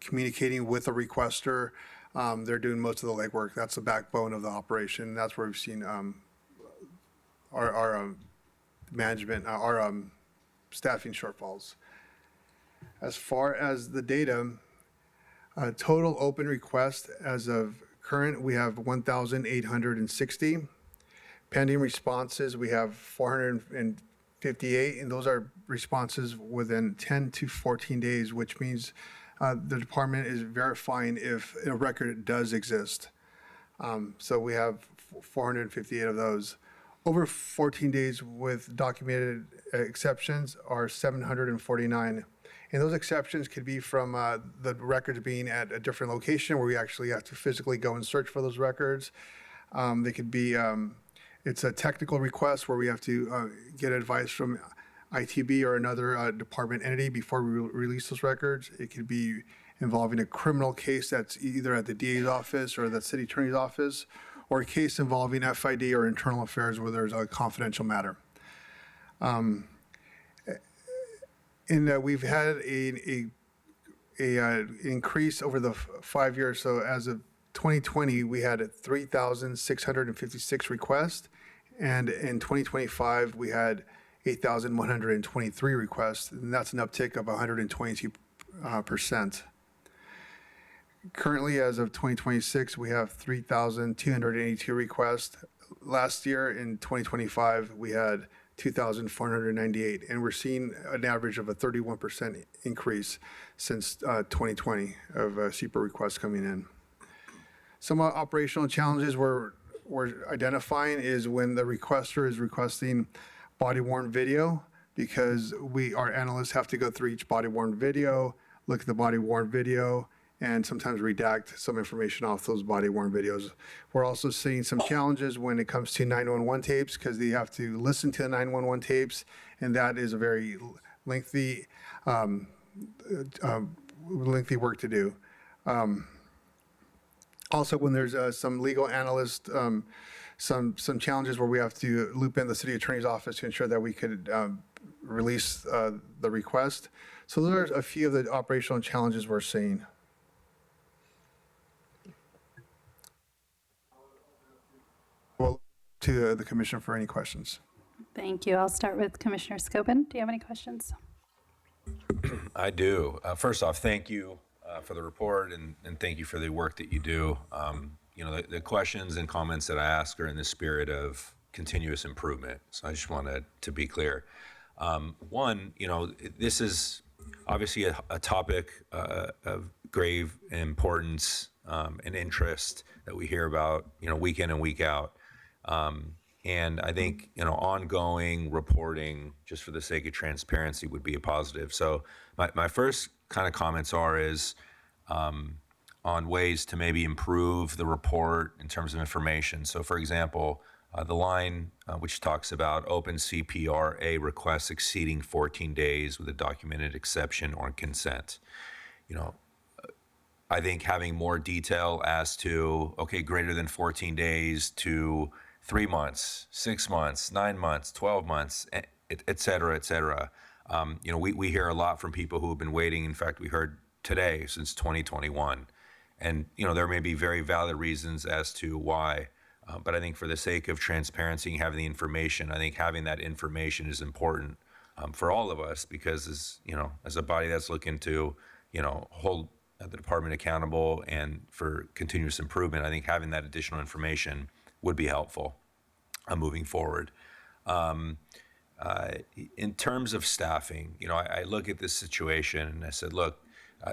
communicating with the requester. They're doing most of the legwork. That's the backbone of the operation. That's where we've seen our management, our staffing shortfalls. As far as the data, total open requests as of current, we have 1,860. Pending responses, we have 458, and those are responses within 10 to 14 days, which means the department is verifying if a record does exist. So we have 458 of those. Over 14 days with documented exceptions are 749. And those exceptions could be from the records being at a different location where we actually have to physically go and search for those records. They could be, it's a technical request where we have to get advice from ITB or another department entity before we release those records. It could be involving a criminal case that's either at the DA's office or the city attorney's office, or a case involving FID or internal affairs where there's a confidential matter. We've had a increase over the 5 years. So as of 2020, we had 3,656 requests, and in 2025 we had 8,123 requests, and that's an uptick of 122%. Currently, as of 2026, we have 3,282 requests. Last year, in 2025, we had 2,498, and we're seeing an average of a 31% increase since 2020 of CEPA requests coming in. Some operational challenges we're identifying is when the requester is requesting body-worn video, because our analysts have to go through each body-worn video, look at the body-worn video, and sometimes redact some information off those body-worn videos. We're also seeing some challenges when it comes to 911 tapes, because they have to listen to the 911 tapes, and that is a very lengthy work to do. Also, when there's some legal analyst, some challenges where we have to loop in the city attorney's office to ensure that we could release the request. So those are a few of the operational challenges we're seeing. Well, to the commission for any questions. Thank you. I'll start with Commissioner Scobin. Do you have any questions? I do. First off, thank you for the report, and thank you for the work that you do. The questions and comments that I ask are in the spirit of continuous improvement. So I just wanted to be clear. One, this is obviously a topic of grave importance and interest that we hear about, week in and week out. And I think, ongoing reporting, just for the sake of transparency, would be a positive. So my first kind of comments is on ways to maybe improve the report in terms of information. So for example, the line which talks about open CPRA requests exceeding 14 days with a documented exception or consent. I think having more detail as to, greater than 14 days to 3 months, 6 months, 9 months, 12 months, et cetera, et cetera. We hear a lot from people who have been waiting. In fact, we heard today since 2021. And, there may be very valid reasons as to why. But I think for the sake of transparency and having the information, I think having that information is important for all of us, because as a body that's looking to, hold the department accountable and for continuous improvement, I think having that additional information would be helpful moving forward. In terms of staffing, I look at this situation and I said, look,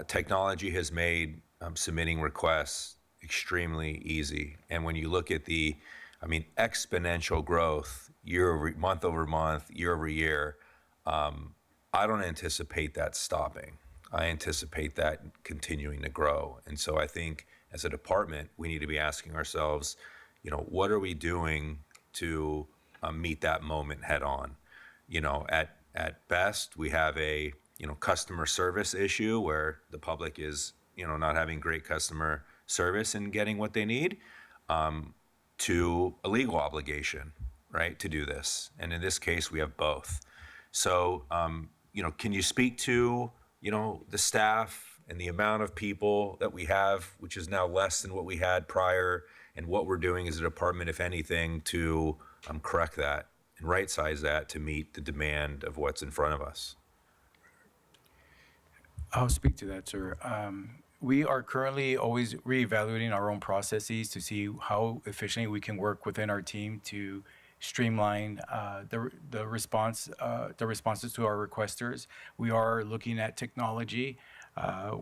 technology has made submitting requests extremely easy. And when you look at the, exponential growth month over month, year over year, I don't anticipate that stopping. I anticipate that continuing to grow. And so I think as a department, we need to be asking ourselves, what are we doing to meet that moment head on? At best, we have a, customer service issue where the public is, not having great customer service and getting what they need, to a legal obligation, right, to do this. And in this case, we have both. So, can you speak to, the staff and the amount of people that we have, which is now less than what we had prior, and what we're doing as a department, if anything, to correct that and right-size that to meet the demand of what's in front of us? I'll speak to that, sir. We are currently always reevaluating our own processes to see how efficiently we can work within our team to streamline the responses to our requesters. We are looking at technology.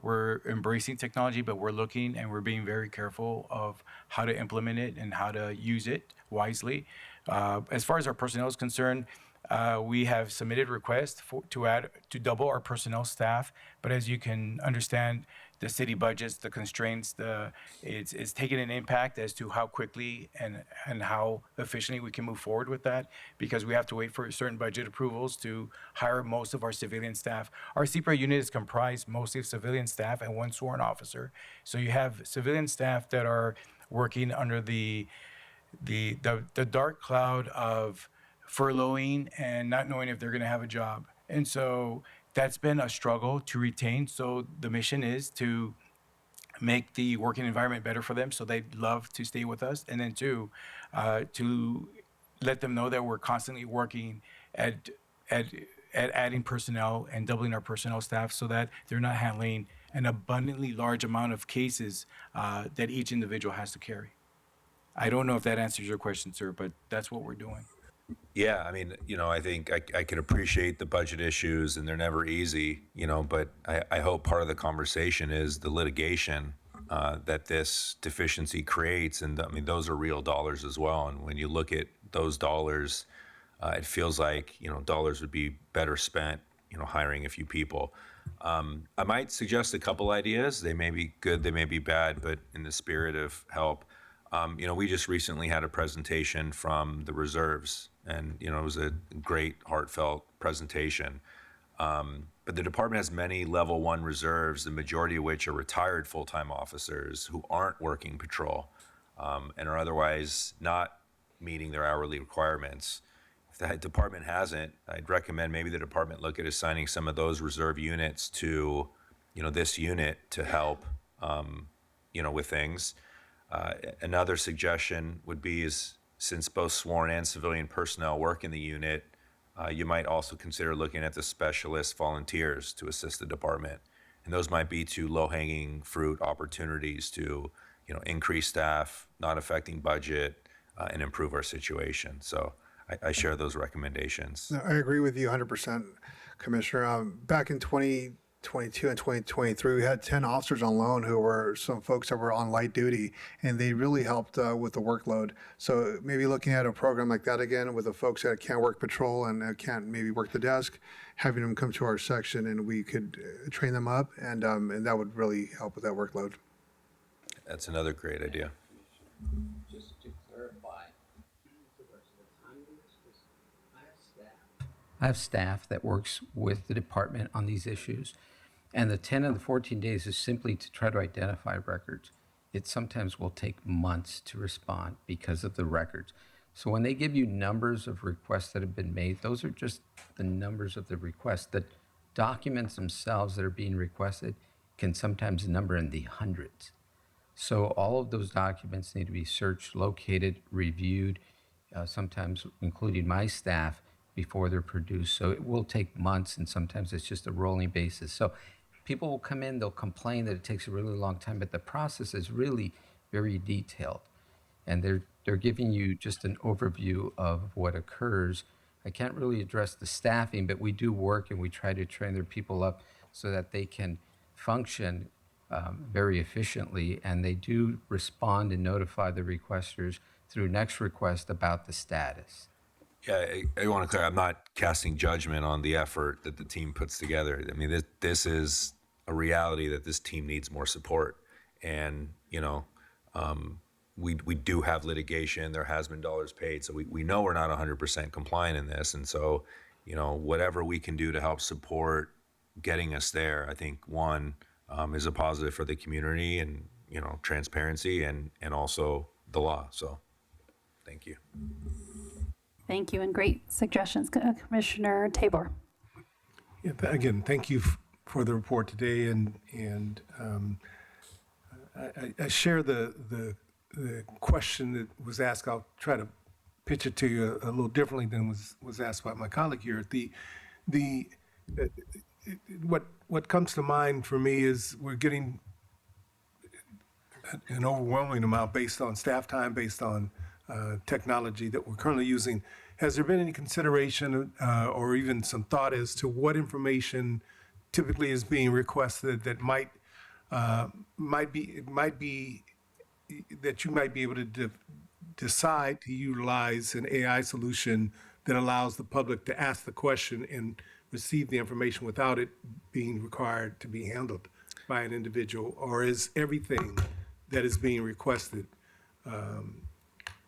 We're embracing technology, but we're looking and we're being very careful of how to implement it and how to use it wisely. As far as our personnel is concerned, we have submitted requests to double our personnel staff, but as you can understand, the city budgets, the constraints, it's taking an impact as to how quickly and how efficiently we can move forward with that, because we have to wait for certain budget approvals to hire most of our civilian staff. Our CPRA unit is comprised mostly of civilian staff and one sworn officer. So you have civilian staff that are working under the dark cloud of furloughing and not knowing if they're going to have a job. And so that's been a struggle to retain. So the mission is to make the working environment better for them so they'd love to stay with us. And then two, to let them know that we're constantly working at adding personnel and doubling our personnel staff so that they're not handling an abundantly large amount of cases that each individual has to carry. I don't know if that answers your question, sir, but that's what we're doing. Yeah, I mean, I think I can appreciate the budget issues, and they're never easy, but I hope part of the conversation is the litigation that this deficiency creates. And I mean, those are real dollars as well. And when you look at those dollars, it feels like, dollars would be better spent, hiring a few people. I might suggest a couple ideas. They may be good, they may be bad, but in the spirit of help, we just recently had a presentation from the reserves, and it was a great, heartfelt presentation. But the department has many level 1 reserves, the majority of which are retired full-time officers who aren't working patrol and are otherwise not meeting their hourly requirements. If the department hasn't, I'd recommend maybe the department look at assigning some of those reserve units to, this unit to help, with things. Another suggestion would be is, since both sworn and civilian personnel work in the unit, you might also consider looking at the specialist volunteers to assist the department. And those might be two low-hanging fruit opportunities to, increase staff, not affecting budget, and improve our situation. So I share those recommendations. No, I agree with you 100%, Commissioner. Back in 2022 and 2023, we had 10 officers on loan who were some folks that were on light duty, and they really helped with the workload. So maybe looking at a program like that again with the folks that can't work patrol and can't maybe work the desk, having them come to our section and we could train them up, and that would really help with that workload. That's another great idea. Just to clarify, I have staff that works with the department on these issues, and the 10 and the 14 days is simply to try to identify records. It sometimes will take months to respond because of the records. So when they give you numbers of requests that have been made, those are just the numbers of the requests. The documents themselves that are being requested can sometimes number in the hundreds. So all of those documents need to be searched, located, reviewed, sometimes including my staff, before they're produced. So it will take months, and sometimes it's just a rolling basis. So people will come in, they'll complain that it takes a really long time, but the process is really very detailed. And they're giving you just an overview of what occurs. I can't really address the staffing, but we do work and we try to train their people up so that they can function very efficiently, and they do respond and notify the requesters through next request about the status. Yeah, I want to clarify, I'm not casting judgment on the effort that the team puts together. I mean, this is a reality that this team needs more support. And, we do have litigation. There has been dollars paid. So we know we're not 100% compliant in this. And so, whatever we can do to help support getting us there, I think, one, is a positive for the community and, transparency and also the law. So thank you. Thank you, and great suggestions, Commissioner Tabor. Yeah, again, thank you for the report today, and I share the question that was asked. I'll try to pitch it to you a little differently than was asked by my colleague here. What comes to mind for me is we're getting an overwhelming amount based on staff time, based on technology that we're currently using. Has there been any consideration or even some thought as to what information typically is being requested that might be that you might be able to decide to utilize an AI solution that allows the public to ask the question and receive the information without it being required to be handled by an individual? Or is everything that is being requested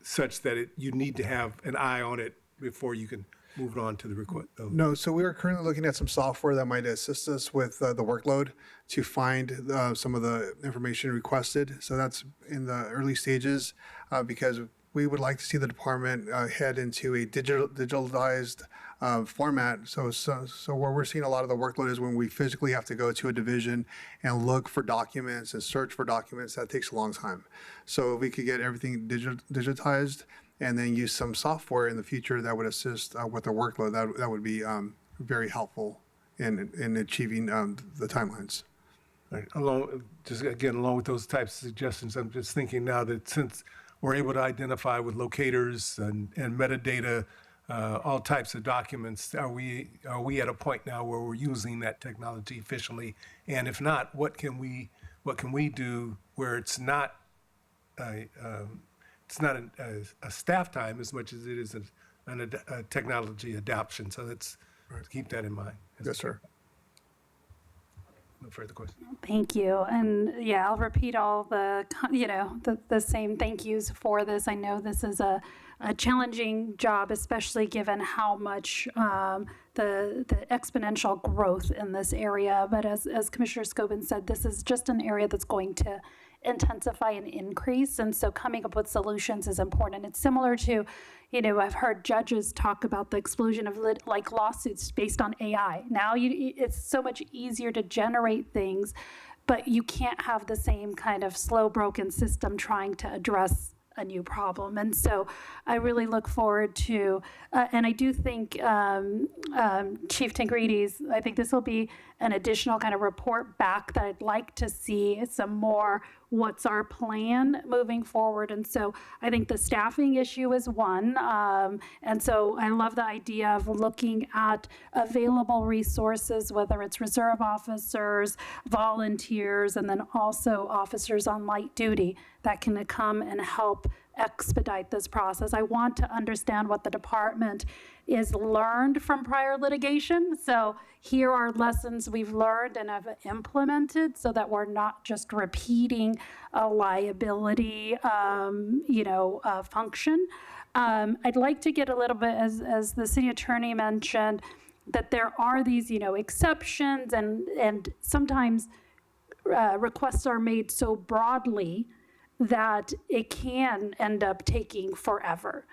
such that you need to have an eye on it before you can move it on to the request? No, so we are currently looking at some software that might assist us with the workload to find some of the information requested. So that's in the early stages because we would like to see the department head into a digitalized format. So where we're seeing a lot of the workload is when we physically have to go to a division and look for documents and search for documents. That takes a long time. So if we could get everything digitized and then use some software in the future that would assist with the workload, that would be very helpful in achieving the timelines. Right. Along with those types of suggestions, I'm just thinking now that since we're able to identify with locators and metadata, all types of documents, are we at a point now where we're using that technology efficiently? And if not, what can we do where it's not a staff time as much as it is a technology adoption? So let's keep that in mind. Yes, sir. No further questions. Thank you. And yeah, I'll repeat all the same thank yous for this. I know this is a challenging job, especially given how much the exponential growth in this area. But as Commissioner Scobin said, this is just an area that's going to intensify and increase. And so coming up with solutions is important. It's similar to, I've heard judges talk about the explosion of lawsuits based on AI. Now it's so much easier to generate things, but you can't have the same kind of slow, broken system trying to address a new problem. And so I really look forward to, and I do think Chief Tangrides, I think this will be an additional kind of report back that I'd like to see some more, what's our plan moving forward. And so I think the staffing issue is one. And so I love the idea of looking at available resources, whether it's reserve officers, volunteers, and then also officers on light duty that can come and help expedite this process. I want to understand what the department is learned from prior litigation. So here are lessons we've learned and have implemented so that we're not just repeating a liability, function. I'd like to get a little bit, as the city attorney mentioned, that there are these, exceptions and sometimes requests are made so broadly that it can end up taking forever.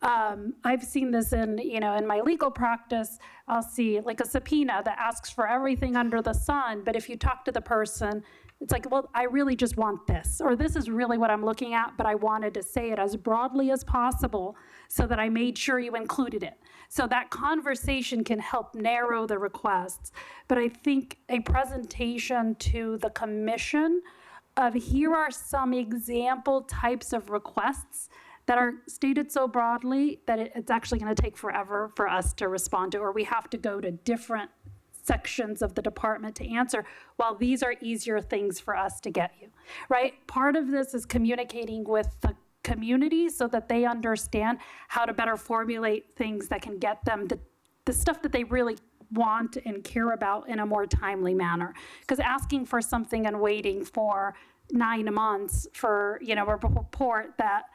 I've seen this in my legal practice. I'll see like a subpoena that asks for everything under the sun, but if you talk to the person, it's like, well, I really just want this, or this is really what I'm looking at, but I wanted to say it as broadly as possible so that I made sure you included it. So that conversation can help narrow the requests. But I think a presentation to the commission of here are some example types of requests that are stated so broadly that it's actually going to take forever for us to respond to, or we have to go to different sections of the department to answer, while these are easier things for us to get you, right? Part of this is communicating with the community so that they understand how to better formulate things that can get them the stuff that they really want and care about in a more timely manner. Because asking for something and waiting for 9 months for a report that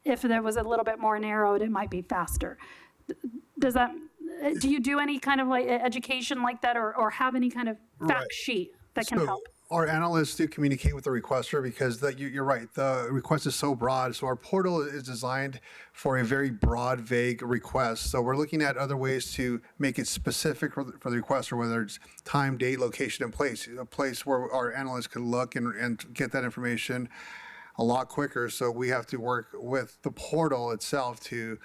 if there was a little bit more narrowed, it might be faster. Do you do any kind of like education like that or have any kind of fact sheet that can help? Our analysts do communicate with the requester because you're right, the request is so broad. So our portal is designed for a very broad, vague request. So we're looking at other ways to make it specific for the requester, whether it's time, date, location, and place, a place where our analysts can look and get that information a lot quicker. So we have to work with the portal itself to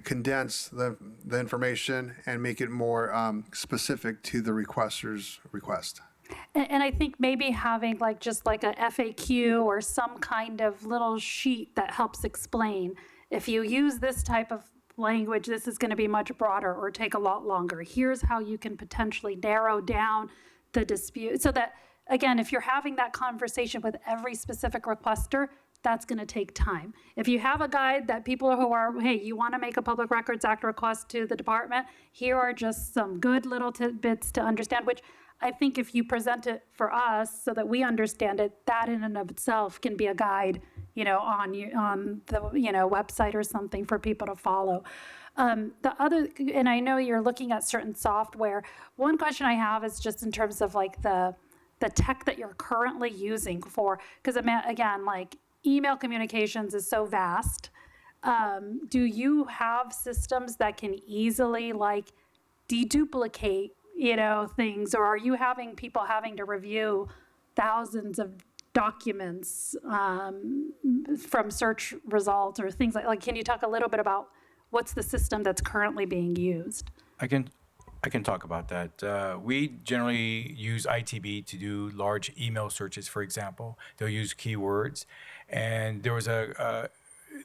condense the information and make it more specific to the requester's request. And I think maybe having like just like a FAQ or some kind of little sheet that helps explain, if you use this type of language, this is going to be much broader or take a lot longer. Here's how you can potentially narrow down the dispute. So that, again, if you're having that conversation with every specific requester, that's going to take time. If you have a guide that people who are, hey, you want to make a Public Records Act request to the department, here are just some good little tidbits to understand, which I think if you present it for us so that we understand it, that in and of itself can be a guide, on the, website or something for people to follow. The other, and I know you're looking at certain software. One question I have is just in terms of like the tech that you're currently using for, because again, like email communications is so vast. Do you have systems that can easily like deduplicate things, or are you having people having to review thousands of documents from search results or things like, can you talk a little bit about what's the system that's currently being used? I can talk about that. We generally use ITB to do large email searches, for example. They'll use keywords, and there was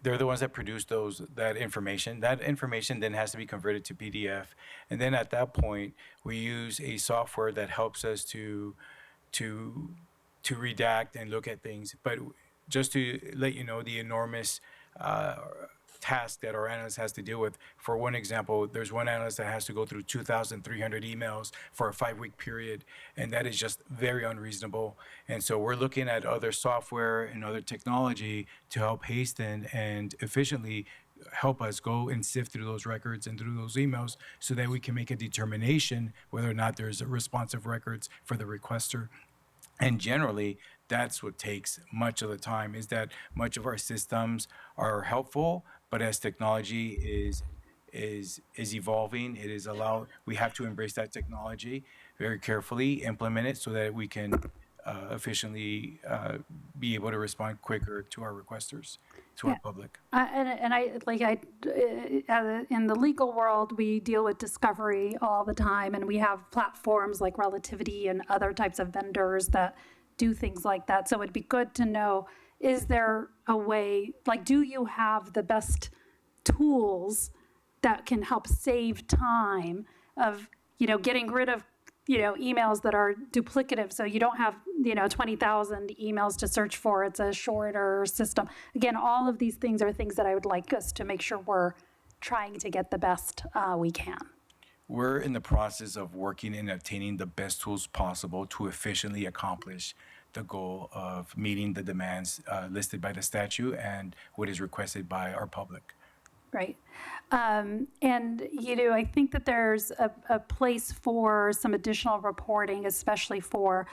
they're the ones that produce that information. That information then has to be converted to PDF, and then at that point, we use a software that helps us to redact and look at things. But just to let you know, the enormous task that our analyst has to deal with. For one example, there's one analyst that has to go through 2,300 emails for a 5-week period, and that is just very unreasonable. And so we're looking at other software and other technology to help hasten and efficiently help us go and sift through those records and through those emails so that we can make a determination whether or not there's responsive records for the requester. And generally, that's what takes much of the time, is that much of our systems are helpful, but as technology is evolving, we have to embrace that technology very carefully, implement it so that we can efficiently be able to respond quicker to our requesters, to our public. In the legal world, we deal with discovery all the time, and we have platforms like Relativity and other types of vendors that do things like that. So it'd be good to know, is there a way, do you have the best tools that can help save time of, getting rid of, emails that are duplicative, so you don't have, 20,000 emails to search for. It's a shorter system. Again, all of these things are things that I would like us to make sure we're trying to get the best we can. We're in the process of working and obtaining the best tools possible to efficiently accomplish the goal of meeting the demands listed by the statute and what is requested by our public. Right. And, I think that there's a place for some additional reporting, especially for,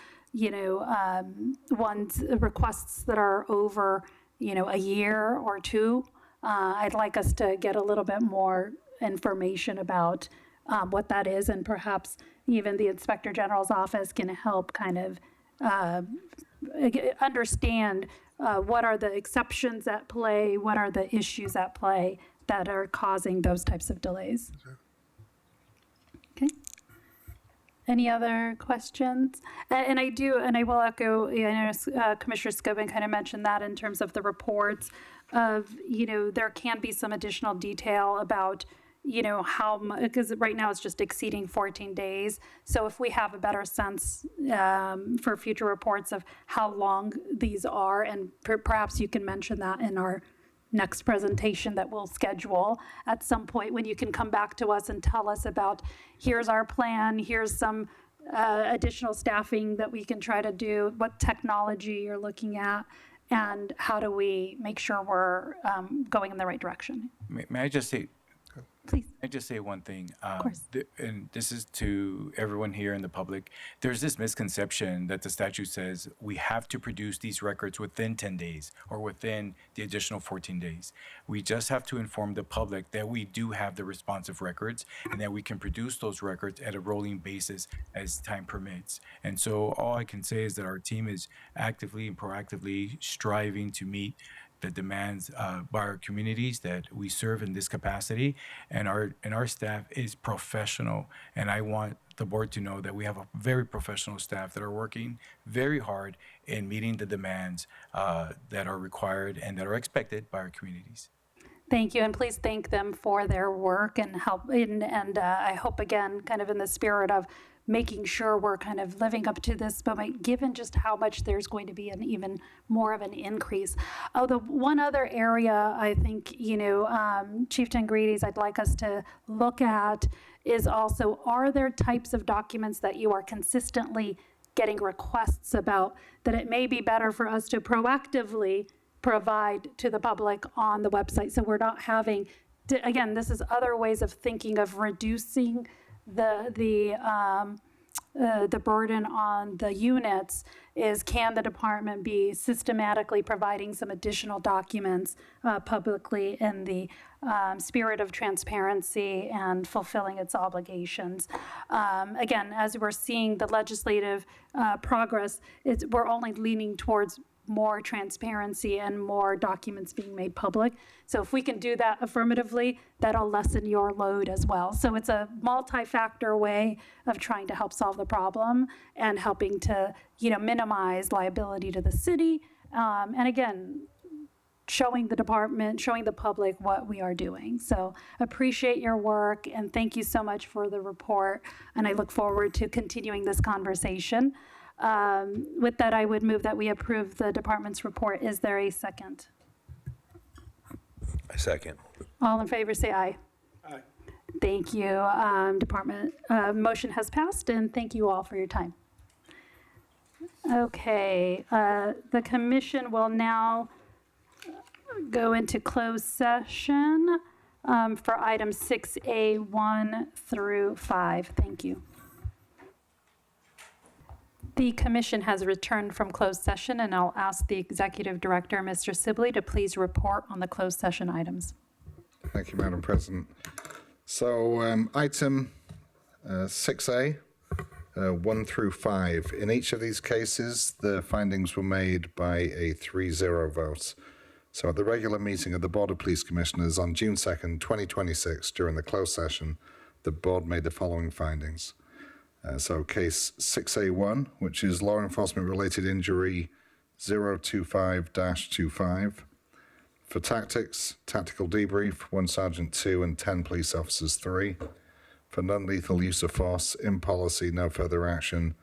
requests that are over, a year or two. I'd like us to get a little bit more information about what that is, and perhaps even the Inspector General's office can help kind of understand what are the exceptions at play, what are the issues at play that are causing those types of delays. Okay. Any other questions? And I will echo, Commissioner Scobin kind of mentioned that in terms of the reports of, there can be some additional detail about, how much, because right now it's just exceeding 14 days. So if we have a better sense for future reports of how long these are, and perhaps you can mention that in our next presentation that we'll schedule at some point, when you can come back to us and tell us about, here's our plan, here's some additional staffing that we can try to do, what technology you're looking at, and how do we make sure we're going in the right direction. May I just say, please? I just say one thing, Of course. and this is to everyone here in the public. There's this misconception that the statute says we have to produce these records within 10 days or within the additional 14 days. We just have to inform the public that we do have the responsive records and that we can produce those records at a rolling basis as time permits. And so all I can say is that our team is actively and proactively striving to meet the demands by our communities that we serve in this capacity, and our staff is professional, and I want the board to know that we have a very professional staff that are working very hard in meeting the demands that are required and that are expected by our communities. Thank you, and please thank them for their work and help. And I hope, again, kind of in the spirit of making sure we're kind of living up to this, but given just how much there's going to be an even more of an increase. Oh, the one other area I think, Chieftain Greedy's I'd like us to look at is also, are there types of documents that you are consistently getting requests about that it may be better for us to proactively provide to the public on the website, so we're not having to, again, this is other ways of thinking of reducing the burden on the units. Is, can the department be systematically providing some additional documents publicly in the spirit of transparency and fulfilling its obligations? Again, as we're seeing the legislative progress, we're only leaning towards more transparency and more documents being made public. So if we can do that affirmatively, that'll lessen your load as well. So it's a multi-factor way of trying to help solve the problem and helping to, minimize liability to the city. And again, showing the department, showing the public what we are doing. So appreciate your work and thank you so much for the report. And I look forward to continuing this conversation. With that, I would move that we approve the department's report. Is there a second? I second. All in favor, say aye. Aye. Thank you, department. Motion has passed, and thank you all for your time. Okay, the commission will now go into closed session for items 6A1 through 5. Thank you. The commission has returned from closed session, and I'll ask the executive director, Mr. Sibley, to please report on the closed session items. Thank you, Madam President. So item 6A, 1 through 5. In each of these cases, the findings were made by a 3-0 vote. So at the regular meeting of the Board of Police Commissioners on June 2nd, 2026, during the closed session, the board made the following findings. So case 6A1, which is law enforcement related injury 025-25. For tactics, tactical debrief, 1 Sergeant 2 and 10 police officers 3. For non-lethal use of force, in policy, no further action,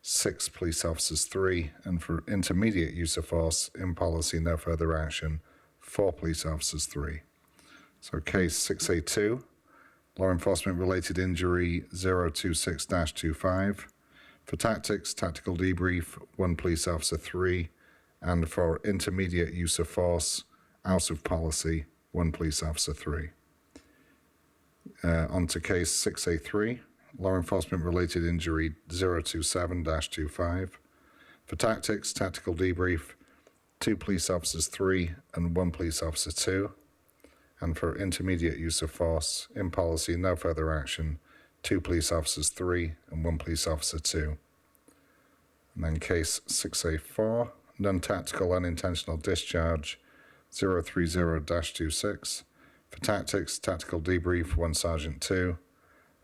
6 police officers 3. And for intermediate use of force, in policy, no further action, 4 police officers 3. So case 6A2. Law enforcement related injury 026-25. For tactics, tactical debrief, 1 police officer 3. And for intermediate use of force, out of policy, 1 police officer 3. On to case 6A3, law enforcement related injury 027-25. For tactics, tactical debrief, 2 police officers 3 and 1 police officer 2. And for intermediate use of force, in policy, no further action, 2 police officers 3 and 1 police officer 2. And then case 6A4, non-tactical unintentional discharge 030-26. For tactics, tactical debrief, 1 Sergeant 2.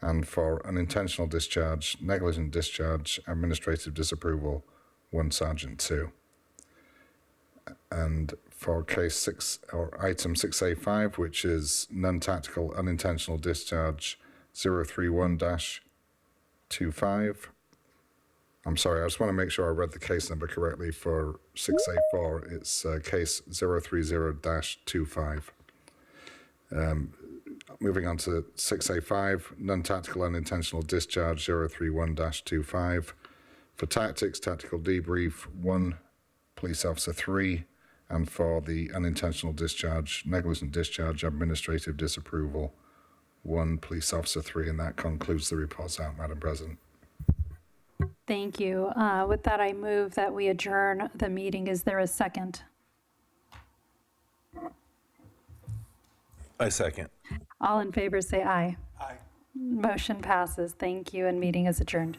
And for unintentional discharge, negligent discharge, administrative disapproval, 1 Sergeant 2. And for case 6 or item 6A5, which is non-tactical unintentional discharge 031-25. I'm sorry, I just want to make sure I read the case number correctly. For 6A4, it's case 030-25. Moving on to 6A5, non-tactical unintentional discharge 031-25. For tactics, tactical debrief, 1 police officer 3. And for the unintentional discharge, negligent discharge, administrative disapproval, 1 police officer 3. And that concludes the reports out, Madam President. Thank you. With that, I move that we adjourn the meeting. Is there a second? I second. All in favor, say aye. Aye. Motion passes. Thank you, and meeting is adjourned.